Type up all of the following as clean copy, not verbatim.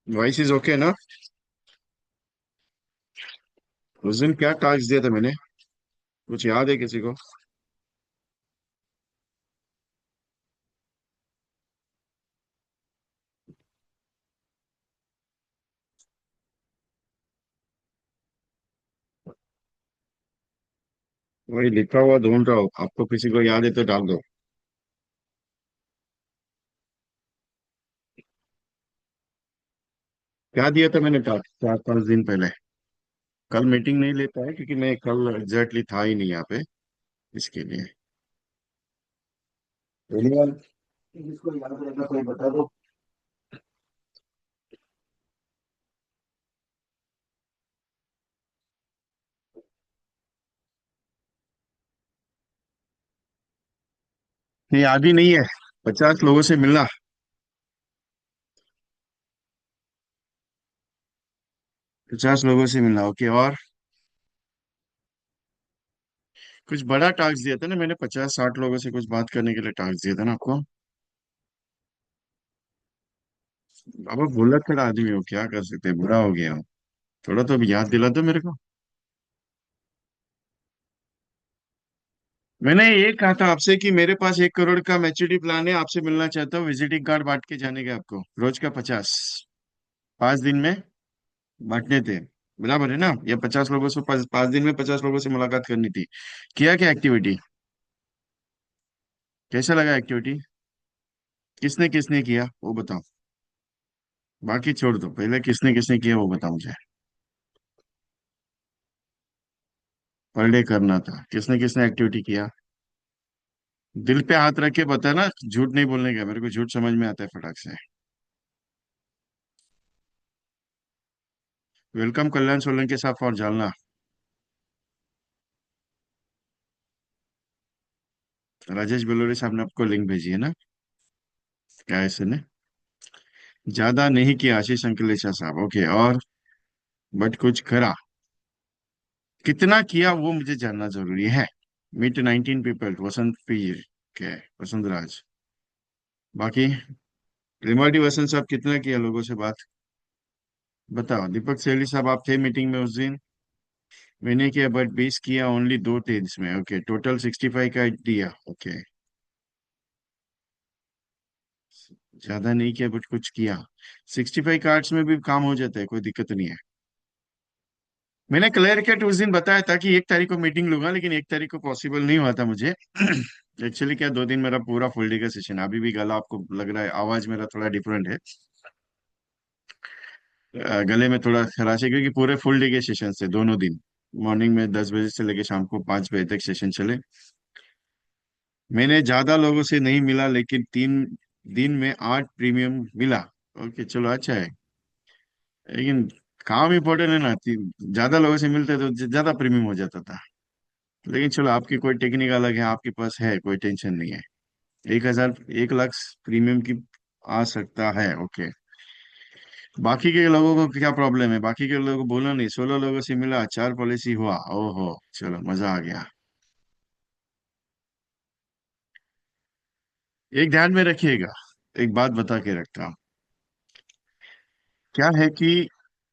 Voice is okay ना। उस दिन क्या टास्क दिया था मैंने? कुछ याद है किसी को? वही लिखा हुआ ढूंढ रहा हूँ, आपको किसी को याद है तो डाल दो। क्या दिया था मैंने टास्क 4-5 दिन पहले? कल मीटिंग नहीं लेता है क्योंकि मैं कल एग्जैक्टली था ही नहीं यहाँ पे, इसके लिए। Anyone? जिसको याद रहेगा कोई बता दो। नहीं, याद ही नहीं है। 50 लोगों से मिलना। 50 लोगों से मिलना, ओके। और कुछ बड़ा टास्क दिया था ना मैंने, 50-60 लोगों से कुछ बात करने के लिए टास्क दिया था ना आपको। अब आप भुलक्कड़ खड़ा आदमी हो, क्या कर सकते हैं, बुरा हो गया हूँ। थोड़ा तो अभी याद दिला दो मेरे को। मैंने ये कहा था आपसे कि मेरे पास 1 करोड़ का मैच्योरिटी प्लान है, आपसे मिलना चाहता हूँ, विजिटिंग कार्ड बांट के जाने का आपको, रोज का 50, 5 दिन में बांटने थे। बराबर है ना? या 50 लोगों से 5 दिन में 50 लोगों से मुलाकात करनी थी। किया क्या एक्टिविटी? कैसा लगा एक्टिविटी? किसने किसने किया वो बताओ। बाकी छोड़ दो, पहले किसने किसने किया वो बताओ मुझे। पर डे करना था, किसने किसने एक्टिविटी किया? दिल पे हाथ रख के बता ना, झूठ नहीं बोलने का, मेरे को झूठ समझ में आता है फटाक से। वेलकम कल्याण सोलंकी साहब और जालना। राजेश बेलोरी साहब ने आपको लिंक भेजी है ना? क्या है इसने? ज्यादा नहीं किया आशीष अंकलेचा साहब, ओके। और बट कुछ करा। कितना किया वो मुझे जानना जरूरी है। मीट 19 पीपल, वसंत पीर के, वसंत राज। बाकी त्रिमाडी वसंत साहब कितना किया लोगों से बात? बताओ। दीपक सेठी साहब आप थे मीटिंग में उस दिन? मैंने किया बट 20 किया, ओनली 2 थे इसमें, ओके। टोटल 65 का दिया, ओके। ज्यादा नहीं किया बट कुछ किया। 65 कार्ड्स में भी काम हो जाता है, कोई दिक्कत नहीं है। मैंने क्लियर कट उस दिन बताया था कि 1 तारीख को मीटिंग लूंगा, लेकिन 1 तारीख को पॉसिबल नहीं हुआ था मुझे। एक्चुअली क्या, 2 दिन मेरा पूरा फुल डे का सेशन, अभी भी गला आपको लग रहा है, आवाज मेरा थोड़ा डिफरेंट है। गले में थोड़ा खराश है क्योंकि पूरे फुल डे के सेशन थे दोनों दिन। मॉर्निंग में 10 बजे से लेकर शाम को 5 बजे तक सेशन चले। मैंने ज्यादा लोगों से नहीं मिला, लेकिन 3 दिन में 8 प्रीमियम मिला। ओके, चलो अच्छा है। लेकिन काम इंपॉर्टेंट है ना, ज्यादा लोगों से मिलते तो ज्यादा प्रीमियम हो जाता था। लेकिन चलो, आपकी कोई टेक्निक अलग है, आपके पास है, कोई टेंशन नहीं है। 1,000, 1 लाख प्रीमियम की आ सकता है, ओके। बाकी के लोगों को क्या प्रॉब्लम है? बाकी के लोगों को बोला नहीं, 16 लोगों से मिला, 4 पॉलिसी हुआ, ओहो। चलो, मजा आ गया। एक ध्यान में रखिएगा, एक बात बता के रखता हूँ। क्या है कि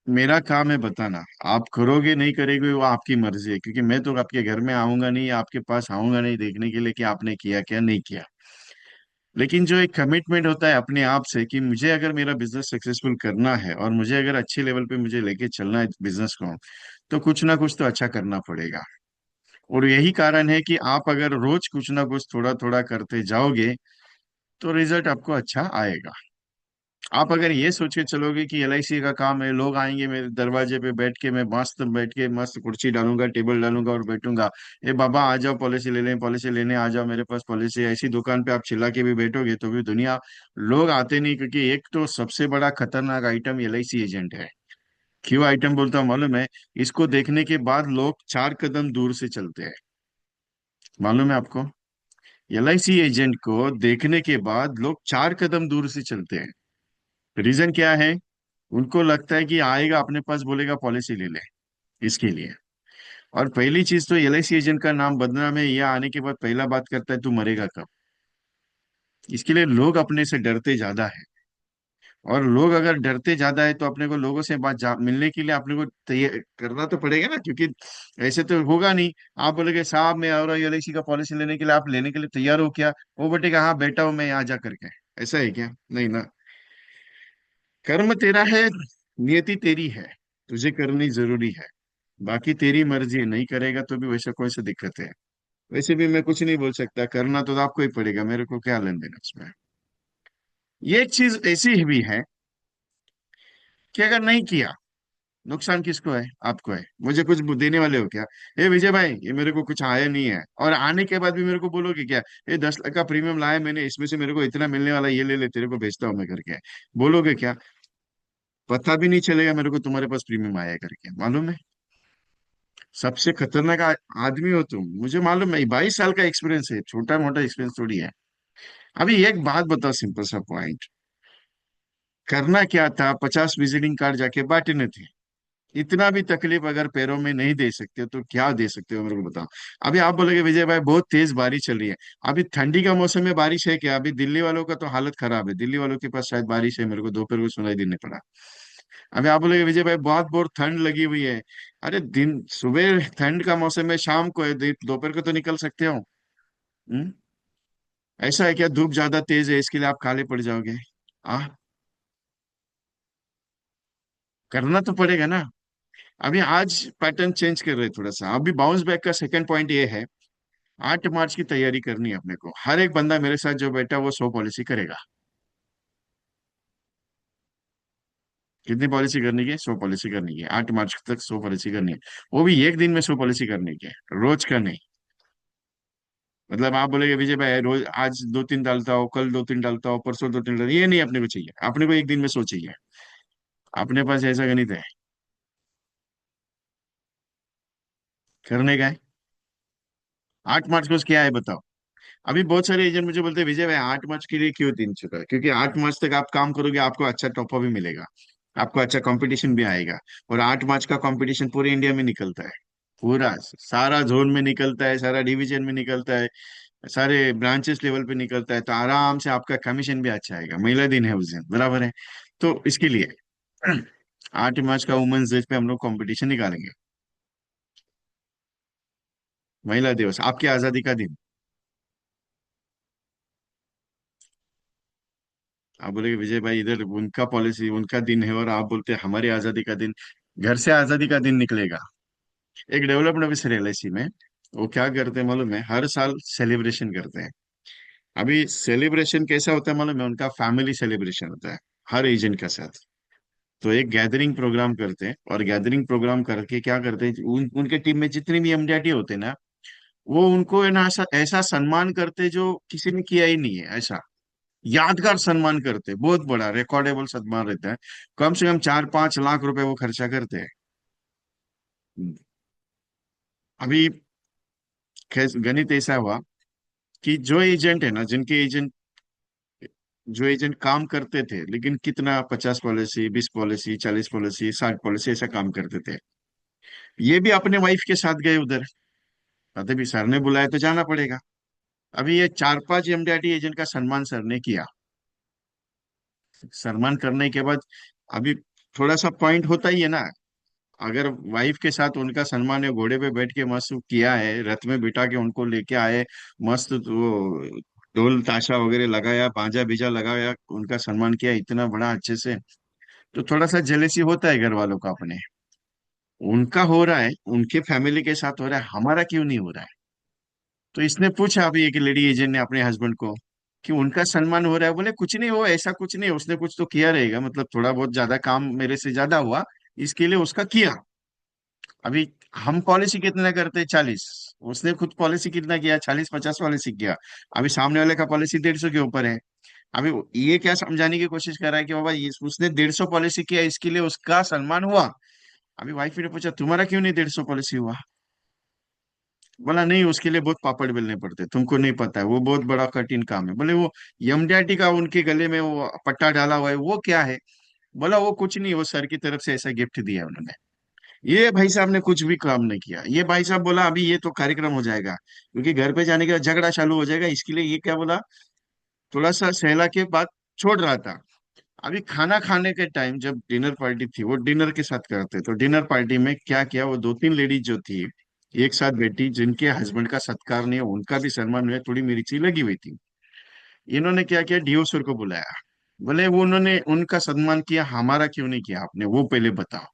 मेरा काम है बताना। आप करोगे नहीं करोगे वो आपकी मर्जी है, क्योंकि मैं तो आपके घर में आऊंगा नहीं, आपके पास आऊंगा नहीं देखने के लिए कि आपने किया क्या नहीं किया। लेकिन जो एक कमिटमेंट होता है अपने आप से कि मुझे अगर मेरा बिजनेस सक्सेसफुल करना है और मुझे अगर अच्छे लेवल पे मुझे लेके चलना है बिजनेस को, तो कुछ ना कुछ तो अच्छा करना पड़ेगा। और यही कारण है कि आप अगर रोज कुछ ना कुछ थोड़ा थोड़ा करते जाओगे, तो रिजल्ट आपको अच्छा आएगा। आप अगर ये सोच के चलोगे कि एलआईसी का काम है, लोग आएंगे मेरे दरवाजे पे बैठ के, मैं मस्त बैठ के मस्त कुर्सी डालूंगा, टेबल डालूंगा और बैठूंगा, ए बाबा आ जाओ पॉलिसी ले लें, पॉलिसी लेने आ जाओ मेरे पास पॉलिसी, ऐसी दुकान पे आप चिल्ला के भी बैठोगे तो भी दुनिया, लोग आते नहीं। क्योंकि एक तो सबसे बड़ा खतरनाक आइटम एलआईसी एजेंट है। क्यों आइटम बोलता हूँ मालूम है? इसको देखने के बाद लोग 4 कदम दूर से चलते हैं। मालूम है आपको? एलआईसी एजेंट को देखने के बाद लोग 4 कदम दूर से चलते हैं। रीजन क्या है? उनको लगता है कि आएगा अपने पास, बोलेगा पॉलिसी ले ले, इसके लिए। और पहली चीज तो एलआईसी एजेंट का नाम बदनाम है, यह आने के बाद पहला बात करता है तू मरेगा कब। इसके लिए लोग अपने से डरते ज्यादा है। और लोग अगर डरते ज्यादा है तो अपने को लोगों से मिलने के लिए अपने को तैयार करना तो पड़ेगा ना, क्योंकि ऐसे तो होगा नहीं। आप बोलोगे साहब मैं और एलआईसी का पॉलिसी लेने के लिए, आप लेने के लिए तैयार हो क्या? वो बोलेगा हाँ बेटा हूं मैं यहाँ जा करके। ऐसा है क्या? नहीं ना। कर्म तेरा है, नियति तेरी है, तुझे करनी जरूरी है। बाकी तेरी मर्जी है, नहीं करेगा तो भी वैसा कोई सा दिक्कत है। वैसे भी मैं कुछ नहीं बोल सकता, करना तो आपको ही पड़ेगा, मेरे को क्या लेन देन उसमें। ये एक चीज ऐसी भी है कि अगर नहीं किया, नुकसान किसको है? आपको है। मुझे कुछ देने वाले हो क्या? ए विजय भाई ये मेरे को कुछ आया नहीं है, और आने के बाद भी मेरे को बोलोगे क्या? ये 10 लाख का प्रीमियम लाया मैंने, इसमें से मेरे को इतना मिलने वाला, ये ले ले तेरे को भेजता हूँ मैं करके, बोलोगे क्या? पता भी नहीं चलेगा मेरे को तुम्हारे पास प्रीमियम आया है करके, मालूम है? सबसे खतरनाक आदमी हो तुम, मुझे मालूम है, 22 साल का एक्सपीरियंस है, छोटा मोटा एक्सपीरियंस थोड़ी है। अभी एक बात बताओ, सिंपल सा पॉइंट, करना क्या था? 50 विजिटिंग कार्ड जाके बांटने थे। इतना भी तकलीफ अगर पैरों में नहीं दे सकते तो क्या दे सकते हो मेरे को बताओ। अभी आप बोलोगे विजय भाई बहुत तेज बारिश चल रही है। अभी ठंडी का मौसम में बारिश है क्या? अभी दिल्ली वालों का तो हालत खराब है, दिल्ली वालों के पास शायद बारिश है, मेरे को दोपहर को सुनाई देने पड़ा। अभी आप बोलोगे विजय भाई बहुत बहुत ठंड लगी हुई है। अरे दिन सुबह ठंड का मौसम है, शाम को है, दोपहर को तो निकल सकते हो। हम्म? ऐसा है क्या धूप ज्यादा तेज है इसके लिए आप काले पड़ जाओगे? आ करना तो पड़ेगा ना। अभी आज पैटर्न चेंज कर रहे हैं थोड़ा सा। अभी बाउंस बैक का सेकंड पॉइंट ये है, 8 मार्च की तैयारी करनी है अपने को। हर एक बंदा मेरे साथ जो बैठा वो 100 पॉलिसी करेगा। कितनी पॉलिसी करनी है? 100 पॉलिसी करनी है, 8 मार्च तक 100 पॉलिसी करनी है। वो भी एक दिन में 100 पॉलिसी करनी है, रोज का नहीं। मतलब आप बोलेगे विजय भाई रोज आज 2-3 डालता हो, कल 2-3 डालता हो, परसों 2-3 डालता, ये नहीं अपने को चाहिए। अपने को एक दिन में 100 चाहिए। अपने पास ऐसा गणित है करने का है। 8 मार्च को क्या है बताओ? अभी बहुत सारे एजेंट मुझे बोलते हैं विजय भाई 8 मार्च के लिए क्यों दिन चुका है? क्योंकि 8 मार्च तक आप काम करोगे, आपको अच्छा टॉपअप भी मिलेगा, आपको अच्छा कंपटीशन भी आएगा। और 8 मार्च का कंपटीशन पूरे इंडिया में निकलता है, पूरा सारा जोन में निकलता है, सारा डिवीजन में निकलता है, सारे ब्रांचेस लेवल पे निकलता है, तो आराम से आपका कमीशन भी अच्छा आएगा। महिला दिन है उस दिन, बराबर है? तो इसके लिए 8 मार्च का वुमेन्स डे पे हम लोग कंपटीशन निकालेंगे। महिला दिवस, आपकी आजादी का दिन। आप बोलेगे विजय भाई इधर उनका पॉलिसी उनका दिन है और आप बोलते हैं हमारी आजादी का दिन। घर से आजादी का दिन निकलेगा। एक डेवलप्ड ऑफिसर एलआईसी में, वो क्या करते हैं मालूम है? हर साल सेलिब्रेशन करते हैं। अभी सेलिब्रेशन कैसा होता है मालूम है? उनका फैमिली सेलिब्रेशन होता है हर एजेंट के साथ। तो एक गैदरिंग प्रोग्राम करते हैं, और गैदरिंग प्रोग्राम करके क्या करते हैं, उनके टीम में जितने भी एमडीआरटी होते हैं ना, वो उनको है ना ऐसा ऐसा सम्मान करते हैं जो किसी ने किया ही नहीं है ऐसा। यादगार सम्मान करते हैं, बहुत बड़ा रिकॉर्डेबल सम्मान रहता है। कम से कम 4-5 लाख रुपए वो खर्चा करते हैं। अभी गणित ऐसा हुआ कि जो एजेंट है ना, जिनके एजेंट जो एजेंट काम करते थे लेकिन कितना 50 पॉलिसी, 20 पॉलिसी, 40 पॉलिसी, 60 पॉलिसी ऐसा काम करते थे, ये भी अपने वाइफ के साथ गए उधर। कहते भी सर ने बुलाया तो जाना पड़ेगा। अभी ये 4-5 एमडीआरटी एजेंट का सम्मान सर ने किया। सम्मान करने के बाद अभी थोड़ा सा पॉइंट होता ही है ना। अगर वाइफ के साथ उनका सम्मान है, घोड़े पे बैठ के मस्त किया है, रथ में बिठा के उनको लेके आए, मस्त वो ढोल ताशा वगैरह लगाया, बाजा बीजा लगाया, उनका सम्मान किया इतना बड़ा अच्छे से, तो थोड़ा सा जेलेसी होता है घर वालों का अपने। उनका हो रहा है, उनके फैमिली के साथ हो रहा है, हमारा क्यों नहीं हो रहा है? तो इसने पूछा अभी एक लेडी एजेंट ने अपने हस्बैंड को कि उनका सम्मान हो रहा है? बोले कुछ नहीं हो, ऐसा कुछ नहीं, उसने कुछ तो किया रहेगा, मतलब थोड़ा बहुत ज्यादा काम मेरे से ज्यादा हुआ, इसके लिए उसका किया। अभी हम पॉलिसी कितना करते हैं? 40। उसने खुद पॉलिसी कितना किया? 40-50 पॉलिसी किया। अभी सामने वाले का पॉलिसी 150 के ऊपर है। अभी ये क्या समझाने की कोशिश कर रहा है कि बाबा उसने 150 पॉलिसी किया, इसके लिए उसका सम्मान हुआ। अभी वाइफ ने पूछा तुम्हारा क्यों नहीं 150 पॉलिसी हुआ? बोला नहीं, उसके लिए बहुत पापड़ बेलने पड़ते, तुमको नहीं पता है, वो बहुत बड़ा कठिन काम है। बोले वो एमडीआरटी का उनके गले में वो पट्टा डाला हुआ है, वो क्या है? बोला वो कुछ नहीं, वो सर की तरफ से ऐसा गिफ्ट दिया उन्होंने। ये भाई साहब ने कुछ भी काम नहीं किया। ये भाई साहब बोला अभी ये तो कार्यक्रम हो जाएगा, क्योंकि घर पे जाने के बाद झगड़ा चालू हो जाएगा, इसके लिए ये क्या बोला, थोड़ा सा सहला के बात छोड़ रहा था। अभी खाना खाने के टाइम जब डिनर पार्टी थी, वो डिनर के साथ करते, तो डिनर पार्टी में क्या किया, वो दो तीन लेडीज जो थी एक साथ बैठी, जिनके हस्बैंड का सत्कार नहीं है, उनका भी सम्मान हुआ, थोड़ी मिर्ची लगी हुई थी। इन्होंने क्या किया, डीओ सर को बुलाया। बोले वो उन्होंने उनका सम्मान किया, हमारा क्यों नहीं किया आपने, वो पहले बताओ।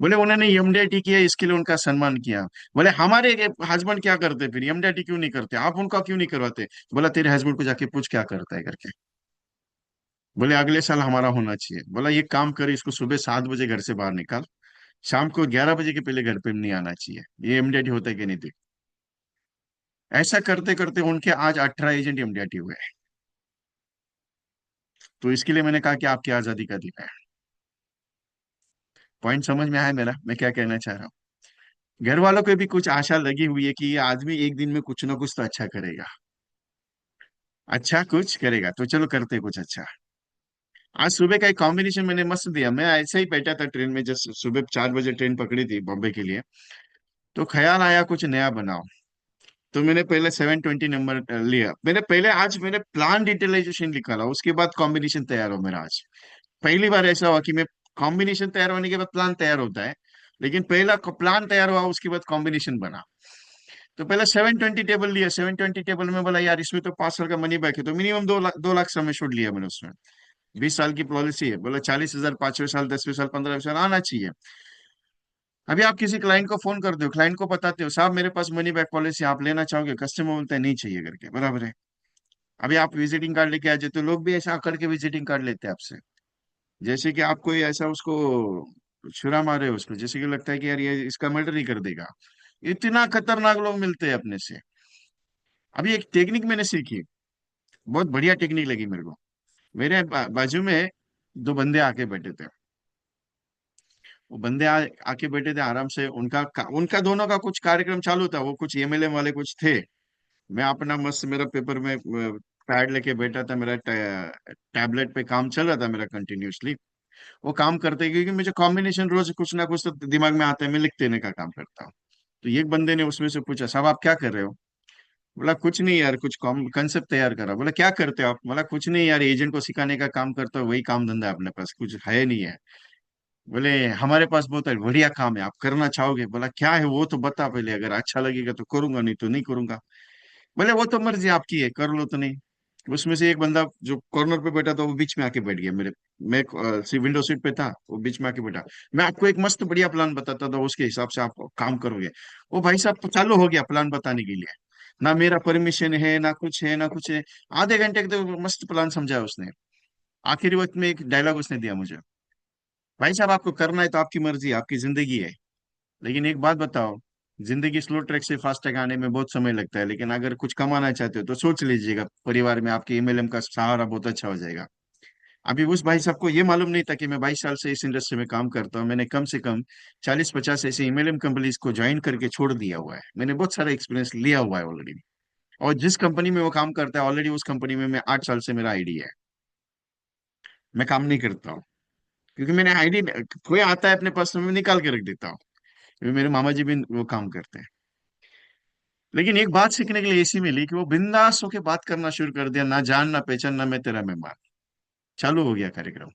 बोले उन्होंने एमडीआईटी किया, इसके लिए उनका सम्मान किया। बोले हमारे हस्बैंड क्या करते, फिर एमडीआईटी क्यों नहीं करते, आप उनका क्यों नहीं करवाते। बोला तेरे हस्बैंड को जाके पूछ क्या करता है करके। बोले अगले साल हमारा होना चाहिए। बोला ये काम कर, इसको सुबह 7 बजे घर से बाहर निकाल, शाम को 11 बजे के पहले घर पे नहीं आना चाहिए, ये एमडीआईटी होता है कि नहीं देख। ऐसा करते करते उनके आज 18 एजेंट एमडीआईटी हुए हैं। तो इसके लिए मैंने कहा कि आपकी आजादी का दिन है। पॉइंट समझ में आया मेरा, मैं क्या कहना चाह रहा हूँ। घर वालों को भी कुछ आशा लगी हुई है कि ये आदमी एक दिन में कुछ ना कुछ तो अच्छा करेगा, अच्छा कुछ करेगा, तो चलो करते कुछ अच्छा। आज सुबह का एक कॉम्बिनेशन मैंने मस्त दिया। मैं ऐसे ही बैठा था ट्रेन में, जस्ट सुबह 4 बजे ट्रेन पकड़ी थी बॉम्बे के लिए। तो ख्याल आया कुछ नया बनाओ। तो मैंने पहले 720 नंबर लिया। मैंने पहले आज मैंने प्लान डिटेलाइजेशन निकाला, उसके बाद कॉम्बिनेशन तैयार हो मेरा आज। पहली बार ऐसा हुआ कि मैं कॉम्बिनेशन तैयार होने के बाद प्लान तैयार होता है, लेकिन पहला प्लान तैयार हुआ उसके बाद कॉम्बिनेशन बना। तो पहले 720 टेबल लिया। 720 टेबल में बोला यार इसमें तो 5 साल का मनी बैक है, तो मिनिमम 2 लाख, 2 लाख समय छोड़ लिया मैंने उसमें। 20 साल की पॉलिसी है, बोला 40,000 5वें साल 10वें साल 15वें साल आना चाहिए। अभी आप किसी क्लाइंट को फोन कर दो, क्लाइंट को बताते हो साहब मेरे पास मनी बैक पॉलिसी आप लेना चाहोगे, कस्टमर बोलता है नहीं चाहिए करके, बराबर है। अभी आप विजिटिंग कार्ड लेके आ जाते हो, लोग भी ऐसा करके विजिटिंग कार्ड लेते हैं आपसे, जैसे कि आप कोई ऐसा उसको छुरा मारे हो उसको, जैसे कि लगता है कि यार ये इसका मर्डर ही कर देगा। इतना खतरनाक लोग मिलते हैं अपने से। अभी एक टेक्निक मैंने सीखी, बहुत बढ़िया टेक्निक लगी मेरे को। मेरे बाजू में दो बंदे आके बैठे थे। वो बंदे आके बैठे थे आराम से, उनका दोनों का कुछ कार्यक्रम चालू था, वो कुछ एमएलए वाले कुछ थे। मैं अपना मस्त मेरा पेपर में पैड लेके बैठा था, मेरा टैबलेट पे काम चल रहा था मेरा कंटिन्यूअसली। वो काम करते, क्योंकि मुझे कॉम्बिनेशन रोज कुछ ना कुछ तो दिमाग में आता है, मैं लिख देने का काम करता हूँ। तो एक बंदे ने उसमें से पूछा साहब आप क्या कर रहे हो। बोला कुछ नहीं यार, कुछ कंसेप्ट तैयार करा। बोला क्या करते हो आप। बोला कुछ नहीं यार, एजेंट को सिखाने का काम करता हूँ, वही काम धंधा है अपने पास, कुछ है नहीं है। बोले हमारे पास बहुत है बढ़िया काम है, आप करना चाहोगे। बोला क्या है वो तो बता पहले, अगर अच्छा लगेगा तो करूंगा, नहीं तो नहीं करूंगा। बोले वो तो मर्जी आपकी है, कर लो तो नहीं। उसमें से एक बंदा जो कॉर्नर पे बैठा था वो बीच में आके बैठ गया मेरे। मैं विंडो सीट पे था, वो बीच में आके बैठा। मैं आपको एक मस्त बढ़िया प्लान बताता था, उसके हिसाब से आप काम करोगे। वो भाई साहब चालू हो गया प्लान बताने के लिए। ना मेरा परमिशन है ना कुछ है ना कुछ है। आधे घंटे के तो मस्त प्लान समझाया उसने। आखिरी वक्त में एक डायलॉग उसने दिया मुझे, भाई साहब आपको करना है तो आपकी मर्जी, आपकी जिंदगी है, लेकिन एक बात बताओ, जिंदगी स्लो ट्रैक से फास्ट ट्रैक आने में बहुत समय लगता है, लेकिन अगर कुछ कमाना चाहते हो तो सोच लीजिएगा, परिवार में आपके एमएलएम का सहारा बहुत अच्छा हो जाएगा। अभी उस भाई साहब को ये मालूम नहीं था कि मैं 22 साल से इस इंडस्ट्री में काम करता हूँ। मैंने कम से कम 40-50 ऐसे एमएलएम कंपनीज को ज्वाइन करके छोड़ दिया हुआ है, मैंने बहुत सारा एक्सपीरियंस लिया हुआ है ऑलरेडी। और जिस कंपनी में वो काम करता है ऑलरेडी, उस कंपनी में मैं 8 साल से मेरा आईडी है। मैं काम नहीं करता हूँ, क्योंकि मैंने आईडी, कोई आता है अपने पास तो मैं निकाल के रख देता हूँ, क्योंकि मेरे मामा जी भी वो काम करते हैं। लेकिन एक बात सीखने के लिए ऐसी मिली कि वो बिंदास होके बात करना शुरू कर दिया, ना जान ना पहचान, ना मैं तेरा मेहमान। चालू हो गया कार्यक्रम।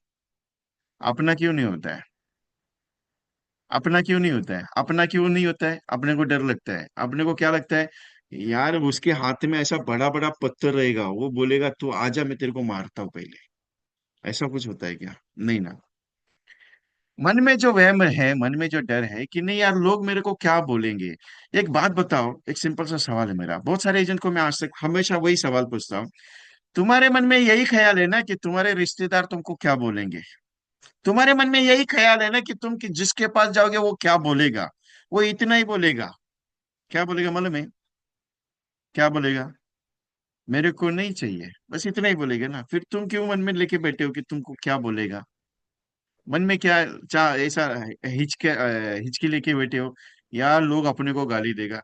अपना क्यों नहीं होता है, अपना क्यों नहीं होता है, अपना क्यों नहीं होता है, अपने को डर लगता है। अपने को क्या लगता है, यार उसके हाथ में ऐसा बड़ा बड़ा पत्थर रहेगा, वो बोलेगा तू आजा मैं तेरे को मारता हूँ पहले। ऐसा कुछ होता है क्या, नहीं ना। मन में जो वहम है, मन में जो डर है कि नहीं यार लोग मेरे को क्या बोलेंगे। एक बात बताओ, एक सिंपल सा सवाल है मेरा, बहुत सारे एजेंट को मैं आज तक हमेशा वही सवाल पूछता हूँ। तुम्हारे मन में यही ख्याल है ना कि तुम्हारे रिश्तेदार तुमको क्या बोलेंगे। तुम्हारे मन में यही ख्याल है ना कि तुम कि जिसके पास जाओगे वो क्या बोलेगा। वो इतना ही बोलेगा। क्या बोलेगा मालूम है, क्या बोलेगा, मेरे को नहीं चाहिए, बस इतना ही बोलेगा ना। फिर तुम क्यों मन में लेके बैठे हो कि तुमको क्या बोलेगा। मन में क्या ऐसा हिचकी लेके बैठे हो, यार लोग अपने को गाली देगा।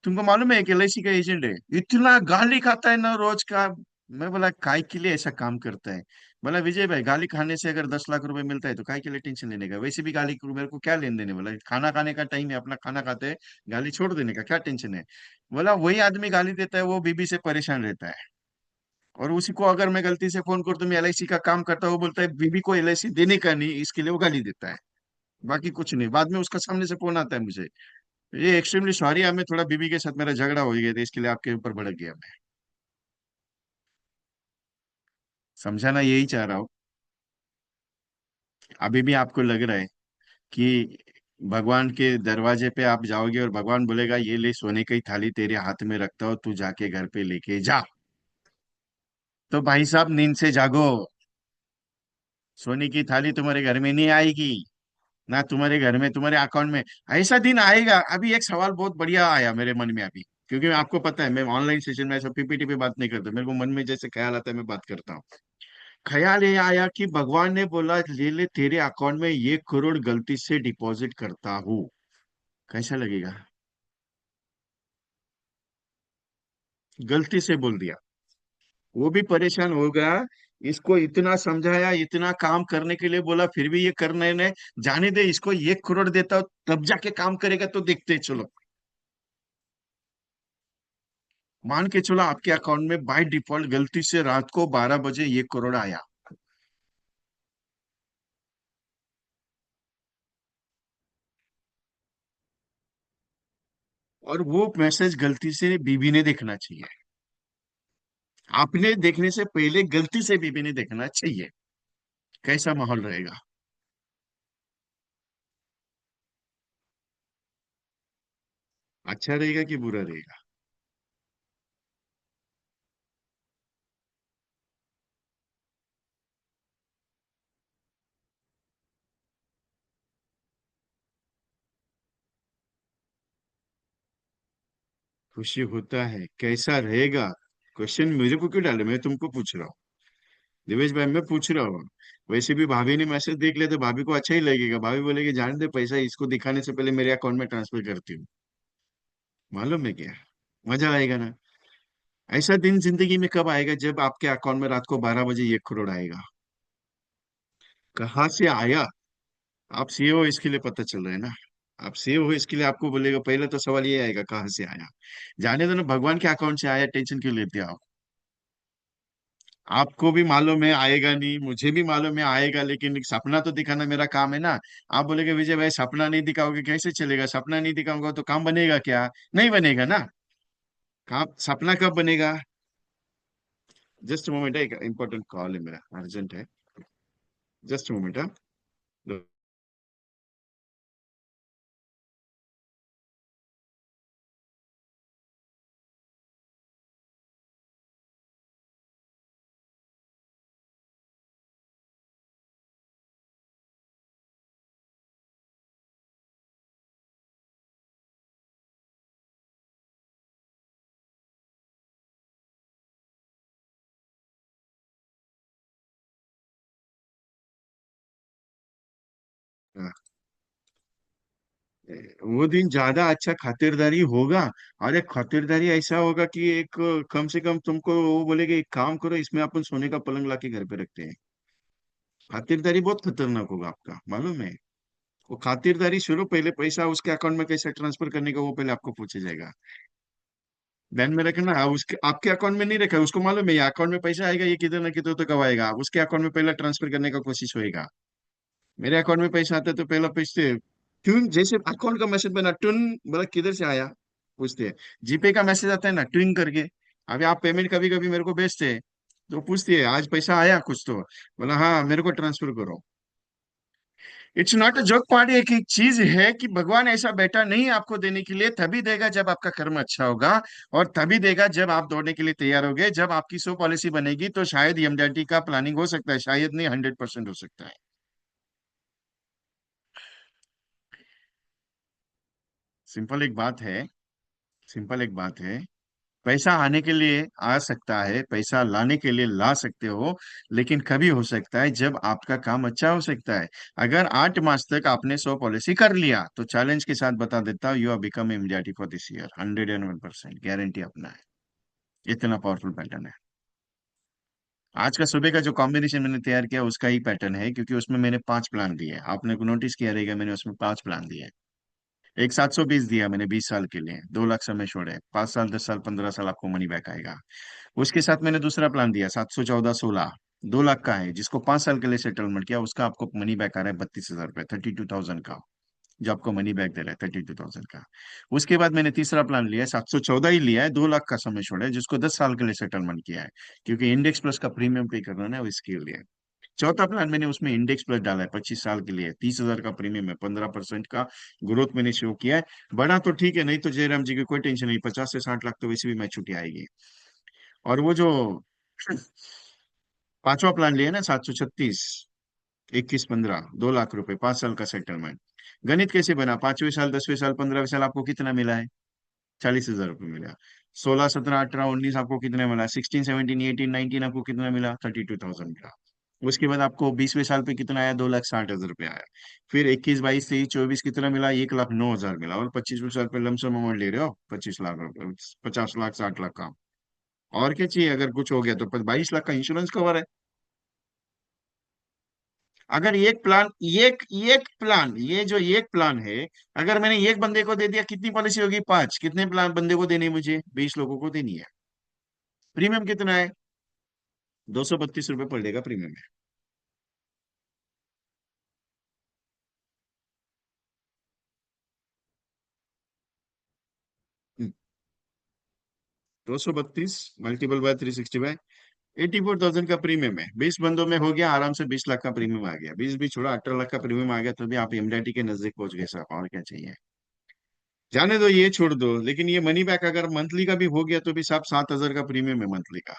तुमको मालूम है एक एलआईसी का एजेंट है, इतना गाली खाता है ना रोज का। मैं बोला काय के लिए ऐसा काम करता है। बोला विजय भाई गाली खाने से अगर 10 लाख रुपए मिलता है तो काय के लिए टेंशन लेने का, वैसे भी गाली को मेरे को क्या लेन देने। बोला खाना खाने का टाइम है, अपना खाना खाते हैं, गाली छोड़ देने का क्या टेंशन है। बोला वही आदमी गाली देता है वो बीबी से परेशान रहता है, और उसी को अगर मैं गलती से फोन कर तो मैं एलआईसी का काम करता हूँ, वो बोलता है बीबी को एलआईसी देने का नहीं, इसके लिए वो गाली देता है। बाकी कुछ नहीं, बाद में उसका सामने से फोन आता है मुझे, ये एक्सट्रीमली सॉरी, हमें थोड़ा बीबी के साथ मेरा झगड़ा हो गया था, इसके लिए आपके ऊपर भड़क गया मैं। समझाना यही चाह रहा हूँ। अभी भी आपको लग रहा है कि भगवान के दरवाजे पे आप जाओगे और भगवान बोलेगा ये ले सोने की थाली तेरे हाथ में रखता हो, तू जाके घर पे लेके जा। तो भाई साहब नींद से जागो। सोने की थाली तुम्हारे घर में नहीं आएगी, ना तुम्हारे घर में, तुम्हारे अकाउंट में। ऐसा दिन आएगा। अभी एक सवाल बहुत बढ़िया आया मेरे मन में अभी, क्योंकि आपको पता है मैं ऑनलाइन सेशन में ऐसा पीपीटी पे बात नहीं करता, मेरे को मन में जैसे ख्याल आता है मैं बात करता हूँ। ख्याल ये आया कि भगवान ने बोला ले ले तेरे अकाउंट में 1 करोड़ गलती से डिपॉजिट करता हूँ, कैसा लगेगा? गलती से बोल दिया, वो भी परेशान हो गया। इसको इतना समझाया, इतना काम करने के लिए बोला, फिर भी ये करने ने, जाने दे इसको 1 करोड़ देता हूं, तब जाके काम करेगा तो देखते हैं, चलो। मान के चलो आपके अकाउंट में बाय डिफॉल्ट गलती से रात को 12 बजे 1 करोड़ आया, और वो मैसेज गलती से बीबी ने देखना चाहिए। आपने देखने से पहले गलती से बीबी ने देखना चाहिए, कैसा माहौल रहेगा? अच्छा रहेगा कि बुरा रहेगा? खुशी होता है, कैसा रहेगा? क्वेश्चन मेरे को क्यों डाले, मैं तुमको पूछ रहा हूँ। दिवेश भाई मैं पूछ रहा हूँ। वैसे भी भाभी ने मैसेज देख लिया तो भाभी को अच्छा ही लगेगा, भाभी बोलेगी जान दे पैसा इसको दिखाने से पहले मेरे अकाउंट में ट्रांसफर करती हूँ। मालूम है क्या? मजा आएगा ना। ऐसा दिन जिंदगी में कब आएगा जब आपके अकाउंट में रात को 12 बजे 1 करोड़ आएगा? कहाँ से आया? आप सीए हो इसके लिए पता चल रहा है ना। आप सीए हो इसके लिए आपको बोलेगा, पहले तो सवाल ये आएगा कहाँ से आया। जाने दो ना, भगवान के अकाउंट से आया, टेंशन क्यों लेते हो? आपको भी मालूम है आएगा नहीं, मुझे भी मालूम है आएगा, लेकिन एक सपना तो दिखाना मेरा काम है ना। आप बोलेगे विजय भाई सपना नहीं दिखाओगे कैसे चलेगा, सपना नहीं दिखाऊंगा तो काम बनेगा क्या? नहीं बनेगा ना। काम सपना कब बनेगा? जस्ट मोमेंट है, एक इंपॉर्टेंट कॉल है मेरा, अर्जेंट है। जस्ट मोमेंट है। वो दिन ज्यादा अच्छा खातिरदारी होगा। अरे खातिरदारी ऐसा होगा कि एक, कम से कम तुमको वो बोलेगे एक काम करो, इसमें अपन सोने का पलंग लाके घर पे रखते हैं। खातिरदारी बहुत खतरनाक होगा आपका, मालूम है। वो खातिरदारी शुरू, पहले पैसा उसके अकाउंट में कैसे ट्रांसफर करने का वो पहले आपको पूछा जाएगा। ध्यान में रखना, उसके आपके अकाउंट में नहीं रखा है, उसको मालूम है ये अकाउंट में पैसा आएगा, ये किधर ना किधर तो कब उसके अकाउंट में पहला ट्रांसफर करने का कोशिश होएगा। मेरे अकाउंट में पैसा आता है तो पहला पूछते, ट्यून जैसे अकाउंट का मैसेज बना टून, बोला किधर से आया, पूछते हैं। जीपे का मैसेज आता है ना ट्विंग करके, अभी आप पेमेंट कभी कभी मेरे को भेजते हैं, तो पूछती है आज पैसा आया कुछ तो, बोला हाँ मेरे को ट्रांसफर करो। It's not a joke party, एक एक चीज है कि भगवान ऐसा बैठा नहीं आपको देने के लिए, तभी देगा जब आपका कर्म अच्छा होगा, और तभी देगा जब आप दौड़ने के लिए तैयार होगे। जब आपकी 100 पॉलिसी बनेगी तो शायद एमडीआरटी का प्लानिंग हो सकता है, शायद नहीं, 100% हो सकता है। सिंपल एक बात है, सिंपल एक बात है, पैसा आने के लिए आ सकता है, पैसा लाने के लिए ला सकते हो, लेकिन कभी हो सकता है जब आपका काम अच्छा हो सकता है। अगर 8 मास तक आपने 100 पॉलिसी कर लिया तो चैलेंज के साथ बता देता हूँ, you are become immediately for this year, 101% guarantee अपना है। इतना पावरफुल पैटर्न है। आज का सुबह का जो कॉम्बिनेशन मैंने तैयार किया उसका ही पैटर्न है, क्योंकि उसमें मैंने 5 प्लान दिए हैं। आपने को नोटिस किया रहेगा मैंने उसमें 5 प्लान दिए हैं। एक 720 दिया मैंने 20 साल के लिए, 2 लाख समय छोड़े, 5 साल 10 साल 15 साल आपको मनी बैक आएगा। उसके साथ मैंने दूसरा प्लान दिया 714 16, 2 लाख का है, जिसको 5 साल के लिए सेटलमेंट किया, उसका आपको मनी बैक आ रहा है 32,000 रुपये, 32,000 का, जो आपको मनी बैक दे रहा है 32,000 का। उसके बाद मैंने तीसरा प्लान लिया है, 714 ही लिया है, 2 लाख का समय छोड़ा है, जिसको 10 साल के लिए सेटलमेंट किया है, क्योंकि इंडेक्स प्लस का प्रीमियम पे करना है ना, वो इसके लिए। चौथा प्लान मैंने उसमें इंडेक्स प्लस डाला है, 25 साल के लिए, 30,000 का प्रीमियम है, 15% का ग्रोथ मैंने शो किया है। बड़ा तो ठीक है, नहीं तो जयराम जी की कोई टेंशन नहीं, 50 से 60 लाख तो वैसे भी मैच्योरिटी आएगी। और वो जो पांचवा प्लान लिया है ना, 736, 21 15, 2 लाख रुपए, 5 साल का सेटलमेंट। गणित कैसे बना, 5वें साल 10वें साल 15वें साल आपको कितना मिला है? 40,000 रुपये मिला। 16 17 18 19 आपको कितना मिला? 16 17 18 19 आपको कितना मिला? 32,000 मिला। उसके बाद आपको 20वें साल पे कितना आया? 2,60,000 रुपया आया। फिर 21 22 23 24 कितना मिला? 1,09,000 मिला। और 25वें साल पे लमसम अमाउंट ले रहे हो, 25 लाख रुपए, 50 लाख 60 लाख का। और क्या चाहिए? अगर कुछ हो गया तो 22 लाख का इंश्योरेंस कवर है। अगर एक प्लान, ये जो एक प्लान है, अगर मैंने एक बंदे को दे दिया, कितनी पॉलिसी होगी? 5। कितने प्लान बंदे को देनी है मुझे? 20 लोगों को देनी है। प्रीमियम कितना है? 232 रुपये पर डे का प्रीमियम है। 232 मल्टीपल बाय 360 बाय 84,000 का प्रीमियम है। 20 बंदों में हो गया आराम से, 20 लाख का प्रीमियम आ गया। 20 भी छोड़ा, 18 लाख का प्रीमियम आ गया, तो भी आप एमडीटी के नजदीक पहुंच गए साहब, और क्या चाहिए? जाने दो, ये छोड़ दो, लेकिन ये मनी बैक अगर मंथली का भी हो गया तो भी साहब 7,000 का प्रीमियम है मंथली का।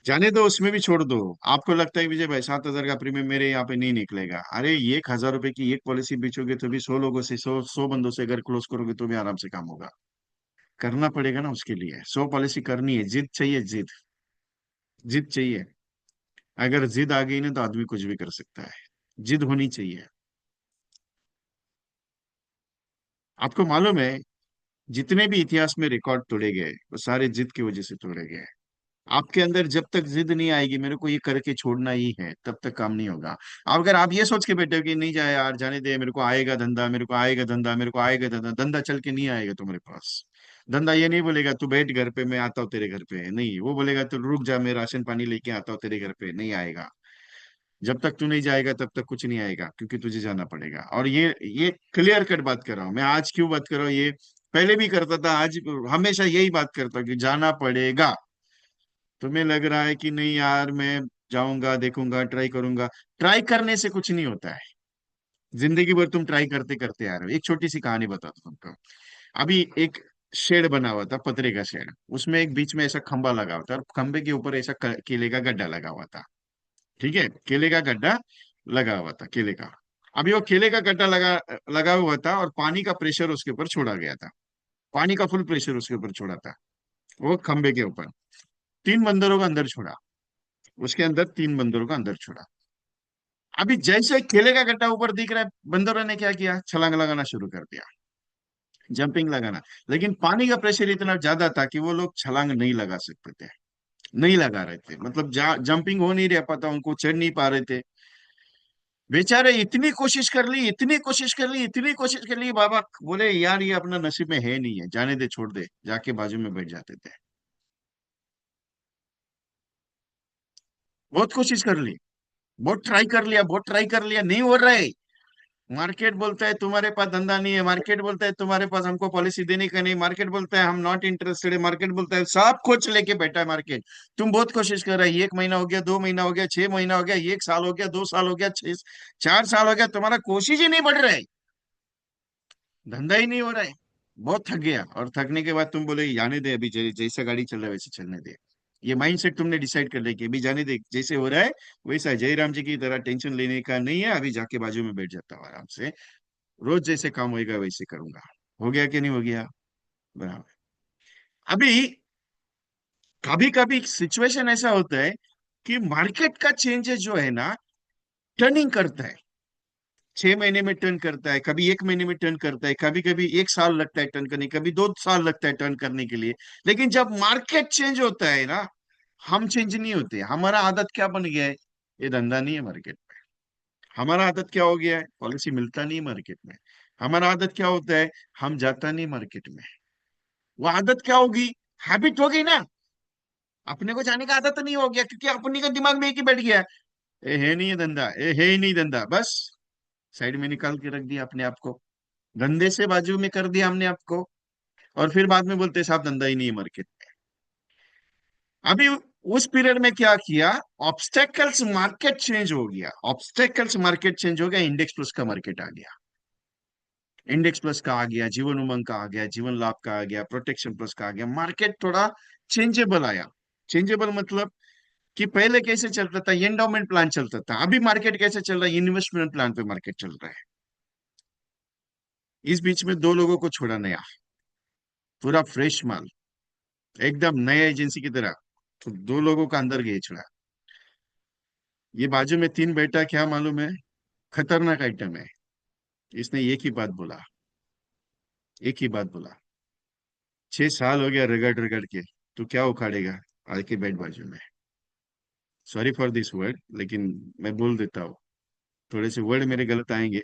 जाने दो, उसमें भी छोड़ दो। आपको लगता है विजय भाई 7,000 का प्रीमियम मेरे यहाँ पे नहीं निकलेगा? अरे 1,000 रुपए की एक पॉलिसी बेचोगे तो भी 100 लोगों से, 100 बंदों से अगर क्लोज करोगे तो भी आराम से काम होगा। करना पड़ेगा ना उसके लिए, 100 पॉलिसी करनी है, जिद चाहिए, जिद। जिद चाहिए। अगर जिद आ गई ना तो आदमी कुछ भी कर सकता है। जिद होनी चाहिए। आपको मालूम है, जितने भी इतिहास में रिकॉर्ड तोड़े गए वो सारे जिद की वजह से तोड़े गए। आपके अंदर जब तक जिद नहीं आएगी, मेरे को ये करके छोड़ना ही है, तब तक काम नहीं होगा। अब अगर आप ये सोच के बैठे हो कि नहीं जाए यार, जाने दे, मेरे को आएगा धंधा, मेरे को आएगा धंधा, मेरे को आएगा धंधा, धंधा चल के नहीं आएगा तुम्हारे पास। धंधा ये नहीं बोलेगा तू बैठ घर पे, मैं आता हूँ तेरे घर पे, नहीं, वो बोलेगा तू रुक जा, मैं राशन पानी लेके आता हूँ तेरे घर पे, नहीं आएगा। जब तक तू नहीं जाएगा तब तक कुछ नहीं आएगा, क्योंकि तुझे जाना पड़ेगा। और ये क्लियर कट बात कर रहा हूँ मैं, आज क्यों बात कर रहा हूँ ये, पहले भी करता था, आज हमेशा यही बात करता हूँ कि जाना पड़ेगा। तुम्हें लग रहा है कि नहीं यार मैं जाऊंगा, देखूंगा, ट्राई करूंगा, ट्राई करने से कुछ नहीं होता है। जिंदगी भर तुम ट्राई करते करते आ रहे हो। एक छोटी सी कहानी बताता हूँ तुमको। अभी एक शेड बना हुआ था, पतरे का शेड, उसमें एक बीच में ऐसा खंबा लगा हुआ था, और खंबे के ऊपर ऐसा केले का गड्ढा लगा हुआ था। ठीक है, केले का गड्ढा लगा हुआ था, केले का। अभी वो केले का गड्ढा लगा लगा हुआ था, और पानी का प्रेशर उसके ऊपर छोड़ा गया था। पानी का फुल प्रेशर उसके ऊपर छोड़ा था, वो खंबे के ऊपर। 3 बंदरों का अंदर छोड़ा, उसके अंदर 3 बंदरों का अंदर छोड़ा। अभी जैसे केले का गड्ढा ऊपर दिख रहा है, बंदरों ने क्या किया? छलांग लगाना शुरू कर दिया, जंपिंग लगाना। लेकिन पानी का प्रेशर इतना ज्यादा था कि वो लोग छलांग नहीं लगा सकते थे, नहीं लगा रहे थे, मतलब जंपिंग हो नहीं रहा पाता, उनको चढ़ नहीं पा रहे थे। बेचारे इतनी कोशिश कर ली, इतनी कोशिश कर ली, इतनी कोशिश कर ली, बाबा बोले यार ये अपना नसीब में है नहीं है, जाने दे, छोड़ दे, जाके बाजू में बैठ जाते थे। बहुत कोशिश कर ली, बहुत ट्राई कर लिया, बहुत ट्राई कर लिया, नहीं हो रहा है। मार्केट बोलता है तुम्हारे पास धंधा नहीं है, मार्केट बोलता है तुम्हारे पास हमको पॉलिसी देने का नहीं, मार्केट बोलता है हम नॉट इंटरेस्टेड है, मार्केट बोलता है, सब कुछ लेके बैठा है मार्केट। तुम बहुत कोशिश कर रहे है, 1 महीना हो गया, 2 महीना हो गया, 6 महीना हो गया, 1 साल हो गया, 2 साल हो गया, 4 साल हो गया, तुम्हारा कोशिश ही नहीं बढ़ रहा है, धंधा ही नहीं हो रहा है। बहुत थक गया, और थकने के बाद तुम बोले जाने दे, अभी जैसा गाड़ी चल रहा है वैसे चलने दे। ये माइंडसेट तुमने डिसाइड कर लिया कि अभी जाने दे, जैसे हो रहा है वैसा है, जयराम जी की तरह टेंशन लेने का नहीं है, अभी जाके बाजू में बैठ जाता हूँ आराम से, रोज जैसे काम होएगा वैसे करूंगा। हो गया कि नहीं हो गया? बराबर। अभी कभी कभी सिचुएशन ऐसा होता है कि मार्केट का चेंजेस जो है ना, टर्निंग करता है, 6 महीने में टर्न करता है, कभी 1 महीने में टर्न करता है, कभी कभी 1 साल लगता है टर्न करने, कभी 2 साल लगता है टर्न करने के लिए। लेकिन जब मार्केट चेंज होता है ना, हम चेंज नहीं होते, हमारा आदत क्या बन गया है? ये धंधा नहीं है मार्केट में, हमारा आदत क्या हो गया है, पॉलिसी मिलता नहीं मार्केट में। हमारा आदत क्या होता है, हम जाता नहीं मार्केट में। वो आदत क्या होगी, हैबिट हो गई ना। अपने को जाने का आदत तो नहीं हो गया, क्योंकि अपने के दिमाग में एक ही बैठ गया, ए है नहीं ये धंधा, ए है ही नहीं धंधा, बस साइड में निकाल के रख दिया अपने आप को, धंधे से बाजू में कर दिया हमने आपको। और फिर बाद में बोलते हैं, साहब धंधा ही नहीं है मार्केट में। अभी उस पीरियड में क्या किया, ऑब्स्टेकल्स मार्केट चेंज हो गया, ऑब्स्टेकल्स मार्केट चेंज हो गया, इंडेक्स प्लस का मार्केट आ गया। इंडेक्स प्लस का आ गया, जीवन उमंग का आ गया, जीवन लाभ का आ गया, प्रोटेक्शन प्लस का आ गया, मार्केट थोड़ा चेंजेबल आया। चेंजेबल मतलब कि पहले कैसे चलता था, एंडोमेंट प्लान चलता था, अभी मार्केट कैसे चल रहा है, इन्वेस्टमेंट प्लान पे मार्केट चल रहा है। इस बीच में दो लोगों को छोड़ा नया, पूरा फ्रेश माल, एकदम नया एजेंसी की तरह, तो दो लोगों का अंदर गए छोड़ा। ये बाजू में तीन बैठा, क्या मालूम है, खतरनाक आइटम है। इसने एक ही बात बोला, एक ही बात बोला, 6 साल हो गया रगड़ रगड़ के, तू क्या उखाड़ेगा, आके बैठ बाजू में। सॉरी फॉर दिस वर्ड, लेकिन मैं बोल देता हूँ, थोड़े से वर्ड मेरे गलत आएंगे,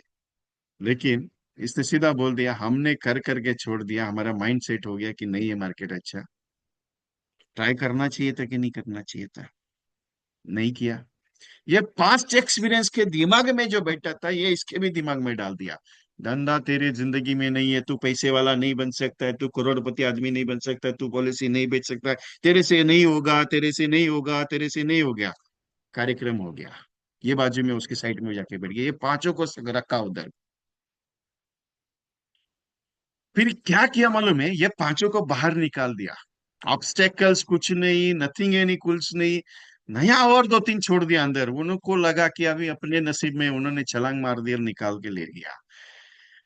लेकिन इसने सीधा बोल दिया, हमने कर करके छोड़ दिया, हमारा माइंड सेट हो गया कि नहीं, ये मार्केट अच्छा, ट्राई करना चाहिए था कि नहीं करना चाहिए था, नहीं किया। ये पास्ट एक्सपीरियंस के दिमाग में जो बैठा था, ये इसके भी दिमाग में डाल दिया, धंधा तेरी जिंदगी में नहीं है, तू पैसे वाला नहीं बन सकता है, तू करोड़पति आदमी नहीं बन सकता है, तू पॉलिसी नहीं बेच सकता है, तेरे से नहीं होगा, तेरे से नहीं होगा, तेरे से नहीं हो गया, कार्यक्रम हो गया। ये बाजू में उसकी साइड में जाके बैठ गया, ये पांचों को रखा उधर। फिर क्या किया मालूम है, ये पांचों को बाहर निकाल दिया, ऑब्स्टेकल्स कुछ नहीं, नथिंग एनी कुल्स नहीं, नया और दो तीन छोड़ दिया अंदर, उनको लगा कि अभी अपने नसीब में, उन्होंने छलांग मार दी और निकाल के ले लिया।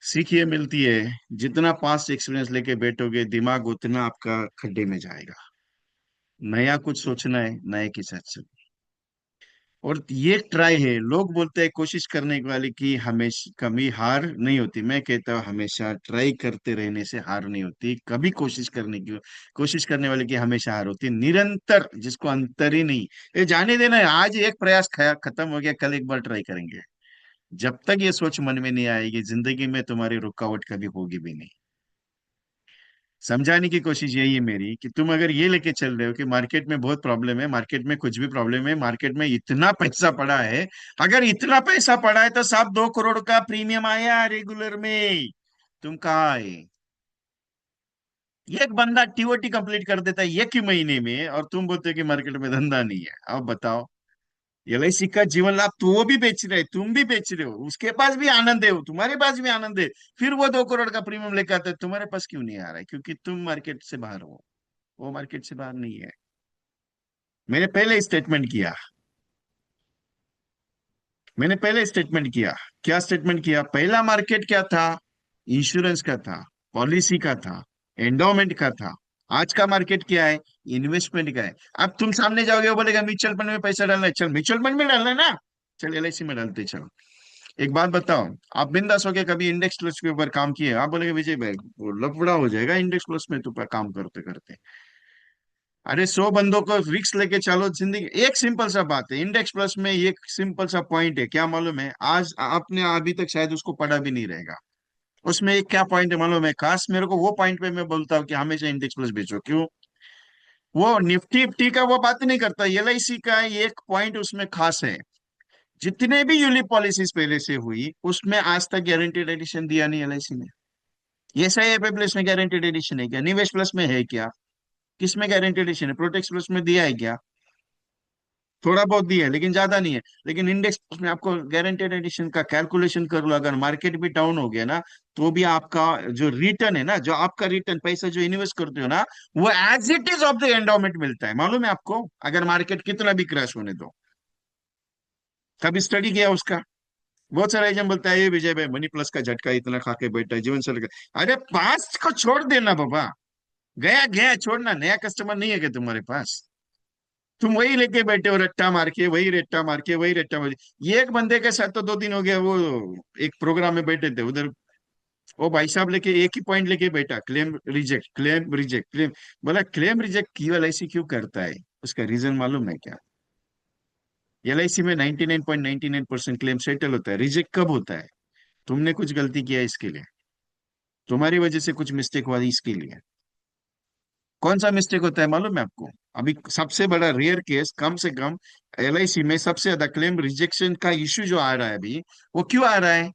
सीख ये मिलती है, जितना पास्ट एक्सपीरियंस लेके बैठोगे, दिमाग उतना आपका खड्डे में जाएगा। नया कुछ सोचना है, नए के साथ चलो। और ये ट्राई है, लोग बोलते हैं कोशिश करने वाले की हमेशा कभी हार नहीं होती, मैं कहता हूँ हमेशा ट्राई करते रहने से हार नहीं होती, कभी कोशिश करने की, कोशिश करने वाले की हमेशा हार होती है, निरंतर, जिसको अंतर ही नहीं। ये जाने देना है, आज एक प्रयास खत्म हो गया, कल एक बार ट्राई करेंगे। जब तक ये सोच मन में नहीं आएगी, जिंदगी में तुम्हारी रुकावट कभी होगी भी नहीं। समझाने की कोशिश यही है मेरी, कि तुम अगर ये लेके चल रहे हो कि मार्केट में बहुत प्रॉब्लम है, मार्केट में कुछ भी प्रॉब्लम है, मार्केट में इतना पैसा पड़ा है, अगर इतना पैसा पड़ा है तो साहब 2 करोड़ का प्रीमियम आया रेगुलर में, तुम कहाँ आए। एक बंदा टीओटी कंप्लीट कर देता है एक ही महीने में, और तुम बोलते हो कि मार्केट में धंधा नहीं है। अब बताओ, एलआईसी का जीवन लाभ तो वो भी बेच रहे, तुम भी बेच रहे हो, उसके पास भी आनंद है, वो तुम्हारे पास भी आनंद है, फिर वो 2 करोड़ का प्रीमियम लेकर आता है, तुम्हारे पास क्यों नहीं आ रहा है, क्योंकि तुम मार्केट से बाहर हो, वो मार्केट से बाहर नहीं है। मैंने पहले स्टेटमेंट किया, मैंने पहले स्टेटमेंट किया, क्या स्टेटमेंट किया, पहला मार्केट क्या था, इंश्योरेंस का था, पॉलिसी का था, एंडोमेंट का था। आज का मार्केट क्या है, इन्वेस्टमेंट का है। अब तुम सामने जाओगे, वो बोलेगा म्यूचुअल फंड में पैसा डालना है, चल म्यूचुअल फंड में डालना है ना, चल एलआईसी में डालते चलो। एक बात बताओ, आप बिंदास होके कभी इंडेक्स प्लस के ऊपर काम किए, आप बोलेंगे विजय भाई वो लफड़ा हो जाएगा इंडेक्स प्लस में तो काम करते करते। अरे 100 बंदों को रिक्स लेके चलो जिंदगी, एक सिंपल सा बात है, इंडेक्स प्लस में एक सिंपल सा पॉइंट है, क्या मालूम है, आज आपने अभी तक शायद उसको पढ़ा भी नहीं रहेगा। उसमें एक क्या पॉइंट है मालूम है, खास मेरे को वो पॉइंट पे मैं बोलता हूँ कि हमेशा इंडेक्स प्लस बेचो, क्यों, वो निफ्टी इफ्टी का वो बात नहीं करता, एलआईसी का एक पॉइंट उसमें खास है, जितने भी यूलिप पॉलिसीज पहले से हुई, उसमें आज तक गारंटेड एडिशन दिया नहीं एलआईसी ने। ये सही है, प्लस में गारंटेड एडिशन है क्या, निवेश प्लस में है क्या, किसमें गारंटेड एडिशन है, प्रोटेक्स प्लस में दिया है क्या, थोड़ा बहुत दिया है लेकिन ज्यादा नहीं है। लेकिन इंडेक्स में आपको गारंटेड एडिशन का कैलकुलेशन कर लो, अगर मार्केट भी डाउन हो गया ना, तो भी आपका जो रिटर्न है ना, जो आपका रिटर्न पैसा जो इन्वेस्ट करते हो ना, वो as it is of the endowment मिलता है, मालूम है आपको, अगर मार्केट कितना भी क्रैश होने दो। कभी स्टडी किया उसका। बहुत सारा एजेंट बोलता है, ये विजय भाई मनी प्लस का झटका इतना खा के बैठा है, जीवन से अरे पास्ट को छोड़ देना बाबा, गया गया छोड़ना, नया कस्टमर नहीं है क्या तुम्हारे पास, तुम वही लेके बैठे हो, रट्टा मार के, वही रट्टा मार के, वही रट्टा मार के। ये एक बंदे के साथ तो 2 दिन हो गया, वो एक प्रोग्राम में बैठे थे उधर, वो भाई साहब लेके एक ही पॉइंट लेके बैठा, claim reject, claim reject, claim. बोला क्लेम रिजेक्ट क्यों, एलआईसी क्यों करता है, उसका रीजन मालूम है क्या, LIC में 99.99% क्लेम सेटल होता है। रिजेक्ट कब होता है? तुमने कुछ गलती किया इसके लिए, तुम्हारी वजह से कुछ मिस्टेक हुआ इसके लिए। कौन सा मिस्टेक होता है मालूम है आपको? अभी सबसे बड़ा रेयर केस, कम से कम LIC में सबसे ज्यादा क्लेम रिजेक्शन का इश्यू जो आ रहा है अभी, वो क्यों आ रहा है?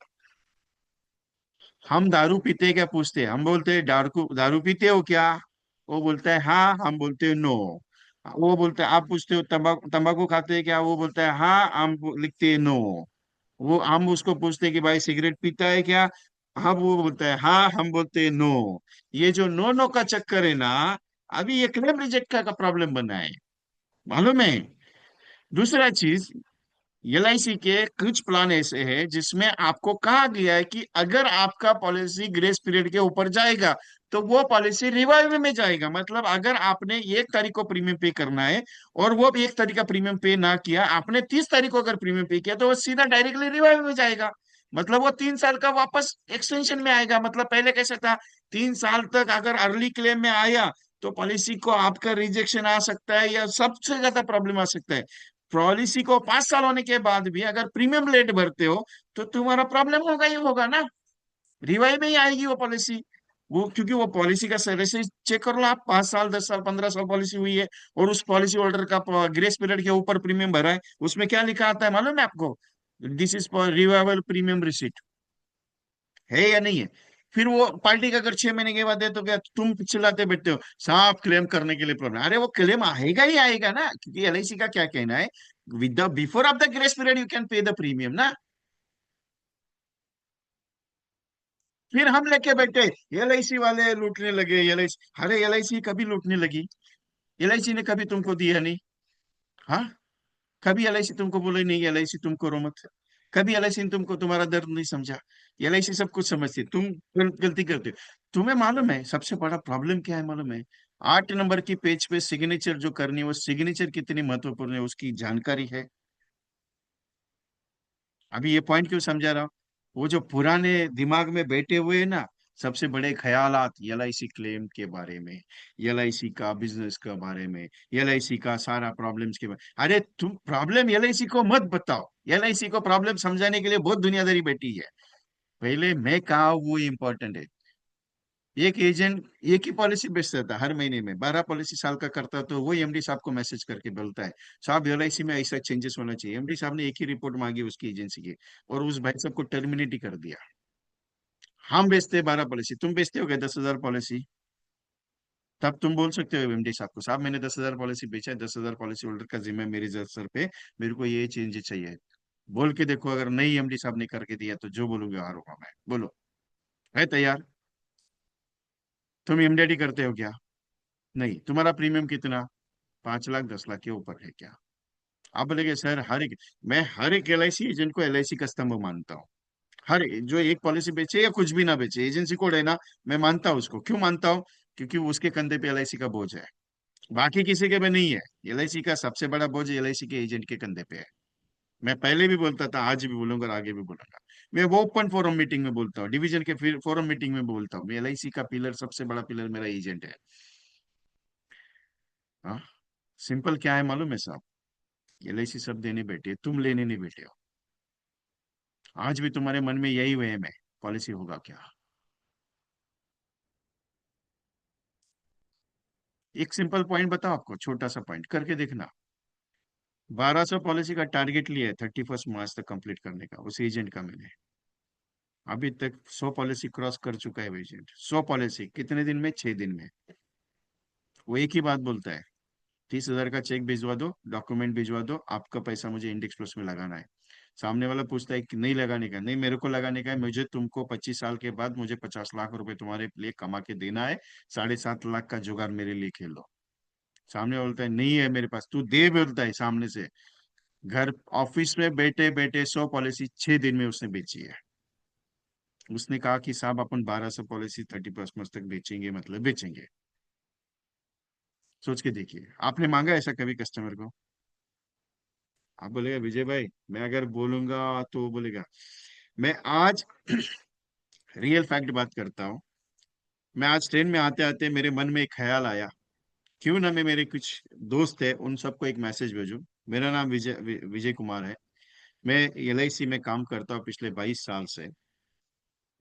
हम दारू पीते हैं क्या पूछते हैं, हम बोलते हैं दारू दारू पीते हो क्या, वो बोलता है हाँ, हम बोलते हैं नो। वो बोलते हैं, आप पूछते हो तंबाकू तंबाकू खाते हैं क्या, वो बोलता है हाँ, हम लिखते हैं नो। वो हम उसको पूछते हैं कि भाई सिगरेट पीता है क्या, हाँ, वो बोलता है हाँ, हम बोलते हैं नो। ये जो नो नो का चक्कर है ना, अभी ये क्लेम रिजेक्ट का प्रॉब्लम बना है, मालूम है? दूसरा चीज, LIC के कुछ प्लान ऐसे हैं जिसमें आपको कहा गया है कि अगर आपका पॉलिसी ग्रेस पीरियड के ऊपर जाएगा तो वो पॉलिसी रिवाइवल में जाएगा। मतलब अगर आपने 1 तारीख को प्रीमियम पे करना है और वो 1 तारीख का प्रीमियम पे ना किया, आपने 30 तारीख को अगर प्रीमियम पे किया, तो वो सीधा डायरेक्टली रिवाइवल में जाएगा। मतलब वो 3 साल का वापस एक्सटेंशन में आएगा। मतलब पहले कैसा था, 3 साल तक अगर अर्ली क्लेम में आया तो पॉलिसी को आपका रिजेक्शन आ सकता है, या सबसे ज्यादा प्रॉब्लम आ सकता है, पॉलिसी को 5 साल होने के बाद भी अगर प्रीमियम लेट भरते हो तो तुम्हारा प्रॉब्लम होगा ही होगा ना। रिवाइव में ही आएगी वो पॉलिसी। वो क्योंकि वो पॉलिसी का वैसे चेक कर लो आप, 5 साल 10 साल 15 साल पॉलिसी हुई है और उस पॉलिसी होल्डर का ग्रेस पीरियड के ऊपर प्रीमियम भरा है, उसमें क्या लिखा आता है मालूम है आपको? This is for revival premium receipt, है या नहीं है? फिर वो पार्टी का अगर 6 महीने के बाद है तो क्या तुम चिल्लाते बैठते हो साफ क्लेम करने के लिए प्रॉब्लम? अरे वो क्लेम आएगा ही आएगा ना, क्योंकि LIC का क्या कहना है, with the before of the grace period you can pay the premium ना। फिर हम लेके बैठे, LIC वाले लूटने लगे, LIC, अरे LIC कभी लूटने लगी? LIC ने कभी तुमको दिया नहीं? हाँ, कभी LIC तुमको बोले नहीं LIC तुम करो मत? कभी LIC ने तुमको तुम्हारा दर्द नहीं समझा? LIC सब कुछ समझती है, तुम गलती करते हो। तुम्हें मालूम है सबसे बड़ा प्रॉब्लम क्या है मालूम है? 8 नंबर की पेज पे सिग्नेचर जो करनी है, वो सिग्नेचर कितनी महत्वपूर्ण है उसकी जानकारी है? अभी ये पॉइंट क्यों समझा रहा हूँ? वो जो पुराने दिमाग में बैठे हुए हैं ना, सबसे बड़े ख्यालात LIC क्लेम के बारे में, LIC का बिजनेस के बारे में, LIC का सारा प्रॉब्लम्स के बारे, अरे तुम प्रॉब्लम LIC को मत बताओ। LIC को प्रॉब्लम समझाने के लिए बहुत दुनियादारी बैठी है। पहले मैं कहा वो इम्पोर्टेंट है। एक एजेंट एक ही पॉलिसी बेचता था, हर महीने में 12 पॉलिसी साल का करता, तो वही MD साहब को मैसेज करके बोलता है साहब LIC में ऐसा चेंजेस होना चाहिए। MD साहब ने एक ही रिपोर्ट मांगी उसकी एजेंसी की, और उस भाई साहब को टर्मिनेट ही कर दिया। हम बेचते हैं 12 पॉलिसी, तुम बेचते हो क्या 10,000 पॉलिसी? तब तुम बोल सकते हो MD साहब को साहब मैंने 10,000 पॉलिसी बेचा है, 10,000 पॉलिसी होल्डर का जिम्मा मेरे सर पे, मेरे को ये चेंज चाहिए। बोल के देखो, अगर नहीं MD साहब ने करके दिया तो जो बोलूंगा हारूंगा मैं, बोलो। है तैयार? तुम इमीडिएटली करते हो क्या? नहीं। तुम्हारा प्रीमियम कितना? 5 लाख 10 लाख के ऊपर है क्या? आप बोलेगे सर हर एक, मैं हर एक LIC एजेंट को LIC का स्तंभ मानता हूँ। जो एक पॉलिसी बेचे या कुछ भी ना बेचे, एजेंसी कोड है ना, मैं मानता हूँ उसको। क्यों मानता हूँ? क्योंकि उसके कंधे पे LIC का बोझ है, बाकी किसी के पे नहीं है। LIC का सबसे बड़ा बोझ LIC के एजेंट के कंधे पे है। मैं पहले भी बोलता था, आज भी बोलूंगा और आगे भी बोलूंगा। मैं वो ओपन फोरम मीटिंग में बोलता हूँ, डिवीजन के फोरम मीटिंग में बोलता हूँ, मैं LIC का पिलर, सबसे बड़ा पिलर मेरा एजेंट है। हाँ, सिंपल क्या है मालूम है साहब? LIC सब देने बैठे, तुम लेने नहीं बैठे हो। आज भी तुम्हारे मन में यही वहम है, पॉलिसी होगा क्या? एक सिंपल पॉइंट बताओ आपको, छोटा सा पॉइंट करके देखना। 1200 पॉलिसी का टारगेट लिया है 31 मार्च तक कंप्लीट करने का उस एजेंट का मैंने। अभी तक 100 पॉलिसी क्रॉस कर चुका है वो एजेंट। 100 पॉलिसी कितने दिन में? 6 दिन में। वो एक ही बात बोलता है, 30,000 का चेक भिजवा दो, डॉक्यूमेंट भिजवा दो, आपका पैसा मुझे इंडेक्स प्लस में लगाना है। सामने वाला पूछता है कि नहीं लगाने का, नहीं मेरे को लगाने का है, मुझे तुमको 25 साल के बाद मुझे 50 लाख रुपए तुम्हारे लिए कमा के देना है, 7.5 लाख का जुगाड़ मेरे लिए खेल लो। सामने बोलता है नहीं है मेरे पास, तू दे, बोलता है सामने से। घर ऑफिस में बैठे बैठे 100 पॉलिसी 6 दिन में उसने बेची है। उसने कहा कि साहब अपन 1200 पॉलिसी 31 तक बेचेंगे, मतलब बेचेंगे। सोच के देखिए, आपने मांगा ऐसा कभी कस्टमर को? आप बोलेगा विजय भाई मैं अगर बोलूंगा तो वो बोलेगा। मैं आज रियल फैक्ट बात करता हूँ। मैं आज ट्रेन में आते आते मेरे मन में एक ख्याल आया, क्यों ना मैं मेरे कुछ दोस्त है उन सबको एक मैसेज भेजूं, मेरा नाम विजय कुमार है। मैं एलआईसी में काम करता हूँ पिछले 22 साल से।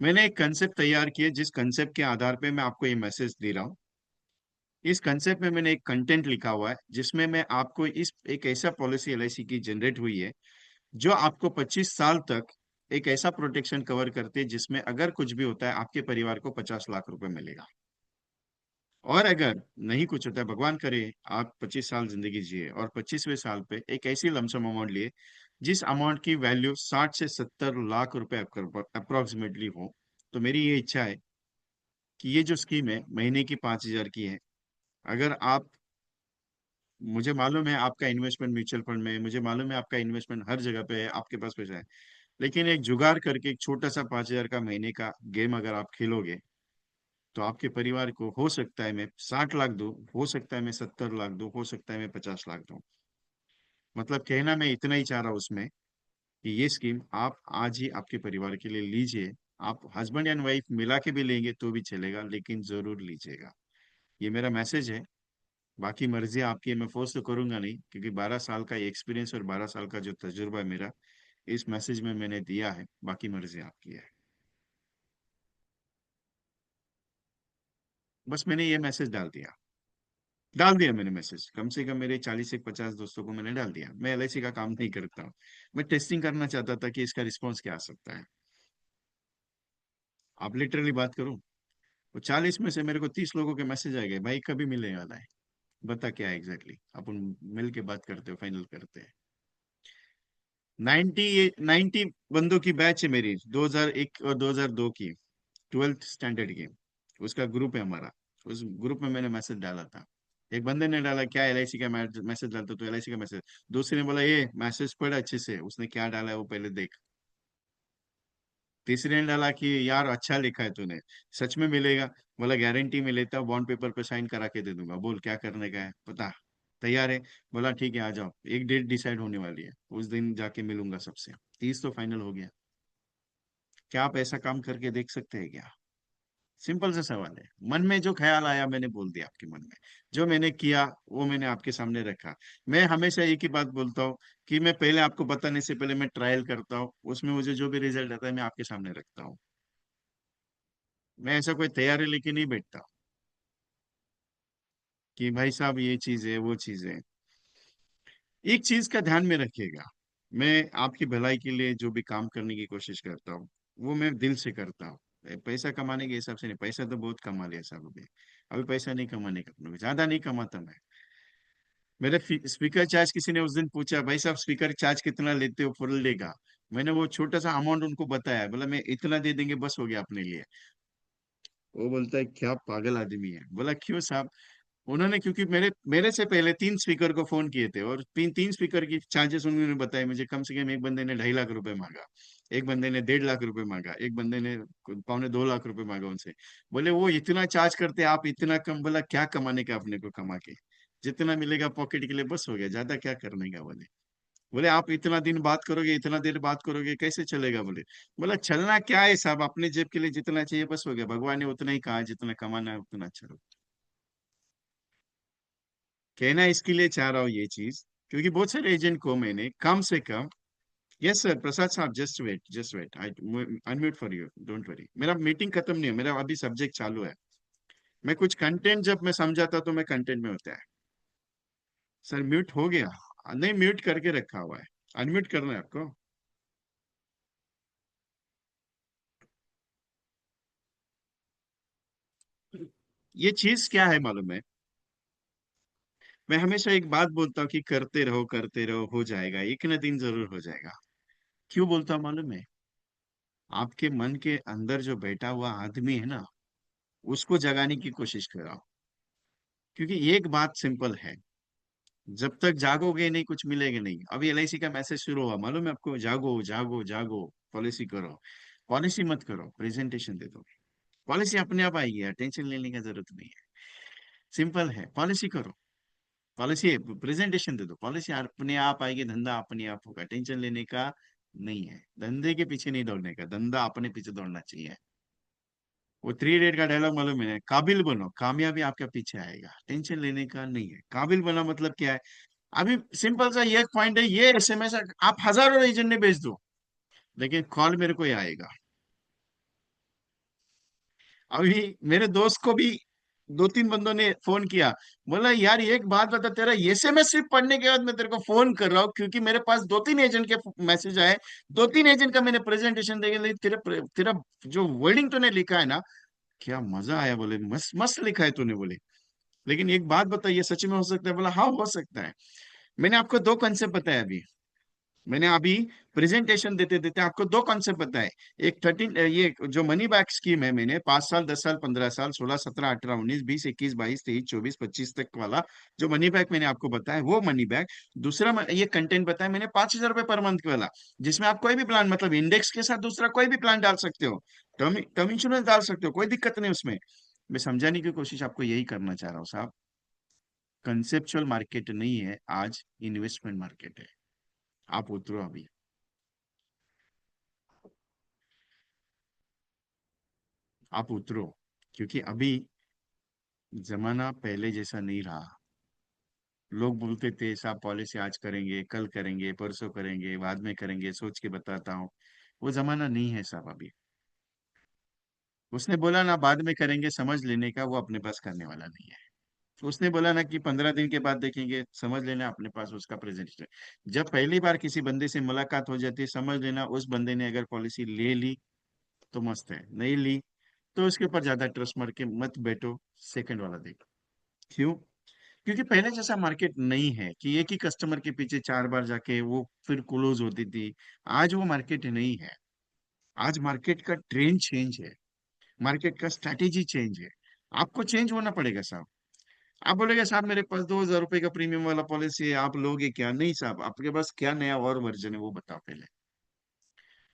मैंने एक कंसेप्ट तैयार किया, जिस कंसेप्ट के आधार पे मैं आपको ये मैसेज दे रहा हूँ। इस कंसेप्ट में मैंने एक कंटेंट लिखा हुआ है, जिसमें मैं आपको इस एक ऐसा पॉलिसी एलआईसी की जनरेट हुई है, जो आपको 25 साल तक एक ऐसा प्रोटेक्शन कवर करती है, जिसमें अगर कुछ भी होता है आपके परिवार को 50 लाख रुपए मिलेगा। और अगर नहीं कुछ होता है, भगवान करे, आप 25 साल जिंदगी जिए और 25वें साल पे एक ऐसी लमसम अमाउंट लिए, जिस अमाउंट की वैल्यू 60 से 70 लाख रुपए अप्रोक्सीमेटली हो। तो मेरी ये इच्छा है कि ये जो स्कीम है महीने की 5,000 की है। अगर आप, मुझे मालूम है आपका इन्वेस्टमेंट म्यूचुअल फंड में है, मुझे मालूम है आपका इन्वेस्टमेंट हर जगह पे है, आपके पास पैसा है। लेकिन एक जुगाड़ करके एक छोटा सा 5,000 का महीने का गेम अगर आप खेलोगे, तो आपके परिवार को हो सकता है मैं 60 लाख दूं, हो सकता है मैं 70 लाख दूं, हो सकता है मैं 50 लाख दूं। मतलब कहना मैं इतना ही चाह रहा हूं उसमें, कि ये स्कीम आप आज ही आपके परिवार के लिए लीजिए। आप हस्बैंड एंड वाइफ मिला के भी लेंगे तो भी चलेगा, लेकिन जरूर लीजिएगा। ये मेरा मैसेज है। बाकी मर्जी आपकी है, मैं फोर्स तो करूंगा नहीं, क्योंकि 12 साल का एक्सपीरियंस और 12 साल का जो तजुर्बा है मेरा, इस मैसेज में मैंने दिया है। बाकी मर्जी आपकी है। बस मैंने ये मैसेज डाल दिया मैंने मैसेज, कम से कम मेरे 40 से 50 दोस्तों को मैंने डाल दिया। मैं एलआईसी का काम नहीं करता हूँ। मैं टेस्टिंग करना चाहता था कि इसका रिस्पॉन्स क्या आ सकता है। आप लिटरली बात करूं, वो 40 में से मेरे को 30 लोगों के मैसेज आ गए, भाई कभी मिलने वाला है, बता क्या है एग्जैक्टली, अपन मिल के बात करते हो, फाइनल करते हैं। 90 बंदों की बैच है मेरी, 2001 और 2002 की, 12th स्टैंडर्ड की। उसका ग्रुप है हमारा। उस ग्रुप में मैंने मैसेज डाला था। एक बंदे ने डाला, क्या एलआईसी का मैसेज डालता, तो एलआईसी का मैसेज। दूसरे ने बोला, ये मैसेज पढ़ अच्छे से, उसने क्या डाला है वो पहले देख। तीसरे ने डाला कि यार अच्छा लिखा है तूने, सच में मिलेगा। बोला गारंटी में लेता, बॉन्ड पेपर पे साइन करा के दे दूंगा, बोल क्या करने का है पता। तैयार है। बोला ठीक है आ जाओ, एक डेट डिसाइड होने वाली है, उस दिन जाके मिलूंगा सबसे। 30 तो फाइनल हो गया। क्या आप ऐसा काम करके देख सकते हैं क्या? सिंपल सा सवाल है। मन में जो ख्याल आया मैंने बोल दिया आपके मन में। जो मैंने किया वो मैंने आपके सामने रखा। मैं हमेशा एक ही बात बोलता हूँ, कि मैं पहले आपको बताने से पहले मैं ट्रायल करता हूँ, उसमें मुझे जो भी रिजल्ट आता है मैं आपके सामने रखता हूँ। मैं ऐसा कोई तैयारी लेके नहीं बैठता, कि भाई साहब ये चीज है वो चीज है। एक चीज का ध्यान में रखिएगा, मैं आपकी भलाई के लिए जो भी काम करने की कोशिश करता हूँ, वो मैं दिल से करता हूँ। पैसा कमाने के हिसाब से नहीं, पैसा तो बहुत कमा लिया साहब अभी। अभी पैसा नहीं कमाने का अपने को, ज्यादा नहीं कमाता मैं। मेरे स्पीकर चार्ज, किसी ने उस दिन पूछा, भाई साहब स्पीकर चार्ज कितना लेते हो फुल डे का? मैंने वो छोटा सा अमाउंट उनको बताया, बोला मैं इतना दे देंगे बस हो गया अपने लिए। वो बोलता है क्या पागल आदमी है। बोला क्यों साहब? उन्होंने, क्योंकि मेरे मेरे से पहले 3 स्पीकर को फोन किए थे, और तीन तीन स्पीकर की चार्जेस उन्होंने बताए मुझे। कम से कम एक बंदे ने 2.5 लाख रुपए मांगा, एक बंदे ने 1.5 लाख रुपए मांगा, एक बंदे ने 1.25 लाख रुपए मांगा उनसे। बोले वो इतना चार्ज करते आप इतना कम? बोला क्या कमाने का अपने को, कमा के जितना मिलेगा पॉकेट के लिए बस हो गया, ज्यादा क्या करने का। बोले बोले आप इतना दिन बात करोगे, इतना देर बात करोगे, कैसे चलेगा? बोले। बोला चलना क्या है साहब, अपने जेब के लिए जितना चाहिए बस हो गया, भगवान ने उतना ही कहा, जितना कमाना है उतना चलो। कहना इसके लिए चाह रहा हूँ ये चीज, क्योंकि बहुत सारे एजेंट को मैंने कम से कम। यस सर, प्रसाद साहब just wait, I unmute for you, don't worry. मेरा मीटिंग खत्म नहीं है, मेरा अभी सब्जेक्ट चालू है। मैं कुछ कंटेंट जब मैं समझाता तो मैं कंटेंट में होता है। सर म्यूट हो गया? नहीं, म्यूट करके रखा हुआ है। अनम्यूट करना है आपको। ये चीज क्या है मालूम है? मैं हमेशा एक बात बोलता हूँ कि करते रहो, हो जाएगा, एक ना दिन जरूर हो जाएगा। क्यों बोलता हूँ मालूम है? आपके मन के अंदर जो बैठा हुआ आदमी है ना, उसको जगाने की कोशिश करो। क्योंकि एक बात सिंपल है, जब तक जागोगे नहीं कुछ मिलेगा नहीं। अभी एलआईसी का मैसेज शुरू हुआ, मालूम है आपको? जागो जागो जागो, पॉलिसी करो। पॉलिसी मत करो, प्रेजेंटेशन दे दो। पॉलिसी अपने आप आएगी यार, टेंशन लेने की जरूरत नहीं है। सिंपल है, पॉलिसी करो। पॉलिसी प्रेजेंटेशन दे दो, पॉलिसी अपने आप आएगी, धंधा अपने आप होगा, टेंशन लेने का नहीं है। धंधे के पीछे नहीं दौड़ने का, धंधा अपने पीछे दौड़ना चाहिए। वो 3 इडियट का डायलॉग मालूम है? काबिल बनो, कामयाबी आपके पीछे आएगा, टेंशन लेने का नहीं है। काबिल बना मतलब क्या है? अभी सिंपल सा ये पॉइंट है, ये एसएमएस आप हजारों एजेंट ने भेज दो, लेकिन कॉल मेरे को ही आएगा। अभी मेरे दोस्त को भी दो तीन बंदों ने फोन किया, बोला यार एक बात बता, तेरा एसएमएस सिर्फ पढ़ने के बाद मैं तेरे को फोन कर रहा हूँ, क्योंकि मेरे पास दो तीन एजेंट के मैसेज आए, दो तीन एजेंट का मैंने प्रेजेंटेशन देखे, लेकिन तेरा तेरा जो वर्डिंग तूने लिखा है ना, क्या मजा आया, बोले मस्त मस्त लिखा है तूने, बोले लेकिन एक बात बता, ये सच में हो सकता है? बोला हाँ हो सकता है। मैंने आपको दो कॉन्सेप्ट बताया अभी, मैंने अभी प्रेजेंटेशन देते देते आपको दो कॉन्सेप्ट बताए। एक 13, ये जो मनी बैक स्कीम है, मैंने 5 साल, 10 साल, 15 साल, 16, 17, 18, 19, 20, 21, 22, 23, 24, 25 तक वाला जो मनी बैक मैंने आपको बताया, वो मनी बैक। दूसरा ये कंटेंट बताया मैंने 5,000 रुपए पर मंथ वाला, जिसमें आप कोई भी प्लान, मतलब इंडेक्स के साथ दूसरा कोई भी प्लान डाल सकते हो, टर्म टर्म इंश्योरेंस डाल सकते हो, कोई दिक्कत नहीं उसमें। मैं समझाने की कोशिश आपको यही करना चाह रहा हूँ साहब, कंसेप्चुअल मार्केट नहीं है आज, इन्वेस्टमेंट मार्केट है। आप उतरो अभी, आप उतरो, क्योंकि अभी जमाना पहले जैसा नहीं रहा। लोग बोलते थे साहब पॉलिसी आज करेंगे, कल करेंगे, परसों करेंगे, बाद में करेंगे, सोच के बताता हूँ। वो जमाना नहीं है साहब अभी। उसने बोला ना बाद में करेंगे समझ लेने का, वो अपने पास करने वाला नहीं है। उसने बोला ना कि 15 दिन के बाद देखेंगे, समझ लेना अपने पास उसका प्रेजेंटेशन। जब पहली बार किसी बंदे से मुलाकात हो जाती है, समझ लेना उस बंदे ने अगर पॉलिसी ले ली तो मस्त है, नहीं ली तो उसके ऊपर ज्यादा ट्रस्ट मार के मत बैठो, सेकंड वाला देखो। क्यों? क्योंकि पहले जैसा मार्केट नहीं है कि एक ही कस्टमर के पीछे 4 बार जाके वो फिर क्लोज होती थी। आज वो मार्केट नहीं है। आज मार्केट का ट्रेंड चेंज है, मार्केट का स्ट्रैटेजी चेंज है। आपको चेंज होना पड़ेगा साहब। आप बोलेगे साहब मेरे पास 2,000 रुपए का प्रीमियम वाला पॉलिसी है, आप लोगे क्या? नहीं साहब, आपके पास क्या नया और वर्जन है वो बताओ पहले।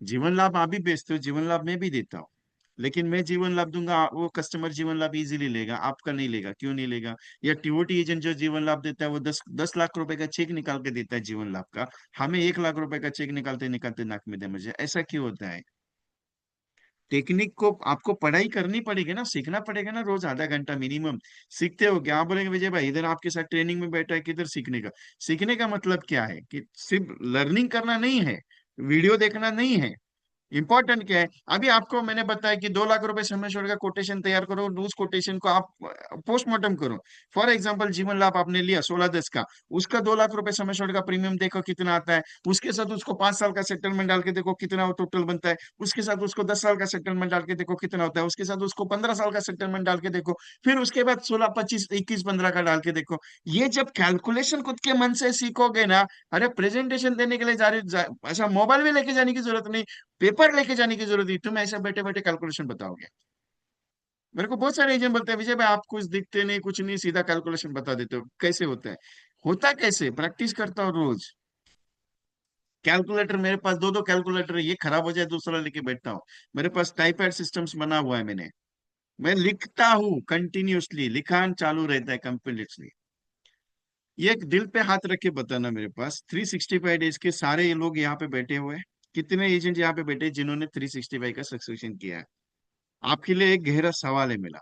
जीवन लाभ आप भी बेचते हो, जीवन लाभ मैं भी देता हूँ, लेकिन मैं जीवन लाभ दूंगा, वो कस्टमर जीवन लाभ इजीली लेगा, आपका नहीं लेगा। क्यों नहीं लेगा? या टीओटी एजेंट जो जीवन लाभ देता है वो 10 10 लाख रुपए का चेक निकाल के देता है जीवन लाभ का, हमें 1 लाख रुपए का चेक निकालते निकालते नाक में दे मुझे, ऐसा क्यों होता है? टेक्निक को आपको पढ़ाई करनी पड़ेगी ना, सीखना पड़ेगा ना, रोज आधा घंटा मिनिमम। सीखते हो क्या? आप बोलेंगे विजय भाई इधर आपके साथ ट्रेनिंग में बैठा है, किधर सीखने का? सीखने का मतलब क्या है कि सिर्फ लर्निंग करना नहीं है, वीडियो देखना नहीं है। इंपॉर्टेंट क्या है? अभी आपको मैंने बताया कि 2 लाख रुपए समय छोड़ का कोटेशन तैयार करो, उस कोटेशन को आप पोस्टमार्टम करो। फॉर एग्जांपल जीवन लाभ आपने लिया 16-10 का, उसका 2 लाख रुपए समय छोड़ का प्रीमियम देखो कितना आता है, उसके साथ उसको 5 साल का सेटलमेंट डाल के देखो कितना वो टोटल बनता है, उसके साथ उसको 10 साल का सेटलमेंट डाल के देखो कितना होता है, उसके साथ उसको 15 साल का सेटलमेंट डाल के देखो, फिर उसके बाद 16, 25, 21, 15 का डाल के देखो। ये जब कैलकुलेशन खुद के मन से सीखोगे ना, अरे प्रेजेंटेशन देने के लिए ऐसा मोबाइल में लेके जाने की जरूरत नहीं, पेपर लेके जाने की जरूरत नहीं, तुम ऐसे बैठे बैठे कैलकुलेशन बताओगे। मेरे को बहुत सारे एजेंट बोलते हैं विजय भाई आप कुछ दिखते नहीं, कुछ नहीं, सीधा कैलकुलेशन बता देते हो, कैसे होता है? होता कैसे? प्रैक्टिस करता हूँ रोज। कैलकुलेटर मेरे पास दो दो कैलकुलेटर है, ये खराब हो जाए दूसरा लेके बैठता हूँ। मेरे पास टाइपैड सिस्टम्स बना हुआ है मैंने। मैं लिखता हूँ कंटिन्यूअसली, लिखान चालू रहता है कंटिन्यूअसली। ये एक दिल पे हाथ रख के बताना, मेरे पास 365 डेज के सारे ये लोग यहाँ पे बैठे हुए हैं। कितने एजेंट यहाँ पे बैठे हैं जिन्होंने 365 का सक्सेशन किया है? आपके लिए एक गहरा सवाल है मेरा।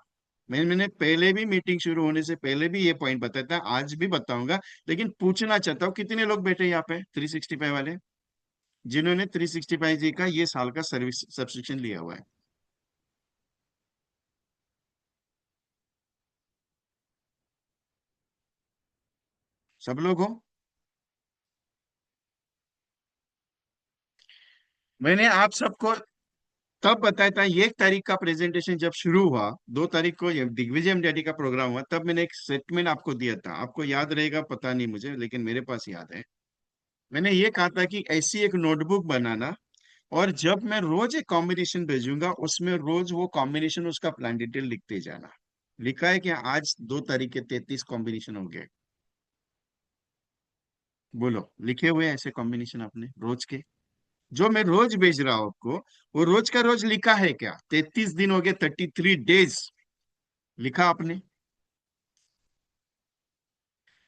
मैंने पहले भी, मीटिंग शुरू होने से पहले भी ये पॉइंट बताया था, आज भी बताऊंगा, लेकिन पूछना चाहता हूँ कितने लोग बैठे हैं यहाँ पे 365 वाले, जिन्होंने 365 जी का ये साल का सर्विस सब्सक्रिप्शन लिया हुआ है? सब लोग हो? मैंने आप सबको तब बताया था, ये 1 तारीख का प्रेजेंटेशन जब शुरू हुआ, 2 तारीख को ये दिग्विजय डैडी का प्रोग्राम हुआ, तब मैंने एक स्टेटमेंट आपको दिया था, आपको याद रहेगा पता नहीं मुझे, लेकिन मेरे पास याद है। मैंने ये कहा था कि ऐसी एक नोटबुक बनाना, और जब मैं रोज एक कॉम्बिनेशन भेजूंगा उसमें रोज वो कॉम्बिनेशन उसका प्लान डिटेल लिखते जाना। लिखा है कि आज 2 तारीख के 33 कॉम्बिनेशन हो गए। बोलो, लिखे हुए हैं ऐसे कॉम्बिनेशन आपने रोज के? जो मैं रोज भेज रहा हूं आपको, वो रोज का रोज लिखा है क्या? 33 दिन हो गए, 33 डेज लिखा आपने?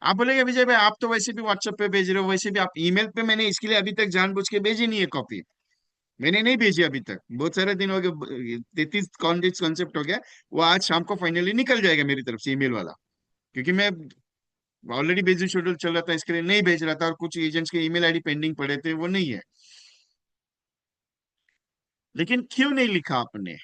आप बोलेगे विजय भाई आप तो वैसे भी व्हाट्सएप पे भेज रहे हो, वैसे भी आप ईमेल पे, मैंने इसके लिए अभी तक जानबूझ के भेजी नहीं है कॉपी। मैंने नहीं भेजी अभी तक, बहुत सारे दिन हो गए, 33 कॉन्सेप्ट हो गया। वो आज शाम को फाइनली निकल जाएगा मेरी तरफ से ईमेल वाला, क्योंकि मैं ऑलरेडी बिजी शेड्यूल चल रहा था, इसके लिए नहीं भेज रहा था, और कुछ एजेंट्स के ईमेल आईडी पेंडिंग पड़े थे, वो नहीं है। लेकिन क्यों नहीं लिखा आपने?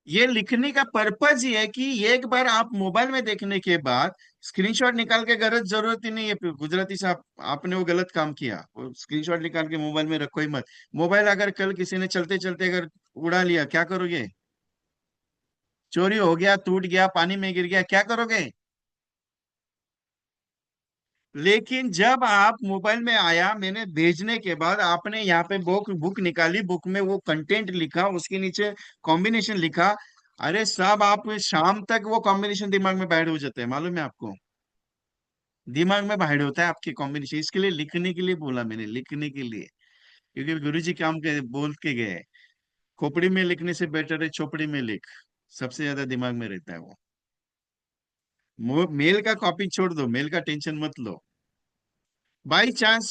ये लिखने का पर्पज ये है कि एक बार आप मोबाइल में देखने के बाद स्क्रीनशॉट निकाल के, गरज जरूरत ही नहीं है। फिर गुजराती साहब, आपने वो गलत काम किया, वो स्क्रीनशॉट निकाल के मोबाइल में रखो ही मत। मोबाइल अगर कल किसी ने चलते चलते अगर उड़ा लिया, क्या करोगे? चोरी हो गया, टूट गया, पानी में गिर गया, क्या करोगे? लेकिन जब आप मोबाइल में आया, मैंने भेजने के बाद आपने यहाँ पे बुक बुक निकाली, बुक में वो कंटेंट लिखा, उसके नीचे कॉम्बिनेशन लिखा। अरे साहब, आप शाम तक वो कॉम्बिनेशन दिमाग में बैठ हो जाते हैं, मालूम है आपको? दिमाग में बाहर होता है आपके कॉम्बिनेशन, इसके लिए लिखने के लिए बोला मैंने, लिखने के लिए। क्योंकि गुरुजी काम के बोल के गए, खोपड़ी में लिखने से बेटर है चौपड़ी में लिख, सबसे ज्यादा दिमाग में रहता है वो। मेल का कॉपी छोड़ दो, मेल का टेंशन मत लो। बाई चांस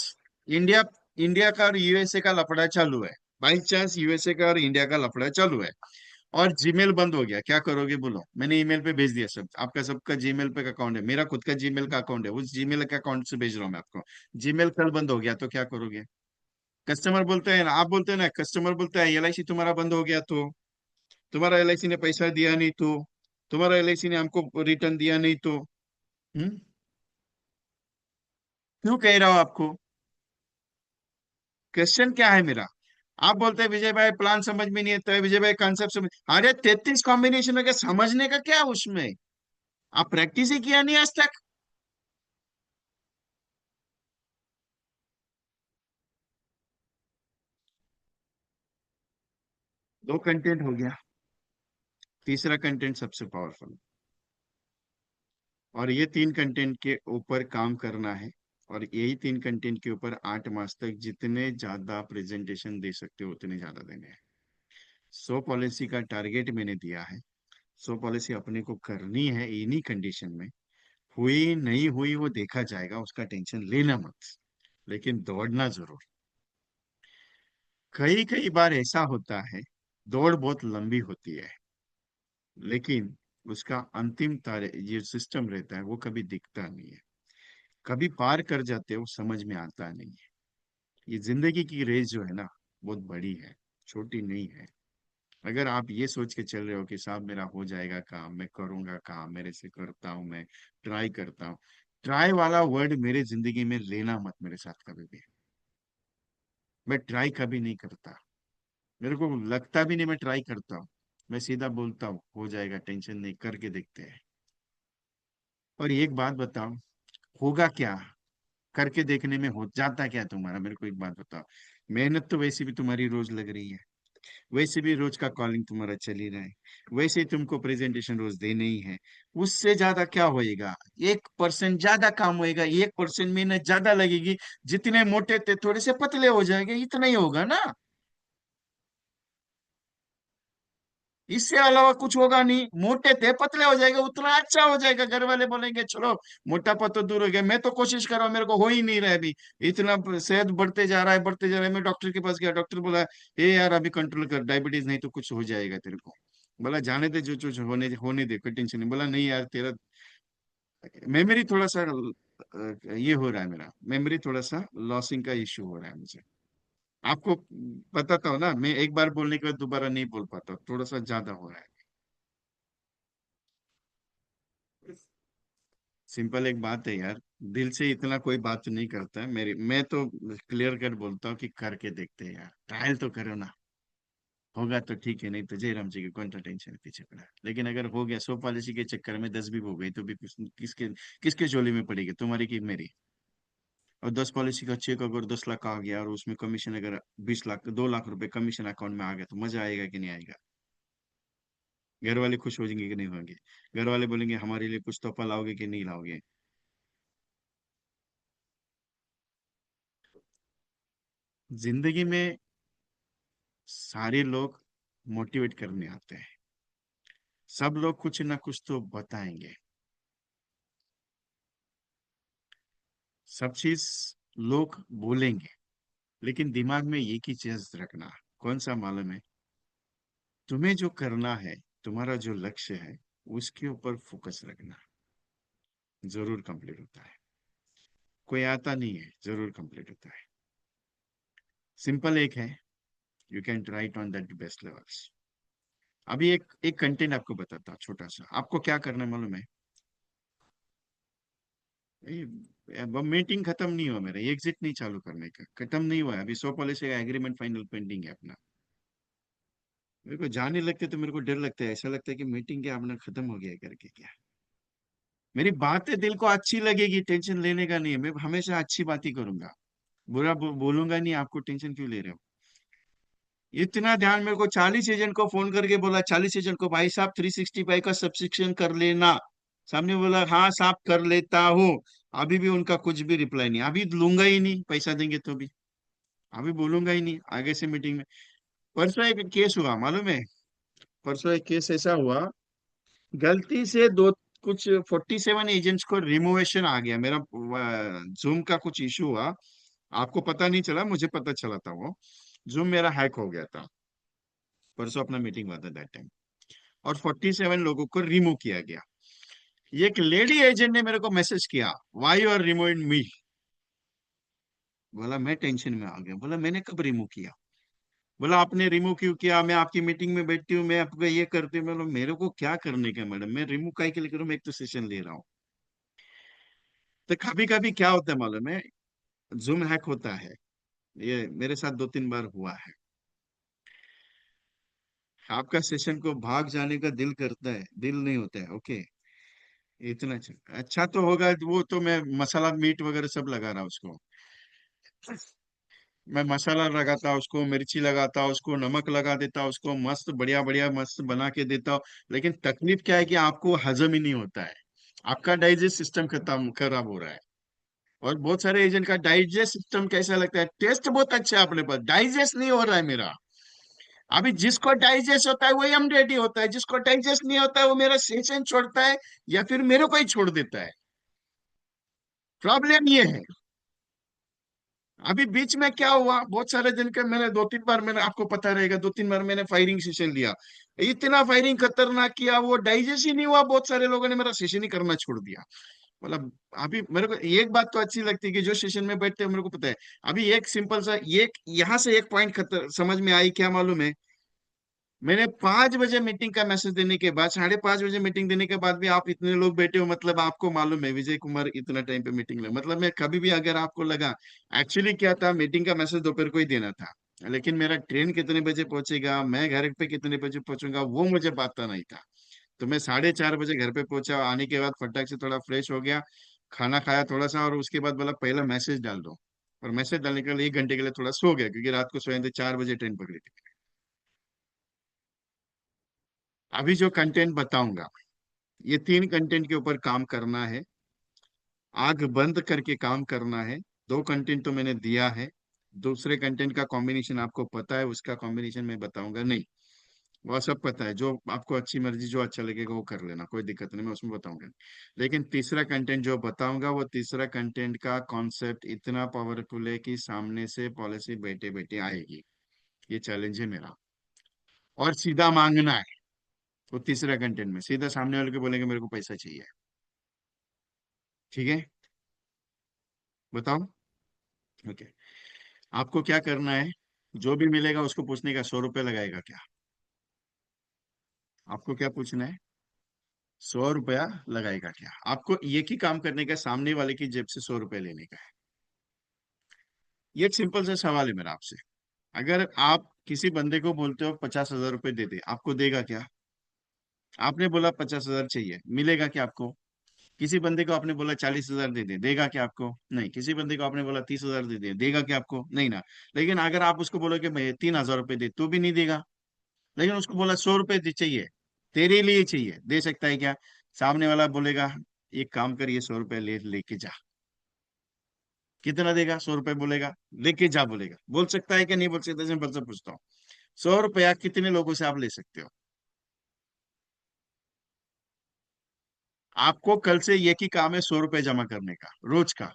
इंडिया इंडिया का और यूएसए का लफड़ा चालू है, बाई चांस यूएसए का और इंडिया का लफड़ा चालू है, और जीमेल बंद हो गया, क्या करोगे बोलो? मैंने ईमेल पे भेज दिया सब, आपका सबका जीमेल पे अकाउंट है, मेरा खुद का जीमेल का अकाउंट है, उस जीमेल के अकाउंट से भेज रहा हूँ मैं आपको। जीमेल कल बंद हो गया तो क्या करोगे? कस्टमर बोलते हैं ना, आप बोलते हैं ना, कस्टमर बोलता है एलआईसी तुम्हारा बंद हो गया तो, तुम्हारा एलआईसी ने पैसा दिया नहीं तो, तुम्हारा एलआईसी ने हमको रिटर्न दिया नहीं तो। हम्म। क्यों कह रहा हूं आपको? क्वेश्चन क्या है मेरा? आप बोलते हैं विजय भाई प्लान समझ में नहीं आता है, विजय भाई कॉन्सेप्ट समझ, अरे 33 कॉम्बिनेशन है, क्या समझने का क्या उसमें? आप प्रैक्टिस ही किया नहीं आज तक। दो कंटेंट हो गया, तीसरा कंटेंट सबसे पावरफुल। और ये तीन कंटेंट के ऊपर काम करना है, और यही तीन कंटेंट के ऊपर 8 मास तक जितने ज्यादा प्रेजेंटेशन दे सकते हो उतने ज्यादा देने हैं। 100 पॉलिसी का टारगेट मैंने दिया है। 100 पॉलिसी अपने को करनी है इन्हीं कंडीशन में। हुई नहीं हुई वो देखा जाएगा, उसका टेंशन लेना मत, लेकिन दौड़ना जरूर। कई कई बार ऐसा होता है, दौड़ बहुत लंबी होती है, लेकिन उसका अंतिम तारे ये सिस्टम रहता है वो कभी दिखता नहीं है। कभी पार कर जाते हो, समझ में आता नहीं है। ये जिंदगी की रेस जो है ना, बहुत बड़ी है, छोटी नहीं है। अगर आप ये सोच के चल रहे हो कि साहब मेरा हो जाएगा काम, मैं करूंगा काम, मेरे से करता हूँ मैं, ट्राई करता हूँ, ट्राई वाला वर्ड मेरे जिंदगी में लेना मत मेरे साथ कभी भी। मैं ट्राई कभी नहीं करता, मेरे को लगता भी नहीं मैं ट्राई करता हूँ। मैं सीधा बोलता हूँ हो जाएगा, टेंशन नहीं, करके देखते हैं। और एक बात बताओ, होगा क्या? करके देखने में हो जाता क्या तुम्हारा, मेरे को एक बात बताओ। मेहनत तो वैसे भी तुम्हारी रोज लग रही है, वैसे भी रोज का कॉलिंग तुम्हारा चल ही रहा है, वैसे ही तुमको प्रेजेंटेशन रोज देने ही है। उससे ज्यादा क्या होएगा? 1% ज्यादा काम होएगा, 1% मेहनत ज्यादा लगेगी। जितने मोटे थे थोड़े से पतले हो जाएंगे, इतना ही होगा ना। इससे अलावा कुछ होगा नहीं, मोटे थे पतले हो जाएगा, उतना अच्छा हो जाएगा, घर वाले बोलेंगे चलो मोटापा तो दूर हो गया। मैं तो कोशिश कर रहा हूँ, मेरे को हो ही नहीं रहा है अभी, इतना सेहत बढ़ते जा रहा है, बढ़ते जा रहा है। मैं डॉक्टर के पास गया, डॉक्टर बोला ए यार अभी कंट्रोल कर, डायबिटीज नहीं तो कुछ हो जाएगा तेरे को। बोला जाने दे, जो जो होने होने दे, कोई टेंशन नहीं। बोला नहीं यार तेरा मेमोरी थोड़ा सा ये हो रहा है, मेरा मेमोरी थोड़ा सा लॉसिंग का इश्यू हो रहा है मुझे। आपको बताता हूँ ना, मैं एक बार बोलने के बाद दोबारा नहीं बोल पाता, थोड़ा सा ज्यादा हो रहा है। सिंपल एक बात है यार, दिल से इतना कोई बात नहीं करता है मेरी, मैं तो क्लियर कट बोलता हूँ कि करके देखते हैं यार, ट्रायल तो करो ना। होगा तो ठीक है, नहीं तो जय राम जी की कौन सा टेंशन है पीछे पड़ा। लेकिन अगर हो गया, 100 पॉलिसी के चक्कर में 10 भी हो गई तो भी किसके किसके झोली में पड़ेगी, तुम्हारी की मेरी? और 10 पॉलिसी का चेक अगर 10 लाख आ गया, और उसमें कमीशन अगर 20 लाख, 2 लाख रुपए कमीशन अकाउंट में आ गया, तो मजा आएगा कि नहीं आएगा? घर वाले खुश हो जाएंगे कि नहीं होंगे? घर वाले बोलेंगे हमारे लिए कुछ तोहफा लाओगे कि नहीं लाओगे? जिंदगी में सारे लोग मोटिवेट करने आते हैं, सब लोग कुछ ना कुछ तो बताएंगे, सब चीज लोग बोलेंगे, लेकिन दिमाग में एक ही चीज रखना, कौन सा मालूम है? तुम्हें जो करना है, तुम्हारा जो लक्ष्य है, उसके ऊपर फोकस रखना। जरूर कंप्लीट होता है। कोई आता नहीं है, जरूर कंप्लीट होता है। सिंपल एक है, you can write on that best levels. अभी एक एक कंटेंट आपको बताता हूँ छोटा सा। आपको क्या करना है मालूम है? अब मीटिंग खत्म नहीं हुआ मेरा, एग्जिट नहीं चालू करने का खत्म नहीं हुआ है अभी। 100 पॉलिसी का एग्रीमेंट फाइनल पेंडिंग है अपना। मेरे को जाने लगते तो मेरे को डर लगता है, ऐसा लगता है कि मीटिंग क्या अपना खत्म हो गया है करके क्या। मेरी बातें दिल को अच्छी लगेगी, टेंशन लेने का नहीं है। मैं हमेशा अच्छी बात ही करूंगा, बुरा बोलूंगा नहीं। आपको टेंशन क्यों ले रहे हो? इतना ध्यान मेरे को 40 एजेंट को फोन करके बोला, 40 एजेंट को, भाई साहब 365 का सब्सक्रिप्शन कर लेना। सामने बोला हाँ साहब कर लेता हूँ। अभी भी उनका कुछ भी रिप्लाई नहीं। अभी लूंगा ही नहीं, पैसा देंगे तो भी अभी बोलूंगा ही नहीं आगे से मीटिंग में। परसों एक केस हुआ मालूम है? परसों एक केस ऐसा हुआ, गलती से दो कुछ 47 एजेंट्स को रिमोवेशन आ गया। मेरा जूम का कुछ इशू हुआ, आपको पता नहीं चला, मुझे पता चला था। वो जूम मेरा हैक हो गया था। परसों अपना मीटिंग हुआ था दैट टाइम, और 47 लोगों को रिमूव किया गया। एक लेडी एजेंट ने मेरे को मैसेज किया, वाई यू आर रिमूविंग मी। बोला मैं टेंशन में आ गया। बोला मैंने कब रिमूव किया? बोला आपने रिमूव क्यों किया? मैं आपकी मीटिंग में बैठती हूँ, मैं आपको ये करती हूँ। बोला मेरे को क्या करने का मैडम, मैं रिमूव काहे के लिए करूँ? मैं एक तो सेशन ले रहा हूँ। तो कभी कभी क्या होता है मालूम है, जूम हैक होता है। ये मेरे साथ 2-3 बार हुआ है। आपका सेशन को भाग जाने का दिल करता है, दिल नहीं होता है। ओके, इतना अच्छा तो होगा। वो तो मैं मसाला मीट वगैरह सब लगा रहा हूँ उसको। मैं मसाला लगाता उसको, मिर्ची लगाता उसको, नमक लगा देता उसको, मस्त बढ़िया बढ़िया मस्त बना के देता हूँ। लेकिन तकलीफ क्या है कि आपको हजम ही नहीं होता है। आपका डाइजेस्ट सिस्टम खत्म खराब हो रहा है। और बहुत सारे एजेंट का डाइजेस्ट सिस्टम कैसा लगता है, टेस्ट बहुत अच्छा है अपने पास, डाइजेस्ट नहीं हो रहा है मेरा। अभी जिसको डाइजेस्ट होता है वही हम रेडी होता है, जिसको डाइजेस्ट नहीं होता है वो मेरा सेशन छोड़ता है, या फिर मेरे को ही छोड़ देता है। प्रॉब्लम ये है। अभी बीच में क्या हुआ, बहुत सारे दिन के मैंने 2-3 बार, मैंने आपको पता रहेगा, 2-3 बार मैंने फायरिंग सेशन लिया। इतना फायरिंग खतरनाक किया, वो डाइजेस्ट ही नहीं हुआ। बहुत सारे लोगों ने मेरा सेशन ही करना छोड़ दिया। मतलब अभी मेरे को एक बात तो अच्छी लगती है कि जो सेशन में बैठते हैं मेरे को पता है। अभी एक सिंपल सा एक यहाँ से एक पॉइंट खतर समझ में आई, क्या मालूम है? मैंने 5 बजे मीटिंग का मैसेज देने के बाद, 5:30 बजे मीटिंग देने के बाद भी आप इतने लोग बैठे हो, मतलब आपको मालूम है विजय कुमार इतना टाइम पे मीटिंग ले, मतलब मैं कभी भी अगर आपको लगा, एक्चुअली क्या था, मीटिंग का मैसेज दोपहर को ही देना था। लेकिन मेरा ट्रेन कितने बजे पहुंचेगा, मैं घर पे कितने बजे पहुंचूंगा, वो मुझे पता नहीं था। तो मैं 4:30 बजे घर पे पहुंचा। आने के बाद फटाक से थोड़ा फ्रेश हो गया, खाना खाया थोड़ा सा, और उसके बाद बोला पहला मैसेज डाल दो। और मैसेज डालने के लिए 1 घंटे के लिए थोड़ा सो गया, क्योंकि रात को सोए थे, 4 बजे ट्रेन पकड़ी थी। अभी जो कंटेंट बताऊंगा, ये 3 कंटेंट के ऊपर काम करना है। आग बंद करके काम करना है। 2 कंटेंट तो मैंने दिया है। दूसरे कंटेंट का कॉम्बिनेशन आपको पता है, उसका कॉम्बिनेशन मैं बताऊंगा नहीं। वह सब पता है, जो आपको अच्छी मर्जी जो अच्छा लगेगा वो कर लेना, कोई दिक्कत नहीं, मैं उसमें बताऊंगा। लेकिन तीसरा कंटेंट जो बताऊंगा, वो तीसरा कंटेंट का कॉन्सेप्ट इतना पावरफुल है कि सामने से पॉलिसी बैठे बैठे आएगी। ये चैलेंज है मेरा। और सीधा मांगना है। वो तीसरा कंटेंट में सीधा सामने वाले को बोलेंगे मेरे को पैसा चाहिए। ठीक है, बताओ। ओके, आपको क्या करना है? जो भी मिलेगा उसको पूछने का, 100 रुपये लगेगा क्या? आपको क्या पूछना है? 100 रुपया लगाएगा क्या? आपको एक ही काम करने का, सामने वाले की जेब से 100 रुपये लेने का है। ये एक सिंपल सा सवाल है मेरा आपसे। अगर आप किसी बंदे को बोलते हो 50,000 रुपये दे दे, आपको देगा क्या? आपने बोला 50,000 चाहिए, मिलेगा क्या आपको? किसी बंदे को आपने बोला 40,000 दे दे, देगा क्या आपको? नहीं। किसी बंदे को आपने बोला 30,000 दे दे, देगा क्या आपको? नहीं ना। लेकिन अगर आप उसको बोलो कि मैं 3,000 रुपये दे, तो भी नहीं देगा। लेकिन उसको बोला 100 रुपये चाहिए, तेरे लिए चाहिए, दे सकता है क्या? सामने वाला बोलेगा एक काम कर, ये 100 रुपये लेके जा। कितना देगा? 100 रुपये बोलेगा, लेके जा बोलेगा। बोल सकता है कि नहीं बोल सकता? सिंपल से पूछता हूँ, 100 रुपया कितने लोगों से आप ले सकते हो? आपको कल से एक ही काम है, 100 रुपये जमा करने का, रोज का।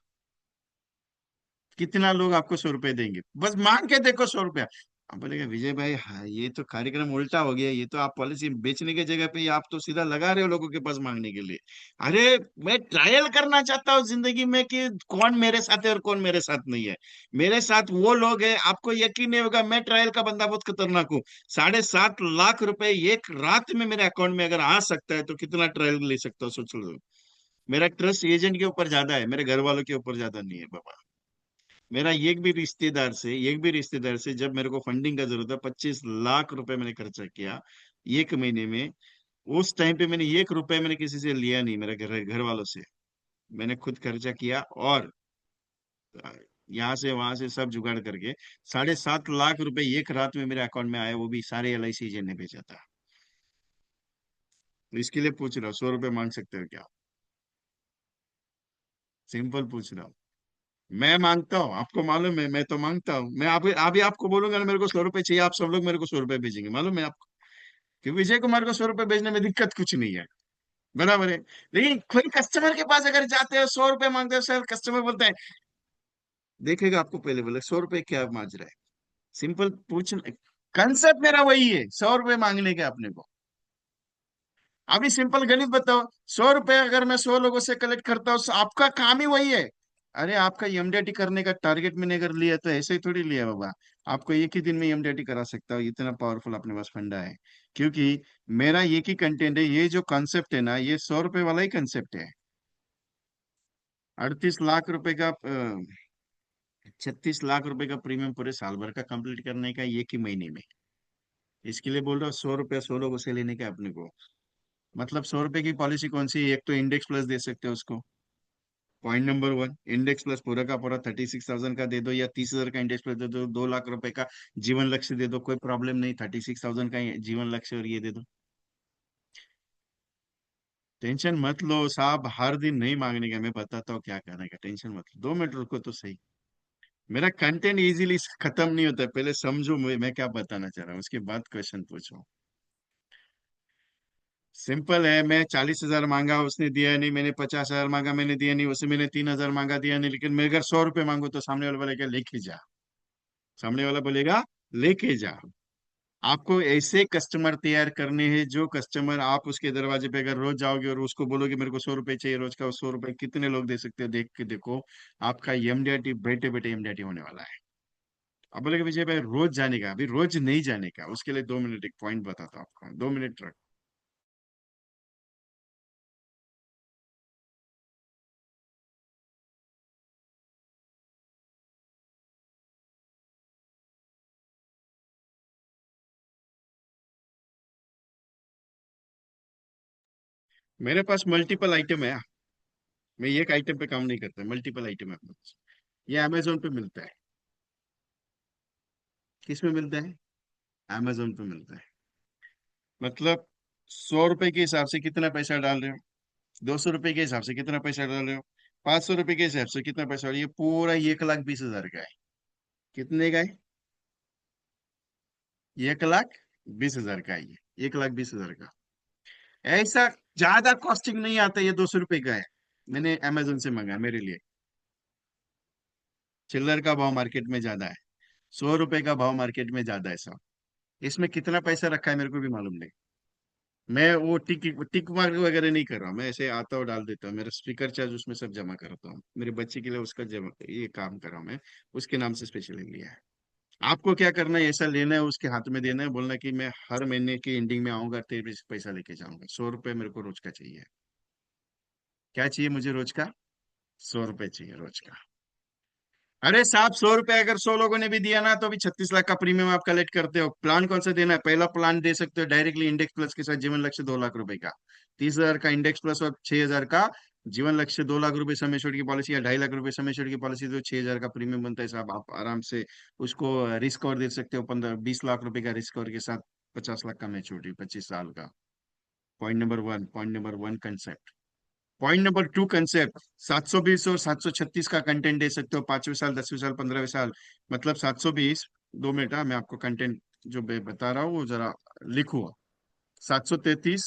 कितना लोग आपको 100 रुपये देंगे? बस मान के देखो, 100 रुपया। आप बोलेगा विजय भाई, हाँ ये तो कार्यक्रम उल्टा हो गया, ये तो आप पॉलिसी बेचने की जगह पे आप तो सीधा लगा रहे हो लोगों के पास मांगने के लिए। अरे मैं ट्रायल करना चाहता हूँ जिंदगी में कि कौन मेरे साथ है और कौन मेरे साथ नहीं है। मेरे साथ वो लोग हैं, आपको यकीन नहीं होगा, मैं ट्रायल का बंदा बहुत खतरनाक हूँ। 7.5 लाख रुपए एक रात में मेरे अकाउंट में अगर आ सकता है तो कितना ट्रायल ले सकता हूँ, सोच लो। मेरा ट्रस्ट एजेंट के ऊपर ज्यादा है, मेरे घर वालों के ऊपर ज्यादा नहीं है बाबा। मेरा एक भी रिश्तेदार से जब मेरे को फंडिंग का जरूरत है, 25 लाख रुपए मैंने खर्चा किया एक महीने में। उस टाइम पे मैंने 1 रुपए मैंने किसी से लिया नहीं, मेरे घर घर वालों से। मैंने खुद खर्चा किया, और यहाँ से वहां से सब जुगाड़ करके 7.5 लाख रुपए एक रात में मेरे अकाउंट में आए, वो भी सारे LIC एजेंट ने भेजा था। तो इसके लिए पूछ रहा हूँ, 100 रुपए मांग सकते हो क्या? सिंपल पूछ रहा हूँ। मैं मांगता हूँ, आपको मालूम है, मैं तो मांगता हूँ। मैं आप अभी आपको बोलूंगा ना मेरे को 100 रुपए चाहिए, आप सब लोग मेरे को 100 रुपए भेजेंगे, मालूम है आपको। कि विजय कुमार को 100 रुपए भेजने में दिक्कत कुछ नहीं है, बराबर है। लेकिन कोई कस्टमर के पास अगर जाते हो 100 रुपए मांगते हो, सर कस्टमर बोलता है, देखेगा आपको पहले बोले 100 रुपए क्या मांग रहा है। सिंपल पूछना, कंसेप्ट मेरा वही है, 100 रुपए मांगने के अपने को। अभी सिंपल गणित बताओ, 100 रुपए अगर मैं 100 लोगों से कलेक्ट करता हूँ, आपका काम ही वही है। अरे आपका एमडीआरटी करने का टारगेट मैंने अगर लिया तो ऐसे ही थोड़ी लिया बाबा। आपको एक ही दिन में एमडीआरटी करा सकता हूँ, इतना पावरफुल अपने पास फंडा है। क्योंकि मेरा एक ही कंटेंट है, ये जो कॉन्सेप्ट है ना, ये 100 रुपए वाला ही कंसेप्ट है। 38 लाख रुपए का 36 लाख रुपए का प्रीमियम पूरे साल भर का कंप्लीट करने का एक ही महीने में। इसके लिए बोल रहा हूँ, 100 रुपया 100 लोगों से लेने का अपने को। मतलब 100 रुपए की पॉलिसी कौन सी है? एक तो इंडेक्स प्लस दे सकते हो उसको, पॉइंट नंबर 1। इंडेक्स प्लस पूरा का पूरा 36,000 का दे दो, या 30,000 का इंडेक्स प्लस दे दो, 2 लाख रुपए का जीवन लक्ष्य दे दो, कोई प्रॉब्लम नहीं। 36,000 का जीवन लक्ष्य और ये दे दो। टेंशन मत लो साहब, हर दिन नहीं मांगने का, मैं बताता हूँ क्या करने का, टेंशन मत लो, 2 मिनट रुको तो सही। मेरा कंटेंट इजीली खत्म नहीं होता है, पहले समझो मैं क्या बताना चाह रहा हूँ, उसके बाद क्वेश्चन पूछो। सिंपल है, मैं 40,000 मांगा, उसने दिया नहीं। मैंने 50,000 मांगा, मैंने दिया नहीं। उसे मैंने 3,000 मांगा, दिया नहीं। लेकिन मैं अगर 100 रुपये मांगू तो सामने वाला बोलेगा लेके जा। सामने वाला बोलेगा लेके जा। आपको ऐसे कस्टमर तैयार करने हैं, जो कस्टमर आप उसके दरवाजे पे अगर रोज जाओगे और उसको बोलोगे मेरे को 100 रुपए चाहिए रोज का, 100 रुपए कितने लोग दे सकते हो, देख के देखो। आपका एमडीआरटी बैठे बैठे एमडीआरटी होने वाला है। अब बोलेगे विजय भाई रोज जाने का, अभी रोज नहीं जाने का, उसके लिए 2 मिनट एक पॉइंट बताता हूँ आपको, 2 मिनट। मेरे पास मल्टीपल आइटम है। मैं एक आइटम पे काम नहीं करता, मल्टीपल आइटम है अपने पास। ये अमेजोन पे मिलता है। किस में मिलता है? अमेजोन पे मिलता है। मतलब 100 रुपए के हिसाब से कितना पैसा डाल रहे हो, 200 रुपए के हिसाब से कितना पैसा डाल रहे हो, 500 रुपए के हिसाब से कितना पैसा, ये पूरा 1,20,000 का है। कितने का है? 1,20,000 का है ये, 1,20,000 का। ऐसा ज्यादा कॉस्टिंग नहीं आता, ये 200 रुपए का है। मैंने अमेजोन से मंगाया मेरे लिए। चिल्लर का भाव मार्केट में ज्यादा है, 100 रुपए का भाव मार्केट में ज्यादा है सब। इसमें कितना पैसा रखा है मेरे को भी मालूम नहीं। मैं वो टिक टिक मार्क वगैरह नहीं कर रहा हूँ, मैं ऐसे आता हूँ डाल देता हूँ, मेरा स्पीकर चार्ज उसमें सब जमा करता हूँ, मेरे बच्चे के लिए उसका जमा, ये काम कर रहा हूँ मैं। उसके नाम से स्पेशली लिया है। आपको क्या करना है, ऐसा लेना है, उसके हाथ में देना है, बोलना कि मैं हर महीने की एंडिंग में आऊंगा, तेरे से पैसा लेके जाऊंगा, 100 रुपए मेरे को रोज का चाहिए। क्या चाहिए मुझे रोज का? 100 रुपए चाहिए रोज का। अरे साहब, 100 रुपए अगर 100 लोगों ने भी दिया ना, तो भी 36 लाख का प्रीमियम आप कलेक्ट करते हो। प्लान कौन सा देना है? पहला प्लान दे सकते हो डायरेक्टली इंडेक्स प्लस के साथ, जीवन लक्ष्य 2 लाख रुपए का। 30,000 का इंडेक्स प्लस और 6,000 का जीवन लक्ष्य, 2 लाख रुपए सम एश्योर्ड की पॉलिसी, या 2.5 लाख रुपए सम एश्योर्ड की पॉलिसी, तो 6,000 का प्रीमियम बनता है साहब। आप आराम से उसको रिस्क कवर दे सकते हो, 15-20 लाख रुपए का रिस्क कवर के साथ, 50 लाख का मैच्योरिटी 25 साल का। Point number 1, point number 1 concept. Point number 2 concept, 720 और 736 का कंटेंट दे सकते हो, 5वें साल, 10वें साल, 15वें साल। मतलब 720, 2 मिनट, मैं आपको कंटेंट जो मैं बता रहा हूँ वो जरा लिखूँ। 733,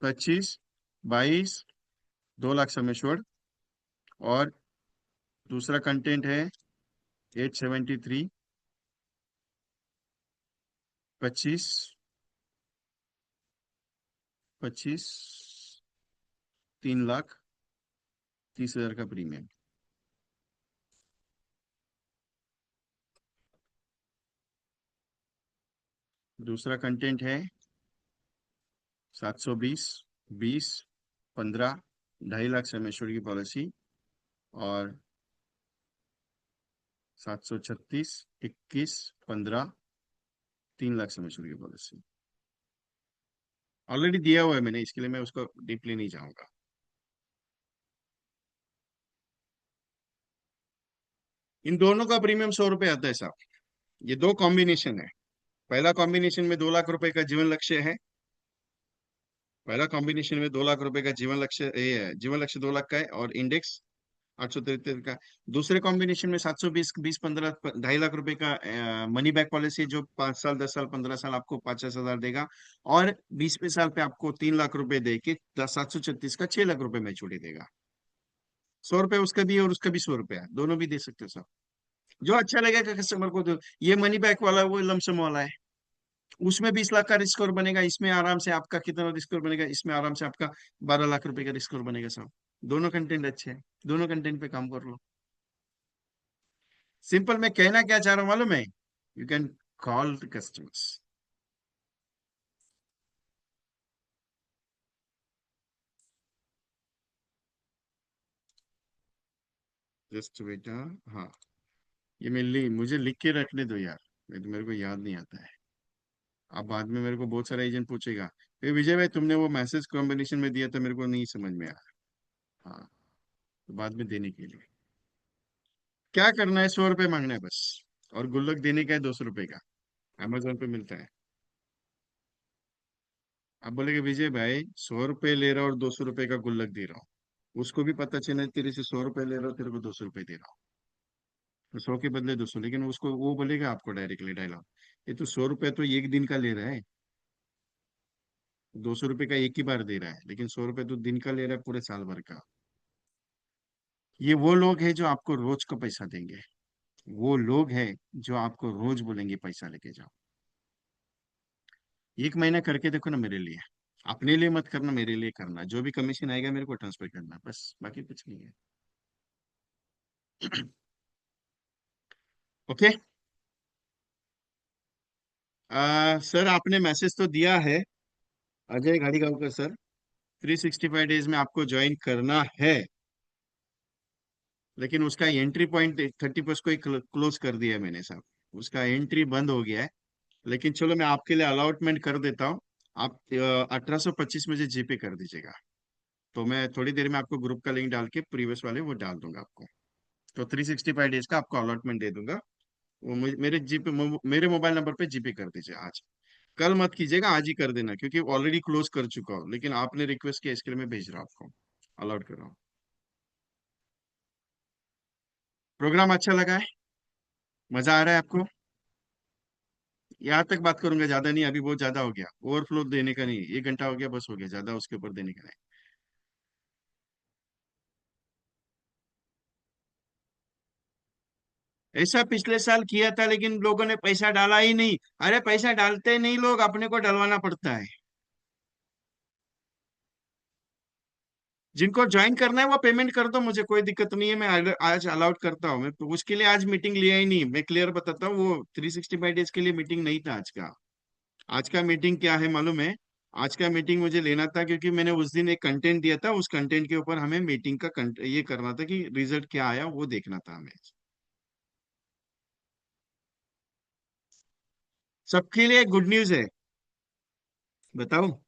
25, 22, 2 लाख सम एश्योर्ड। और दूसरा कंटेंट है 873, 25, 25, 3,30,000 का प्रीमियम। दूसरा कंटेंट है 720, 20, 15, 2.5 लाख सम एश्योर्ड की पॉलिसी, और 736, 21, 15, 3 लाख सम एश्योर्ड की पॉलिसी। ऑलरेडी दिया हुआ है मैंने, इसके लिए मैं उसको डीपली नहीं जाऊंगा। इन दोनों का प्रीमियम 100 रुपये आता है साहब। ये दो कॉम्बिनेशन है। पहला कॉम्बिनेशन में 2 लाख रुपए का जीवन लक्ष्य है। पहला कॉम्बिनेशन में 2 लाख रुपए का जीवन लक्ष्य, ये है जीवन लक्ष्य 2 लाख का है, और इंडेक्स 873 का। दूसरे कॉम्बिनेशन में 720, 20, 15, 2.5 लाख रुपए का मनी बैक पॉलिसी है, जो 5 साल, 10 साल, 15 साल आपको 50,000 देगा, और 20वें साल पे आपको 3 लाख रुपए दे के 736 का 6 लाख रुपए मैच्योरिटी देगा। 100 रुपए उसका भी है और उसका भी 100 रुपया है, दोनों भी दे सकते हो सब। जो अच्छा लगेगा कस्टमर को दो। ये मनी बैक वाला वो लमसम वाला है। उसमें 20 लाख का रिस्क स्कोर बनेगा, इसमें आराम से आपका कितना रिस्क स्कोर बनेगा, इसमें आराम से आपका 12 लाख रुपए का रिस्क स्कोर बनेगा साहब। दोनों कंटेंट अच्छे हैं, दोनों कंटेंट पे काम कर लो। सिंपल, मैं कहना क्या चाह रहा हूँ मालूम है? You can call the customers. Just बेटा, हाँ, ये मुझे लिख के रखने दो यार, मेरे को याद नहीं आता है। अब बाद में मेरे को बहुत सारा एजेंट पूछेगा, विजय भाई तुमने वो मैसेज कॉम्बिनेशन में दिया था, मेरे को नहीं समझ में आया। हाँ, तो बाद में देने के लिए क्या करना है, 100 रुपये मांगना है बस, और गुल्लक देने का है 200 रुपये का। अमेजोन पे मिलता है। अब बोलेगे विजय भाई 100 रुपये ले रहा हूँ और 200 रुपये का गुल्लक दे रहा हूँ, उसको भी पता चले तेरे से 100 रुपये ले रहा हूँ, तेरे को 200 रुपये दे रहा हूँ, तो 100 के बदले 200, लेकिन उसको वो बोलेगा आपको डायरेक्टली डायलॉग, ये तो 100 रुपये तो एक दिन का ले रहा है, 200 रुपये का एक ही बार दे रहा है, लेकिन 100 रुपये तो दिन का ले रहा है, पूरे साल भर का। ये वो लोग हैं जो आपको रोज का पैसा देंगे, वो लोग हैं जो आपको रोज बोलेंगे पैसा लेके जाओ। एक महीना करके देखो ना मेरे लिए, अपने लिए मत करना, मेरे लिए करना, जो भी कमीशन आएगा मेरे को ट्रांसफर करना, बस बाकी कुछ नहीं है। ओके। सर आपने मैसेज तो दिया है, अजय घाड़ीगांवकर सर, 365 डेज में आपको ज्वाइन करना है, लेकिन उसका एंट्री पॉइंट 31 को ही क्लोज कर दिया है मैंने साहब, उसका एंट्री बंद हो गया है। लेकिन चलो मैं आपके लिए अलॉटमेंट कर देता हूँ। आप 1825 में से जीपे कर दीजिएगा, तो मैं थोड़ी देर में आपको ग्रुप का लिंक डाल के प्रीवियस वाले वो डाल दूंगा आपको। तो 365 डेज का आपको अलॉटमेंट दे दूंगा। वो मेरे मोबाइल नंबर पे जीपे कर दीजिए आज। कल मत कीजिएगा, आज ही कर देना, क्योंकि ऑलरेडी क्लोज कर चुका हूँ, लेकिन आपने रिक्वेस्ट किया इसके लिए मैं भेज रहा हूँ आपको, अलॉट कर रहा हूँ। प्रोग्राम अच्छा लगा है? मजा आ रहा है आपको? यहाँ तक बात करूंगा, ज्यादा नहीं, अभी बहुत ज्यादा हो गया, ओवरफ्लो देने का नहीं, 1 घंटा हो गया, बस हो गया, ज्यादा उसके ऊपर देने का नहीं। ऐसा पिछले साल किया था, लेकिन लोगों ने पैसा डाला ही नहीं। अरे पैसा डालते नहीं लोग, अपने को डलवाना पड़ता है। जिनको ज्वाइन करना है वो पेमेंट कर दो, मुझे कोई दिक्कत नहीं है, मैं आज अलाउड करता हूँ। मैं तो उसके लिए आज मीटिंग लिया ही नहीं, मैं क्लियर बताता हूँ, वो 365 डेज के लिए मीटिंग नहीं था आज का। आज का मीटिंग क्या है मालूम है? आज का मीटिंग मुझे लेना था, क्योंकि मैंने उस दिन एक कंटेंट दिया था, उस कंटेंट के ऊपर हमें मीटिंग का ये करना था कि रिजल्ट क्या आया वो देखना था हमें। सबके लिए गुड न्यूज है। बताओ।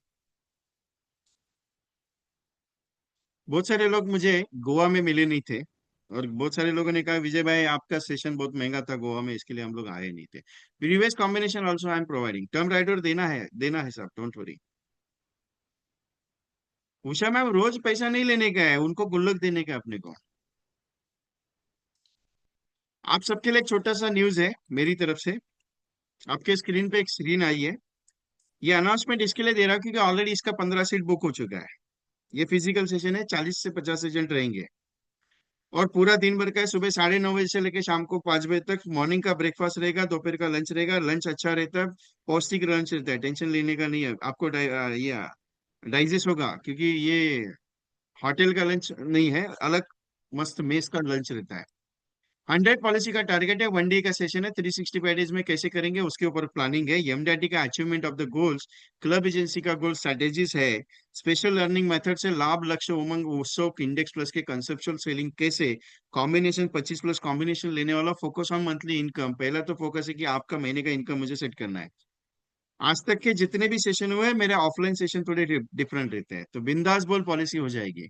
बहुत सारे लोग मुझे गोवा में मिले नहीं थे, और बहुत सारे लोगों ने कहा विजय भाई आपका सेशन बहुत महंगा था गोवा में, इसके लिए हम लोग आए नहीं थे। Previous combination also I am providing, term rider देना है सब, डोंट वरी। उषा मैम रोज पैसा नहीं लेने का है, उनको गुल्लक देने का है अपने को। आप सबके लिए एक छोटा सा न्यूज है मेरी तरफ से। आपके स्क्रीन पे एक स्क्रीन आई है, ये अनाउंसमेंट इसके लिए दे रहा हूँ क्योंकि ऑलरेडी इसका 15 सीट बुक हो चुका है। ये फिजिकल सेशन है, 40 से 50 एजेंट रहेंगे। और पूरा दिन भर का है, सुबह 9:30 बजे से लेके शाम को 5 बजे तक। मॉर्निंग का ब्रेकफास्ट रहेगा, दोपहर का लंच रहेगा, लंच अच्छा रहता है, पौष्टिक लंच रहता है, टेंशन लेने का नहीं है आपको। ये डाइजेस्ट होगा, क्योंकि ये होटल का लंच नहीं है, अलग मस्त मेस का लंच रहता है। 100 पॉलिसी का टारगेट है, 1 डे का सेशन है, 365 डेज में कैसे करेंगे उसके ऊपर प्लानिंग है। एमडीआरटी का achievement of the goals, club agency का गोल स्ट्रेटेजीज है, स्पेशल लर्निंग मेथड से लाभ लक्ष्य उमंग उत्सव इंडेक्स प्लस के कंसेप्चुअल सेलिंग कैसे, कॉम्बिनेशन 25+ कॉम्बिनेशन लेने वाला, फोकस ऑन मंथली इनकम। पहला तो फोकस है कि आपका महीने का इनकम मुझे सेट करना है। आज तक के जितने भी सेशन हुए मेरे ऑफलाइन सेशन थोड़े डिफरेंट रहते हैं, तो बिंदास बोल पॉलिसी हो जाएगी,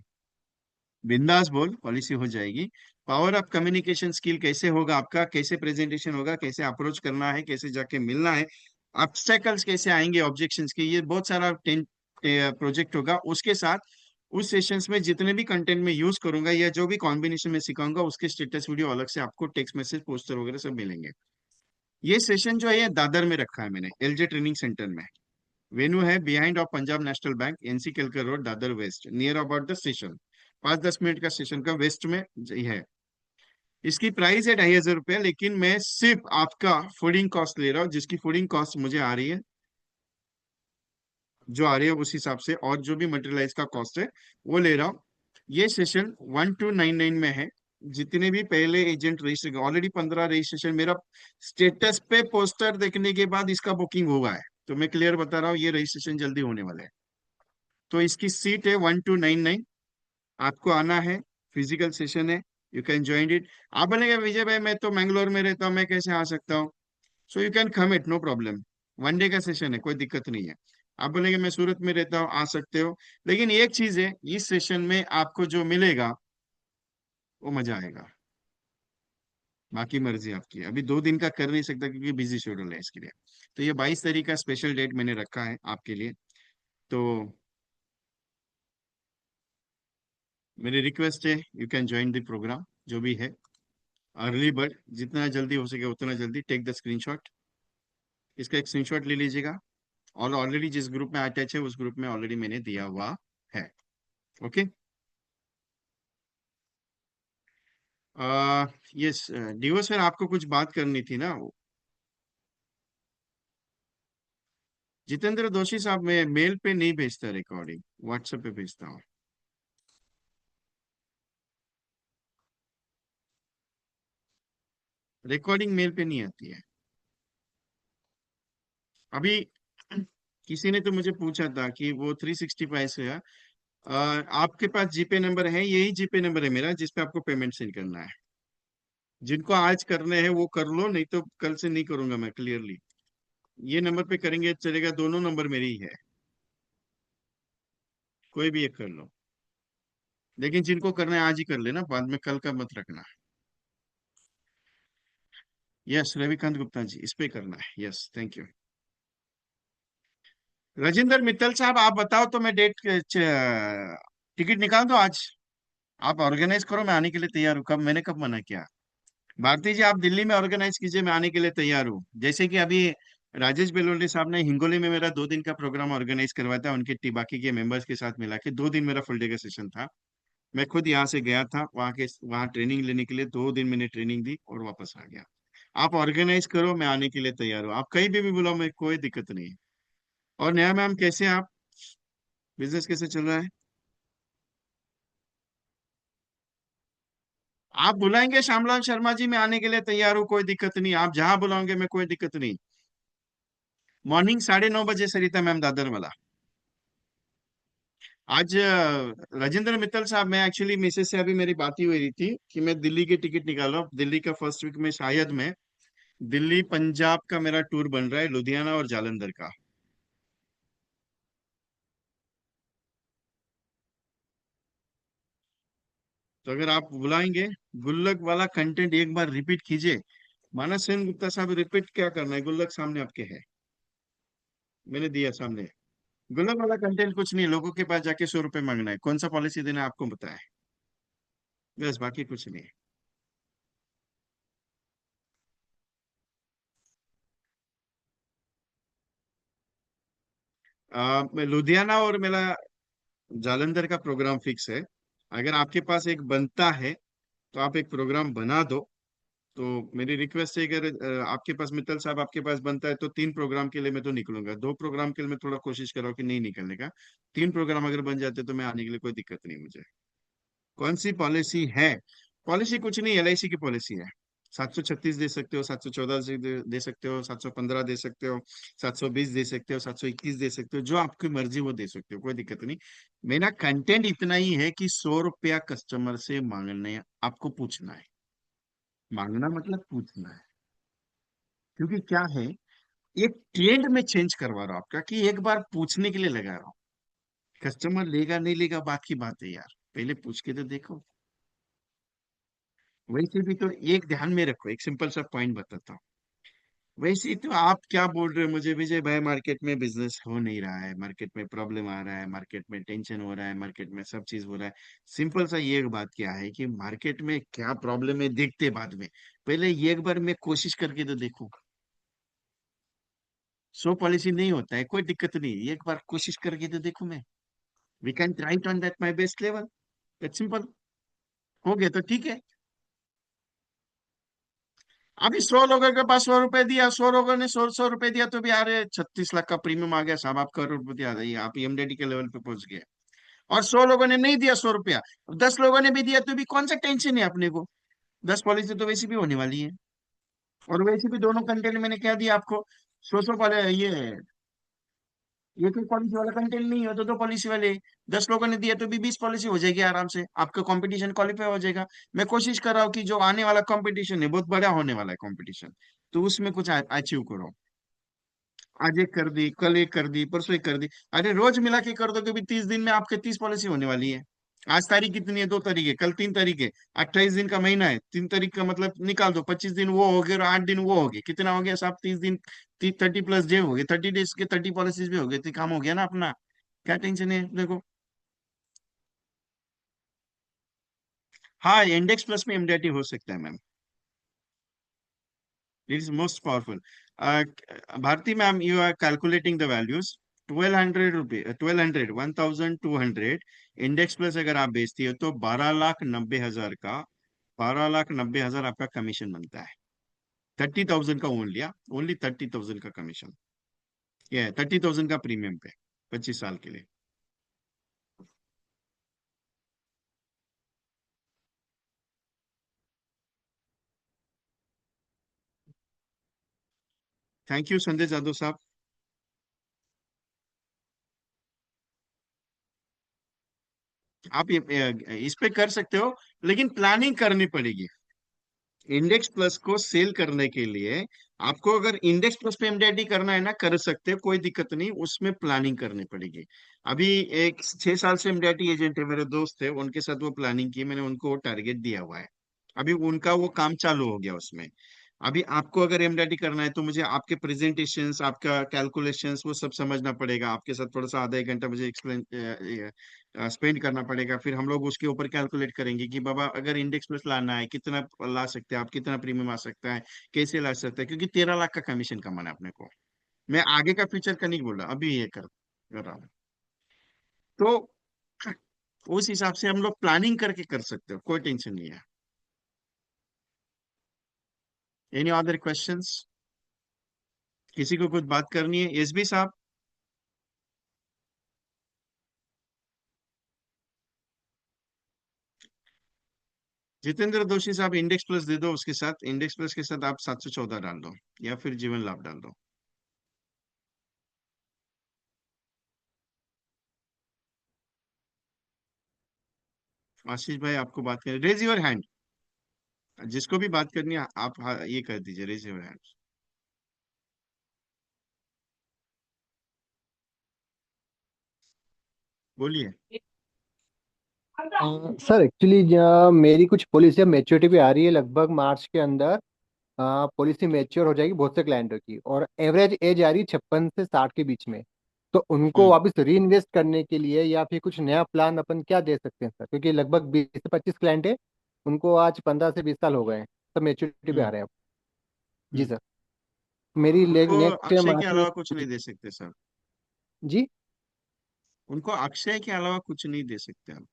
बिंदास बोल पॉलिसी हो जाएगी। पावर ऑफ कम्युनिकेशन स्किल कैसे होगा आपका, कैसे प्रेजेंटेशन होगा, कैसे अप्रोच करना है, कैसे जाके मिलना है, ऑब्स्टेकल्स कैसे आएंगे ऑब्जेक्शंस के, ये बहुत सारा टेन प्रोजेक्ट होगा। उसके साथ उस सेशंस में जितने भी कंटेंट में यूज करूंगा या जो भी कॉम्बिनेशन में सिखाऊंगा उसके स्टेटस वीडियो अलग से आपको टेक्स्ट मैसेज पोस्टर वगैरह सब मिलेंगे। ये सेशन जो है ये दादर में रखा है मैंने, एलजे ट्रेनिंग सेंटर में। वेन्यू है behind of Punjab national bank, NC Kelkar road, Dadar west, near about the station. 5-10 minute का स्टेशन का वेस्ट में ये है। इसकी प्राइस है 2,500 रुपये, लेकिन मैं सिर्फ आपका फूडिंग कॉस्ट ले रहा हूँ, जिसकी फूडिंग कॉस्ट मुझे आ रही है, जो आ रही है उस हिसाब से, और जो भी मटेरियलाइज का कॉस्ट है वो ले रहा हूँ। ये सेशन 1299 में है। जितने भी पहले एजेंट रजिस्टर, ऑलरेडी 15 रजिस्ट्रेशन मेरा स्टेटस पे पोस्टर देखने के बाद इसका बुकिंग हुआ है, तो मैं क्लियर बता रहा हूँ ये रजिस्ट्रेशन जल्दी होने वाला है। तो इसकी सीट है 1299। आपको आना है, फिजिकल सेशन है, यू कैन ज्वाइन इट। आप बोलेंगे विजय भाई मैं तो मैंगलोर में रहता हूँ, मैं कैसे आ सकता हूँ? So you can come it, no problem. 1 day का सेशन है, कोई दिक्कत नहीं है। आप बोलेंगे मैं सूरत में रहता हूँ, आ सकते हो। लेकिन एक चीज है, इस सेशन में आपको जो मिलेगा वो मजा आएगा। बाकी मर्जी आपकी है। अभी 2 दिन का कर नहीं सकता क्योंकि बिजी शेड्यूल है इसके लिए। तो ये 22 तारीख का स्पेशल डेट मैंने रखा है आपके लिए। तो मेरी रिक्वेस्ट है, you can join the programme जो भी है। अर्ली बर्ड, जितना जल्दी हो सके उतना जल्दी टेक द स्क्रीनशॉट। इसका एक स्क्रीनशॉट ले लीजिएगा, और ऑलरेडी जिस ग्रुप में अटैच है उस ग्रुप में ऑलरेडी मैंने दिया हुआ है। ओके। यस डिवो सर, आपको कुछ बात करनी थी ना? जितेंद्र दोषी साहब, मैं मेल पे नहीं भेजता रिकॉर्डिंग, व्हाट्सएप पे भेजता हूँ। रिकॉर्डिंग मेल पे नहीं आती है। अभी किसी ने तो मुझे पूछा था कि वो 365 से है। आपके पास जीपे नंबर है? यही जीपे नंबर है मेरा जिस पे आपको पेमेंट सेंड करना है। जिनको आज करने हैं वो कर लो, नहीं तो कल से नहीं करूंगा मैं, क्लियरली। ये नंबर पे करेंगे चलेगा, दोनों नंबर मेरे ही है, कोई भी एक कर लो। लेकिन जिनको करना है आज ही कर लेना, बाद में कल का मत रखना। यस रविकांत गुप्ता जी, इस पे करना है। Yes thank you. Rajendra Mittal साहब, आप बताओ तो मैं डेट टिकट निकाल दो आज। आप ऑर्गेनाइज करो, मैं आने के लिए तैयार हूँ। कब मैंने कब मना किया? भारती जी, आप दिल्ली में ऑर्गेनाइज कीजिए, मैं आने के लिए तैयार हूँ। जैसे कि अभी राजेश बेलोली साहब ने हिंगोली में मेरा 2 दिन का प्रोग्राम ऑर्गेनाइज करवाया था, उनके बाकी के मेंबर्स के साथ मिला के 2 दिन मेरा फुल डे का सेशन था। मैं खुद यहाँ से गया था वहाँ ट्रेनिंग लेने के लिए, 2 दिन मैंने ट्रेनिंग दी और वापस आ गया। आप ऑर्गेनाइज करो, मैं आने के लिए तैयार हूँ। आप कहीं भी बुलाओ, मैं कोई दिक्कत नहीं है। और नया मैम, कैसे हैं आप? बिजनेस कैसे चल रहा है? आप बुलाएंगे श्यामलाल शर्मा जी, मैं आने के लिए तैयार हूँ, कोई दिक्कत नहीं। आप जहां बुलाओगे मैं, कोई दिक्कत नहीं। मॉर्निंग 9:30 बजे सरिता मैम, दादर वाला। आज राजेंद्र मित्तल साहब, मैं एक्चुअली मिसेस से अभी मेरी बात ही हुई थी कि मैं दिल्ली की टिकट निकाल रहा हूँ। दिल्ली का फर्स्ट वीक में शायद मैं, दिल्ली पंजाब का मेरा टूर बन रहा है, लुधियाना और जालंधर का। तो अगर आप बुलाएंगे, गुल्लक वाला कंटेंट एक बार रिपीट कीजिए। मानस सेन गुप्ता साहब, रिपीट क्या करना है? गुल्लक सामने आपके है, मैंने दिया सामने। गुल्लक वाला कंटेंट कुछ नहीं, लोगों के पास जाके 100 रुपए मांगना है, कौन सा पॉलिसी देना है आपको बताया है, बस बाकी कुछ नहीं। मैं लुधियाना और मेरा जालंधर का प्रोग्राम फिक्स है। अगर आपके पास एक बनता है तो आप एक प्रोग्राम बना दो। तो मेरी रिक्वेस्ट है, अगर आपके पास मित्तल साहब आपके पास बनता है तो 3 प्रोग्राम के लिए मैं तो निकलूंगा, 2 प्रोग्राम के लिए मैं थोड़ा कोशिश कर रहा हूँ कि नहीं निकलने का। 3 प्रोग्राम अगर बन जाते तो मैं आने के लिए कोई दिक्कत नहीं मुझे। कौन सी पॉलिसी है? पॉलिसी कुछ नहीं, एलआईसी की पॉलिसी है। 736 दे सकते हो, 714 से दे सकते हो, 715 दे सकते हो, 720 दे सकते हो, 721 दे सकते हो, जो आपकी मर्जी वो दे सकते हो, कोई दिक्कत नहीं। मेरा कंटेंट इतना ही है कि 100 रुपया कस्टमर से मांगने, आपको पूछना है। मांगना मतलब पूछना है। क्योंकि क्या है, एक ट्रेंड में चेंज करवा रहा हूं आपका, कि एक बार पूछने के लिए लगा रहा हूं। कस्टमर लेगा नहीं लेगा बात की बात है यार, पहले पूछ के तो देखो। वैसे भी तो एक ध्यान में रखो, एक सिंपल सा पॉइंट बताता हूँ। वैसे तो आप क्या बोल रहे हो मुझे, विजय भाई मार्केट में बिजनेस हो नहीं रहा है, मार्केट में प्रॉब्लम आ रहा है, मार्केट में टेंशन हो रहा है, मार्केट में सब चीज हो रहा है। सिंपल सा ये बात क्या है कि मार्केट में क्या प्रॉब्लम है देखते बाद में, पहले ये एक बार मैं कोशिश करके तो देखूं। 100 पॉलिसी नहीं होता है, कोई दिक्कत नहीं, एक बार कोशिश करके तो देखूं मैं। We can try on that my best level, that simple. हो गया तो ठीक है। अभी 100 लोगों के पास 100 रुपए दिया, 100 लोगों ने 100 100 रुपए दिया, तो भी यार 36 लाख का प्रीमियम आ गया साहब, आप करोड़पति आ गई, आप ईएमडीडी के लेवल पे पहुंच गए। और 100 लोगों ने नहीं दिया 100 रुपया, 10 लोगों ने भी दिया, तो भी कौन सा टेंशन है अपने को? 10 पॉलिसी तो वैसे भी होने वाली है। और वैसे भी दोनों कंटेंट मैंने क्या दिया आपको, 100 वाले ये, एक एक पॉलिसी वाला कंटेंट नहीं है तो 2 पॉलिसी वाले। 10 लोगों ने दिया तो भी 20 पॉलिसी हो जाएगी आराम से, आपका कंपटीशन क्वालिफाई हो जाएगा। मैं कोशिश कर रहा हूँ कि जो आने वाला कंपटीशन है बहुत बड़ा होने वाला है कंपटीशन, तो उसमें कुछ अचीव करो। आज एक कर दी, कल एक कर दी, परसों एक कर दी। अरे रोज मिला के कर दो, कभी 30 दिन में आपके 30 पॉलिसी होने वाली है। आज तारीख कितनी है, 2 तारीख है, कल 3 तारीख है। 28 दिन का महीना है, 3 तारीख का मतलब निकाल दो, 25 दिन वो हो गए और 8 दिन वो हो गए, कितना हो गया साहब, 30 दिन। 30 प्लस डे हो गए, 30 डेज के 30 पॉलिसीज भी हो गए, तो काम हो गया ना अपना। क्या टेंशन है देखो। हाँ, इंडेक्स प्लस में एमडीआरटी हो सकता है ma'am. It is most powerful. Bharti ma'am, you are calculating the values. 1200 रुपये, 1200, 1200। इंडेक्स प्लस अगर आप बेचती हो तो 12,90,000 का, 12,90,000 आपका कमीशन बनता है। 30,000 का ओनली, ओनली 30,000 का कमीशन। ये 30,000 का प्रीमियम पे, 25 साल के लिए। थैंक यू संजय जादव साहब। आप इस पे कर सकते हो, लेकिन प्लानिंग करनी पड़ेगी। इंडेक्स प्लस को सेल करने के लिए आपको, अगर इंडेक्स प्लस पे एमडीआईडी करना है ना, कर सकते हो, कोई दिक्कत नहीं, उसमें प्लानिंग करनी पड़ेगी। अभी एक 6 साल से एमडीआईडी एजेंट है, मेरे दोस्त है, उनके साथ वो प्लानिंग की, मैंने उनको टारगेट दिया हुआ है। अभी उनका वो काम चालू हो गया उसमें। अभी आपको अगर एमडीआईडी करना है तो मुझे आपके प्रेजेंटेशंस, आपका कैलकुलेशंस वो सब समझना पड़ेगा, आपके साथ थोड़ा सा आधा एक घंटा मुझे एक्सप्लेन स्पेंड करना पड़ेगा। फिर हम लोग उसके ऊपर कैलकुलेट करेंगे कि बाबा अगर इंडेक्स प्लस लाना है कितना ला सकते हैं आप, कितना प्रीमियम आ सकता है, कैसे ला सकते हैं, क्योंकि 13 लाख का कमीशन कमाना है अपने को। मैं आगे का फ्यूचर का नहीं बोल रहा, अभी ये कर रहा हूँ। तो उस हिसाब से हम लोग प्लानिंग करके कर सकते हो, कोई टेंशन नहीं है। Any other questions? किसी को कुछ बात करनी है, एसबी साहब? जितेंद्र दोषी साहब, इंडेक्स प्लस दे दो, उसके साथ इंडेक्स प्लस के साथ आप 714 डाल दो, या फिर जीवन लाभ डाल दो। आशीष भाई आपको बात करें, रेज योर हैंड। जिसको भी बात करनी है आप, हाँ, ये कर दीजिए, रेज योर हैंड। बोलिए। सर एक्चुअली मेरी कुछ पॉलिसी मैच्योरिटी भी आ रही है लगभग मार्च के अंदर। पॉलिसी मैच्योर हो जाएगी बहुत से क्लाइंटों की, और एवरेज एज आ रही है 56 से 60 के बीच में। तो उनको हम्म। वापस री इन्वेस्ट करने के लिए या फिर कुछ नया प्लान अपन क्या दे सकते हैं सर, क्योंकि लगभग 20 से 25 क्लाइंट है, उनको आज 15 से 20 साल हो गए हैं, सब मैच्योरिटी पे आ हम्म। रहे हैं अब। जी हम्म। सर। मेरी उनको नेक्स्ट अक्षय के मार्च में। अलावा कुछ नहीं दे सकते सर। जी। उनको अक्षय के अलावा कुछ नहीं दे सकते आप।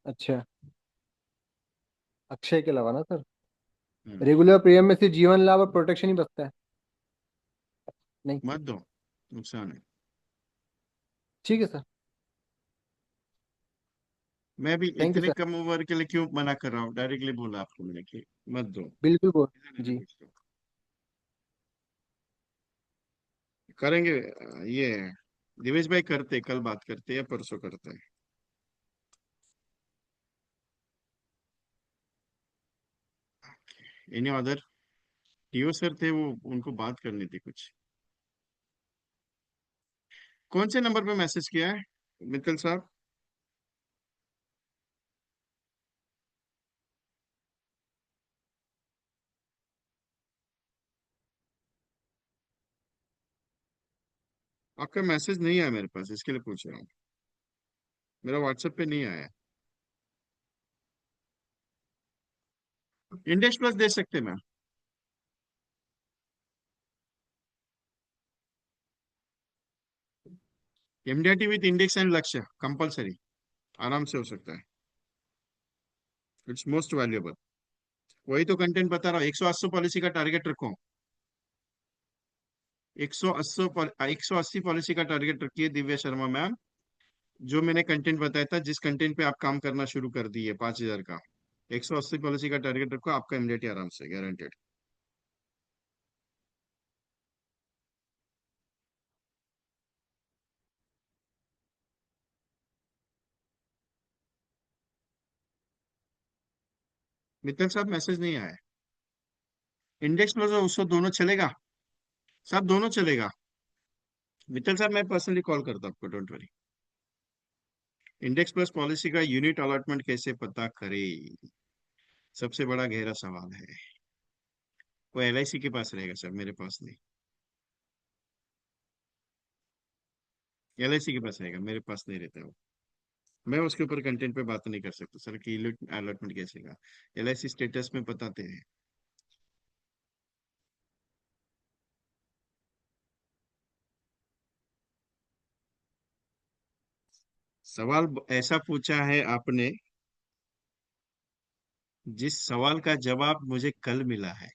अच्छा। अक्षय के अलावा ना सर, हम्म। रेगुलर प्रीमियम में सिर्फ जीवन लाभ और प्रोटेक्शन ही बचता है। नहीं। मत दो, नुकसान है। ठीक है सर। मैं भी थैंक यू इतने सर। कम उम्र के लिए क्यों मना कर रहा हूँ, डायरेक्टली बोला आपको मैंने कि मत दो। बिल्कुल बोल। इधर इधर जी। कुछ दो। करेंगे ये दिवेश भाई, करते कल बात करते हैं या परसों करते हैं। Any other? टीओ सर थे वो, उनको बात करनी थी कुछ। कौन से नंबर पे मैसेज किया है मित्तल साहब? आपका मैसेज नहीं आया मेरे पास, इसके लिए पूछ रहा हूँ। मेरा व्हाट्सएप पे नहीं आया। इंडेक्स प्लस दे सकते हैं ma'am. MDRT with index and लक्ष्य कंपलसरी, आराम से हो सकता है। It's most valuable. वही तो कंटेंट बता रहा हूँ, 180 पॉलिसी का टारगेट रखो। 180 180 पॉलिसी का टारगेट रखिए दिव्या शर्मा मैम। जो मैंने कंटेंट बताया था, जिस कंटेंट पे आप काम करना शुरू कर दिए 5,000 का, 180 पॉलिसी का टारगेट रखो, आपका इमीडिएट आराम से गारंटेड। मित्तल साहब मैसेज नहीं आया। इंडेक्स प्लस और उसको दोनों चलेगा? सब दोनों चलेगा। मित्तल साहब मैं पर्सनली कॉल करता हूँ आपको, don't worry. Index plus policy का यूनिट अलॉटमेंट कैसे पता करें, सबसे बड़ा गहरा सवाल है। वो एलआईसी के पास रहेगा सर, मेरे पास नहीं। एलआईसी के पास रहेगा, मेरे पास नहीं रहता वो। मैं उसके ऊपर कंटेंट पे बात नहीं कर सकता सर कि अलॉटमेंट कैसे का। एलआईसी स्टेटस में बताते हैं। सवाल ऐसा पूछा है आपने, जिस सवाल का जवाब मुझे कल मिला है,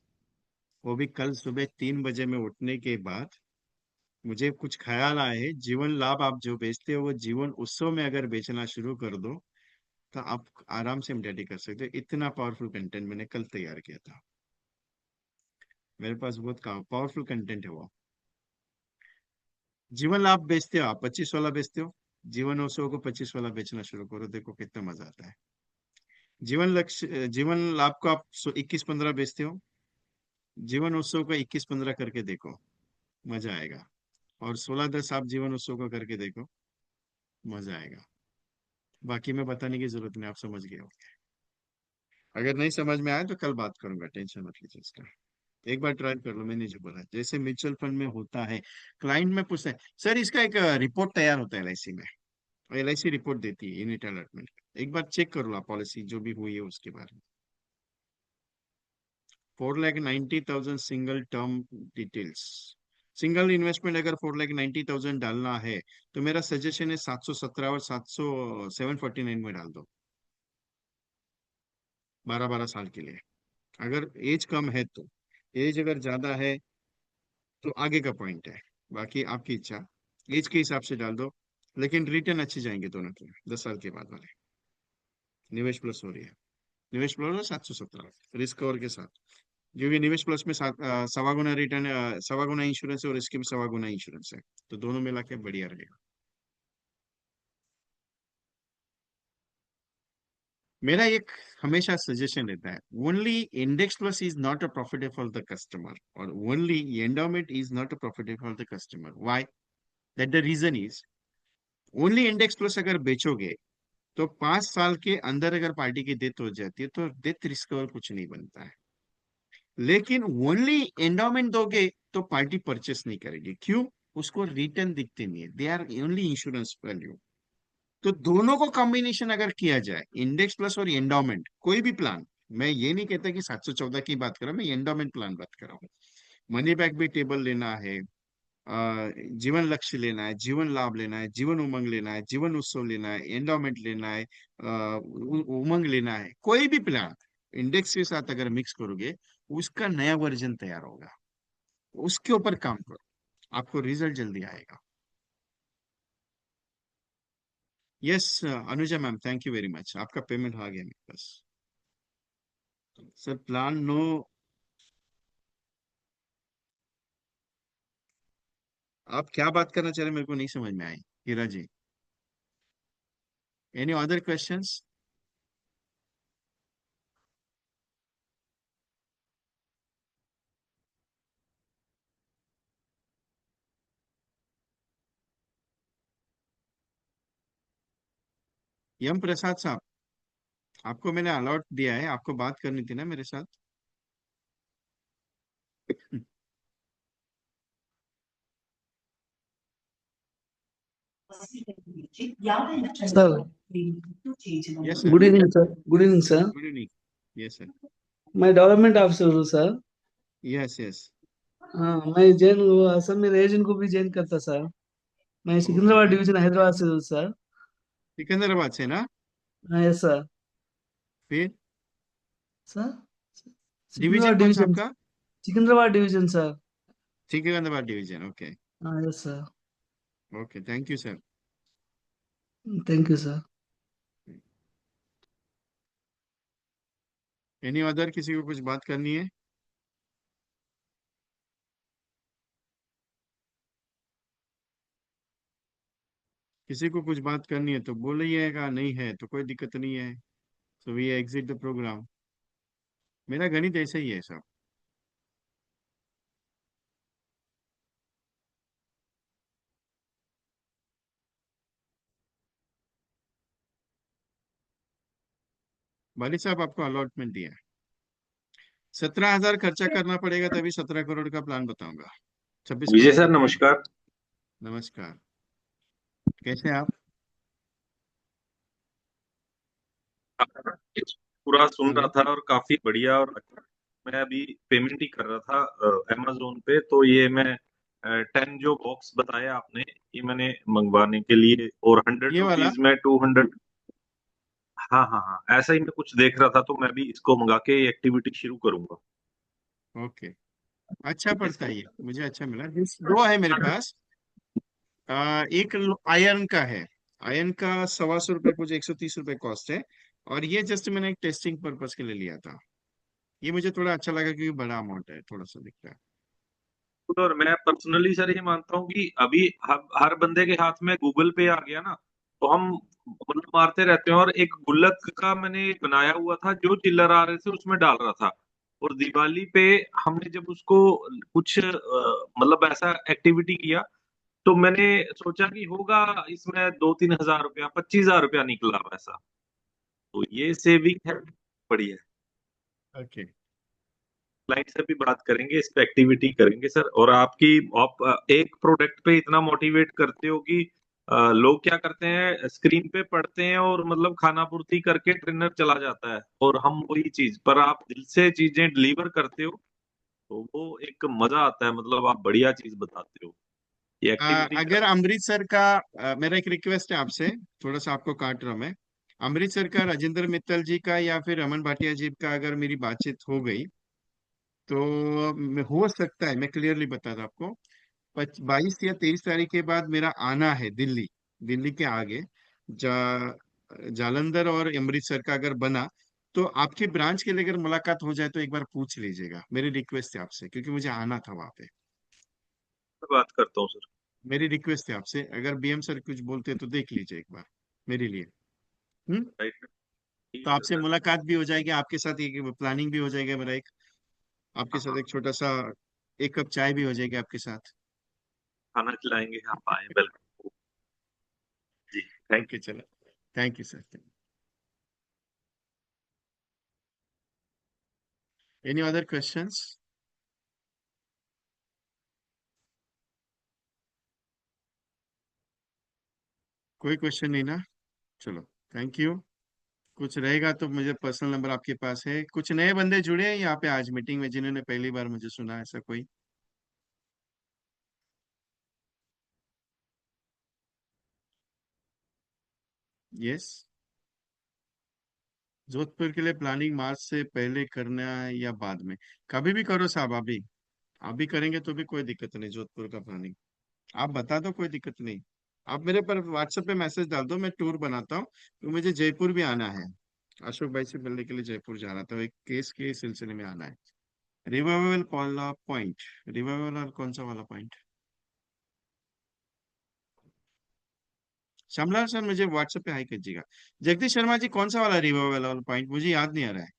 वो भी कल सुबह 3 बजे में उठने के बाद। मुझे कुछ ख्याल आए हैं, जीवन लाभ आप जो बेचते हो वो जीवन उत्सव में अगर बेचना शुरू कर दो, तो आप आराम से एमडीडी कर सकते हो। इतना पावरफुल कंटेंट मैंने कल तैयार किया था। मेरे पास बहुत पावरफुल कंटेंट है वो। जीवन लाभ बेचते हो आप, 25 वाला बेचते हो, जीवन उत्सव को 25 वाला बेचना शुरू करो, देखो कितना मजा आता है। जीवन लक्ष्य, जीवन लाभ को आप 21-15 बेचते हो, जीवन उत्सव को 21-15 करके देखो, मजा आएगा। और 16-10 आप जीवन उत्सव को करके देखो, मजा आएगा। बाकी मैं बताने की जरूरत नहीं, आप समझ गए हो। अगर नहीं समझ में आया तो कल बात करूंगा, टेंशन मत लीजिए इसका। एक बार ट्राई कर लो, मैंने जो बोला जैसे म्यूचुअल फंड में होता है। क्लाइंट में पूछता है सर, इसका एक रिपोर्ट तैयार होता है एलआईसी में, एलआईसी रिपोर्ट देती है यूनिट अलॉटमेंट। एक बार चेक कर लो आप पॉलिसी जो भी हुई है उसके बारे में। 4,90,000 single term details. Single investment अगर 4,90,000 डालना है, तो मेरा सजेशन है 717 और 749 में डाल दो, 12-12 साल के लिए। अगर एज कम है तो, एज अगर ज्यादा है तो आगे का पॉइंट है। बाकी आपकी इच्छा, एज के हिसाब से डाल दो। लेकिन रिटर्न अच्छे जाएंगे दोनों के, 10 साल के बाद वाले। निवेश प्लस हो रही है, निवेश प्लस और 717 रिस्क कवर के साथ। क्योंकि निवेश प्लस में सवा गुना रिटर्न, सवा गुना इंश्योरेंस है, और इसके भी सवा गुना इंश्योरेंस है। तो दोनों मिला के बढ़िया रहेगा। मेरा एक हमेशा सजेशन रहता है, only index plus is not a profitable for the customer, और only endowment is not a profitable for the customer. Why? That the reason is, only index plus अगर बेचोगे, तो 5 साल के अंदर अगर पार्टी की डेथ हो जाती है, तो डेथ रिस्क कवर कुछ नहीं बनता है। लेकिन ओनली एंडोमेंट दोगे तो पार्टी परचेस नहीं करेगी, क्यों? उसको रिटर्न दिखते नहीं है, they are only insurance value. तो दोनों को कॉम्बिनेशन अगर किया जाए, इंडेक्स प्लस और एंडोमेंट, कोई भी प्लान, मैं ये नहीं कहता कि 714 की बात कर रहा हूं, मैं एंडोमेंट प्लान बात कर रहा हूँ। मनी बैक भी टेबल लेना है, जीवन लक्ष्य लेना है, जीवन लाभ लेना है, जीवन उमंग लेना है, जीवन उत्सव लेना है, एंडोमेंट लेना है, उमंग लेना है, कोई भी प्लान, इंडेक्स के साथ अगर मिक्स करोगे, उसका नया वर्जन तैयार होगा। उसके ऊपर काम करो, आपको रिजल्ट जल्दी आएगा। Yes Anuja ma'am, thank you very much, आपका पेमेंट आ गया मेरे पास। Sir plan no. आप क्या बात करना चाह रहे हैं, मेरे को नहीं समझ में आई। हीरा जी, एनी अदर क्वेश्चंस? यम प्रसाद साहब, आपको मैंने अलॉट दिया है, आपको बात करनी थी ना मेरे साथ। Sir, yes sir. good evening, sir. Good evening, sir. Good evening. Yes sir. मैं डेवलपमेंट ऑफिसर हूँ सर। Yes yes. हाँ, मैं जैन हूँ सर। मेरे एजेंट को भी जैन करता सर। मैं okay Secunderabad thank. Division Hyderabad से हूँ सर। सिकंदराबाद से ना? हाँ यस सर। फिर सर डिवीजन सिकंदराबाद कौन सा डिवीजन। आपका? Secunderabad division sir. Secunderabad division, okay. हाँ yes sir. Okay thank you sir. Thank you sir. Any other, किसी को कुछ बात करनी है? किसी को कुछ बात करनी है तो बोलिएगा, नहीं है तो कोई दिक्कत नहीं है। So we exit the programme. मेरा गणित ऐसा ही है सब। वाली साहब, आपको अलॉटमेंट दिया है। 17,000 खर्चा करना पड़ेगा तभी 17 करोड़ का प्लान बताऊंगा। 26 करोड़ विजय का सर प्लान। नमस्कार। नमस्कार। कैसे हैं आप? आपका पूरा सुन रहा हेलो। था और काफी बढ़िया और अच्छा। मैं अभी पेमेंट ही कर रहा था अमेजोन पे, तो ये मैं 10 जो बॉक्स बताया आपने, ये मैंने मंगवाने के लिए, और हंड्रेड ये वाला? रुपीज में 200। हाँ हाँ हाँ, ऐसा ही मैं कुछ देख रहा था, तो मैं भी इसको मंगा के ये एक्टिविटी शुरू करूंगा। ओके। अच्छा पड़ता है ये, मुझे अच्छा मिला। दो है मेरे पास। एक आयरन का है। आयरन का 125 रुपये, कुछ 130 रुपये कॉस्ट है। और ये जस्ट मैंने एक टेस्टिंग पर्पज के लिए लिया था। ये मुझे थोड़ा अच्छा लगा क्योंकि बड़ा अमाउंट है, थोड़ा सा दिखता है। और मैं पर्सनली सर ये मानता हूँ कि अभी हर बंदे के हाथ में गूगल पे आ गया ना, तो हम मतलब मारते रहते हैं। और एक गुल्लक का मैंने बनाया हुआ था, जो चिल्लर आ रहे थे उसमें डाल रहा था। और दिवाली पे हमने जब उसको कुछ मतलब ऐसा एक्टिविटी किया, तो मैंने सोचा कि होगा इसमें 2-3 हजार रुपया, 25 हजार रुपया निकला वैसा। तो ये सेविंग है, बढ़िया। ओके। क्लाइंट से भी बात करेंगे, इस पे एक्टिविटी करेंगे सर। और आप एक प्रोडक्ट पे इतना मोटिवेट करते हो कि लोग क्या करते हैं, स्क्रीन पे पढ़ते हैं और मतलब खाना पूर्ति करके ट्रेनर चला जाता है, और हम वही चीज पर आप दिल से चीजें डिलीवर करते हो, तो वो एक मजा आता है। मतलब आप बढ़िया चीज बताते हो, ये एक्टिविटी अगर कर। अमृतसर का, मेरा एक रिक्वेस्ट है आपसे, थोड़ा सा आपको काट रहा हूं मैं। अमृतसर का राजेंद्र मित्तल जी का या फिर रमन भाटिया जी का अगर मेरी बातचीत हो गई तो हो सकता है, मैं क्लियरली बता दूं आपको, 22 या 23 तारीख के बाद मेरा आना है दिल्ली। दिल्ली के आगे जालंधर और अमृतसर का अगर बना, तो आपकी ब्रांच के लिए अगर मुलाकात हो जाए तो एक बार पूछ लीजिएगा। मेरी रिक्वेस्ट है आपसे, क्योंकि मुझे आना था वहां पे। मैं बात करता हूँ सर। मेरी रिक्वेस्ट है आपसे, अगर बीएम सर कुछ बोलते हैं तो देख लीजिए एक बार मेरे लिए। हम्म। राइट। ठीक तो है आपसे सर। मुलाकात भी हो जाएगी, आपके साथ एक प्लानिंग भी हो जाएगा मेरा एक, आपके हाँ साथ हाँ, एक छोटा सा एक कप चाय भी हो जाएगी आपके साथ। खाना खिलाएंगे, आप आए, वेलकम जी। Thank okay you. चलो। Thank you sir. Any other questions? कोई क्वेश्चन नहीं ना? चलो। Thank you. कुछ रहेगा तो मुझे पर्सनल नंबर आपके पास है। कुछ नए बंदे जुड़े हैं यहाँ पे आज मीटिंग में जिन्होंने पहली बार मुझे सुना, ऐसा कोई? यस। जोधपुर के लिए प्लानिंग मार्च से पहले करना है या बाद में? कभी भी करो साहब, अभी अभी करेंगे तो भी कोई दिक्कत नहीं। जोधपुर का प्लानिंग आप बता दो, कोई दिक्कत नहीं। आप मेरे पर व्हाट्सएप पे मैसेज डाल दो, मैं टूर बनाता हूँ। तो मुझे जयपुर भी आना है, अशोक भाई से मिलने के लिए जयपुर जाना था, एक केस के सिलसिले में आना है। रिवाइवल वाला पॉइंट, रिवाइवल और कौन सा वाला पॉइंट? श्यामलाल सर मुझे व्हाट्सएप पे हाई कीजिएगा। जगदीश शर्मा जी, कौन सा वाला रिवाइवल वाला पॉइंट, मुझे याद नहीं आ रहा है।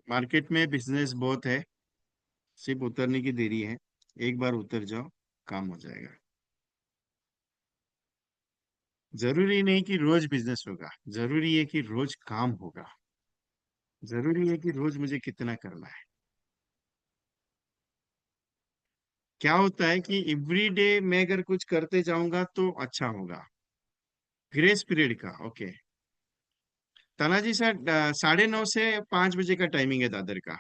मार्केट में बिजनेस बहुत है, सिर्फ उतरने की देरी है। एक बार उतर जाओ, काम हो जाएगा। जरूरी नहीं कि रोज बिजनेस होगा, जरूरी है कि रोज काम होगा। जरूरी है कि रोज मुझे कितना करना है। क्या होता है कि एवरी डे मैं अगर कुछ करते जाऊंगा तो अच्छा होगा। ग्रेस पीरियड का, ओके। तानाजी सर, 9:30 से 5 बजे का टाइमिंग है दादर का।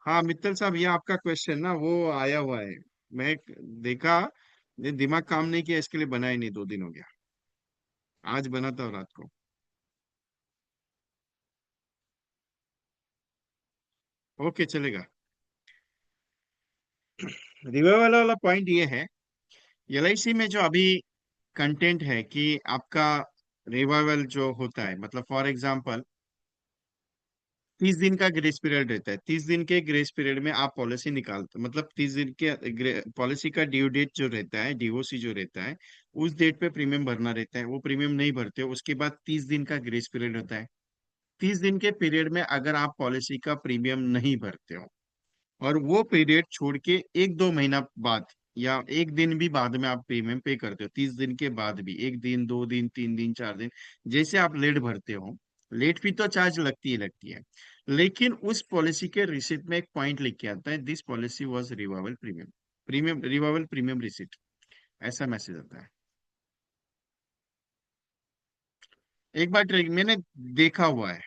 हाँ मित्तल साहब, ये आपका क्वेश्चन ना वो आया हुआ है। मैं देखा, ये दिमाग काम नहीं किया, इसके लिए बना ही नहीं, 2 दिन हो गया। आज बना था रात को। ओके, चलेगा। रिवाइवल वाला पॉइंट ये है, एलआईसी में जो अभी कंटेंट है कि आपका रिवाइवल जो होता है, मतलब फॉर एग्जांपल 30 दिन का ग्रेस पीरियड रहता है। 30 दिन के ग्रेस पीरियड में आप पॉलिसी निकालते, मतलब 30 दिन के पॉलिसी का ड्यू डेट जो रहता है, डीओसी जो रहता है, उस डेट पे प्रीमियम भरना रहता है। वो प्रीमियम नहीं भरते हो, उसके बाद 30 दिन का ग्रेस पीरियड होता है। 30 दिन के पीरियड में अगर आप पॉलिसी का प्रीमियम नहीं भरते हो, और वो पीरियड छोड़ के 1-2 महीना बाद या एक दिन भी बाद में आप प्रीमियम पे करते हो, 30 दिन के बाद भी, 1 दिन, 2 दिन, 3 दिन, 4 दिन, जैसे आप लेट भरते हो, लेट फी तो चार्ज लगती ही लगती है। लेकिन उस पॉलिसी के रिसिप्ट में एक पॉइंट लिख के आता है, this policy was revival premium, premium revival premium receipt, ऐसा मैसेज आता है। एक बार मैंने देखा हुआ है,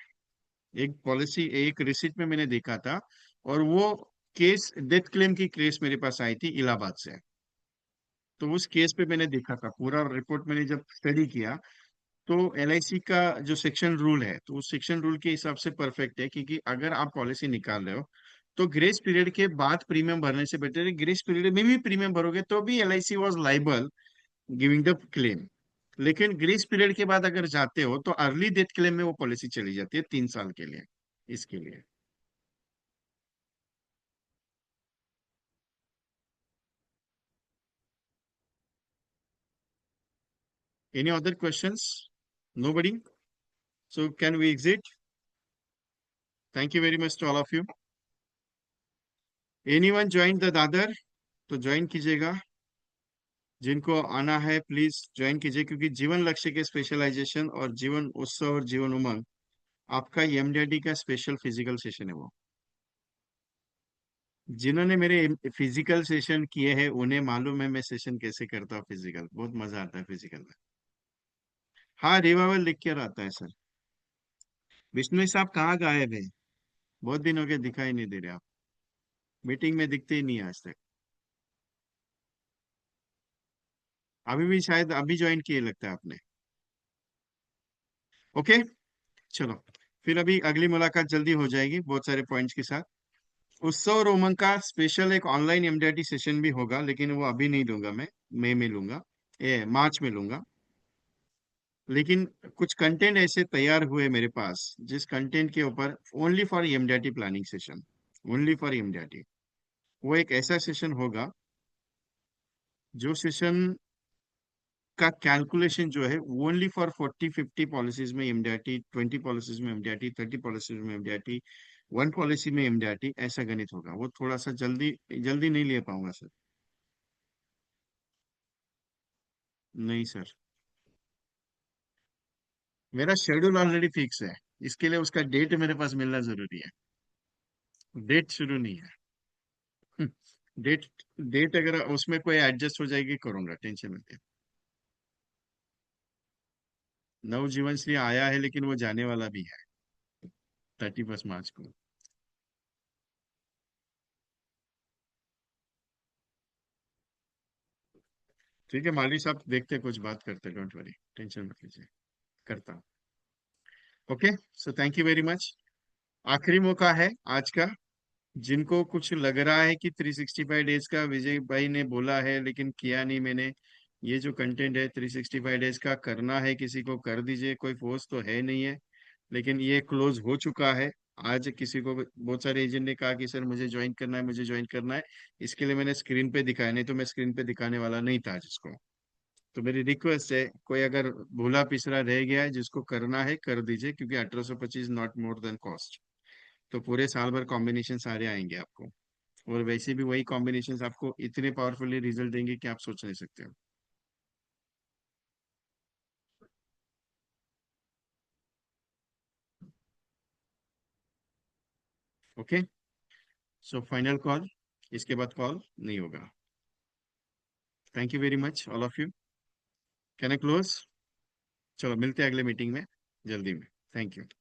एक पॉलिसी, एक रिसिप्ट में मैंने देखा था। और वो केस, डेथ क्लेम की केस मेरे पास आई थी इलाहाबाद से। तो उस केस पे मैंने देखा था पूरा रिपोर्ट, मैंने जब स्टडी किया, तो एलआईसी का जो सेक्शन रूल है, तो उस सेक्शन रूल के हिसाब से परफेक्ट है, क्योंकि अगर आप पॉलिसी निकाल रहे हो तो ग्रेस पीरियड के बाद प्रीमियम भरने से बेटर है, ग्रेस पीरियड में भी प्रीमियम भरोगे तो भी LIC was liable giving the claim. लेकिन ग्रेस पीरियड के बाद अगर जाते हो तो अर्ली डेथ क्लेम में वो पॉलिसी चली जाती है 3 साल के लिए, इसके लिए। Any other questions? Nobody? So can we exit? Thank you very much to all of you. Anyone joined the Dadar? तो ज्वाइन कीजिएगा। जिनको आना है प्लीज ज्वाइन कीजिए, क्योंकि जीवन लक्ष्य के स्पेशलाइजेशन और जीवन उत्सव और जीवन उमंग आपका एमडीआईटी का स्पेशल फिजिकल सेशन है वो। जिन्होंने मेरे फिजिकल सेशन किए हैं उन्हें मालूम है मैं सेशन कैसे करता हूँ फिजिकल, बहुत मजा आता है फिजिकल में। हाँ, रिवाइवल लिख के आता है सर। विष्णु साहब कहाँ गायब है? बहुत दिन हो गए, दिखाई नहीं दे रहे आप। मीटिंग में दिखते ही नहीं है आज तक। अभी भी शायद अभी ज्वाइन किए लगता है आपने। ओके, चलो। फिर अभी अगली मुलाकात जल्दी हो जाएगी बहुत सारे पॉइंट्स के साथ। उत्सव और उमंग का स्पेशल एक ऑनलाइन एमडीआईटी सेशन भी होगा, लेकिन वो अभी नहीं लूंगा मैं, मई में लूंगा, मार्च में लूंगा। लेकिन कुछ कंटेंट ऐसे तैयार हुए मेरे पास, जिस कंटेंट के ऊपर only for MDIT planning session, only for MDIT, वो एक ऐसा सेशन होगा जो सेशन का कैलकुलेशन जो है ओनली फॉर 40-50 पॉलिसीज में एमडीआरटी, 20 पॉलिसीज में एमडीआरटी, 30 पॉलिसीज में एमडीआरटी, 1 पॉलिसी में एमडीआरटी, ऐसा गणित होगा। वो थोड़ा सा जल्दी जल्दी नहीं ले पाऊंगा सर। नहीं सर, मेरा शेड्यूल ऑलरेडी फिक्स है, इसके लिए उसका डेट मेरे पास मिलना जरूरी है। डेट शुरू नहीं है। डेट, डेट अगर उसमें कोई एडजस्ट हो जाएगी करूंगा, टेंशन मत। नवजीवन श्री आया है लेकिन वो जाने वाला भी है। 31 मार्च को। ठीक है माली साहब, देखते हैं, कुछ बात करते हैं, डोंट वरी, टेंशन मत लीजिए, करता हूँ। Okay, so thank you very much. आखिरी मौका है आज का। जिनको कुछ लग रहा है कि 365 डेज का विजय भाई ने बोला है लेकिन किया नहीं मैंने, ये जो कंटेंट है 365 डेज का करना है किसी को कर दीजिए, कोई फोर्स तो है नहीं है, लेकिन ये क्लोज हो चुका है। आज किसी को, बहुत सारे एजेंट ने कहा कि सर मुझे ज्वाइन करना है, मुझे ज्वाइन करना है, इसके लिए मैंने स्क्रीन पे दिखाया, नहीं तो मैं स्क्रीन पे दिखाने वाला नहीं था जिसको। तो मेरी रिक्वेस्ट है, कोई अगर भूला पिछड़ा रह गया है जिसको करना है कर दीजिए, क्योंकि 1825 नॉट मोर देन कॉस्ट। तो पूरे साल भर कॉम्बिनेशन सारे आएंगे आपको, और वैसे भी वही कॉम्बिनेशन आपको इतने पावरफुली रिजल्ट देंगे कि आप सोच नहीं सकते हो। ओके, सो फाइनल कॉल, इसके बाद कॉल नहीं होगा। Thank you very much all of you. Can I close? चलो मिलते हैं अगले मीटिंग में जल्दी में। Thank you.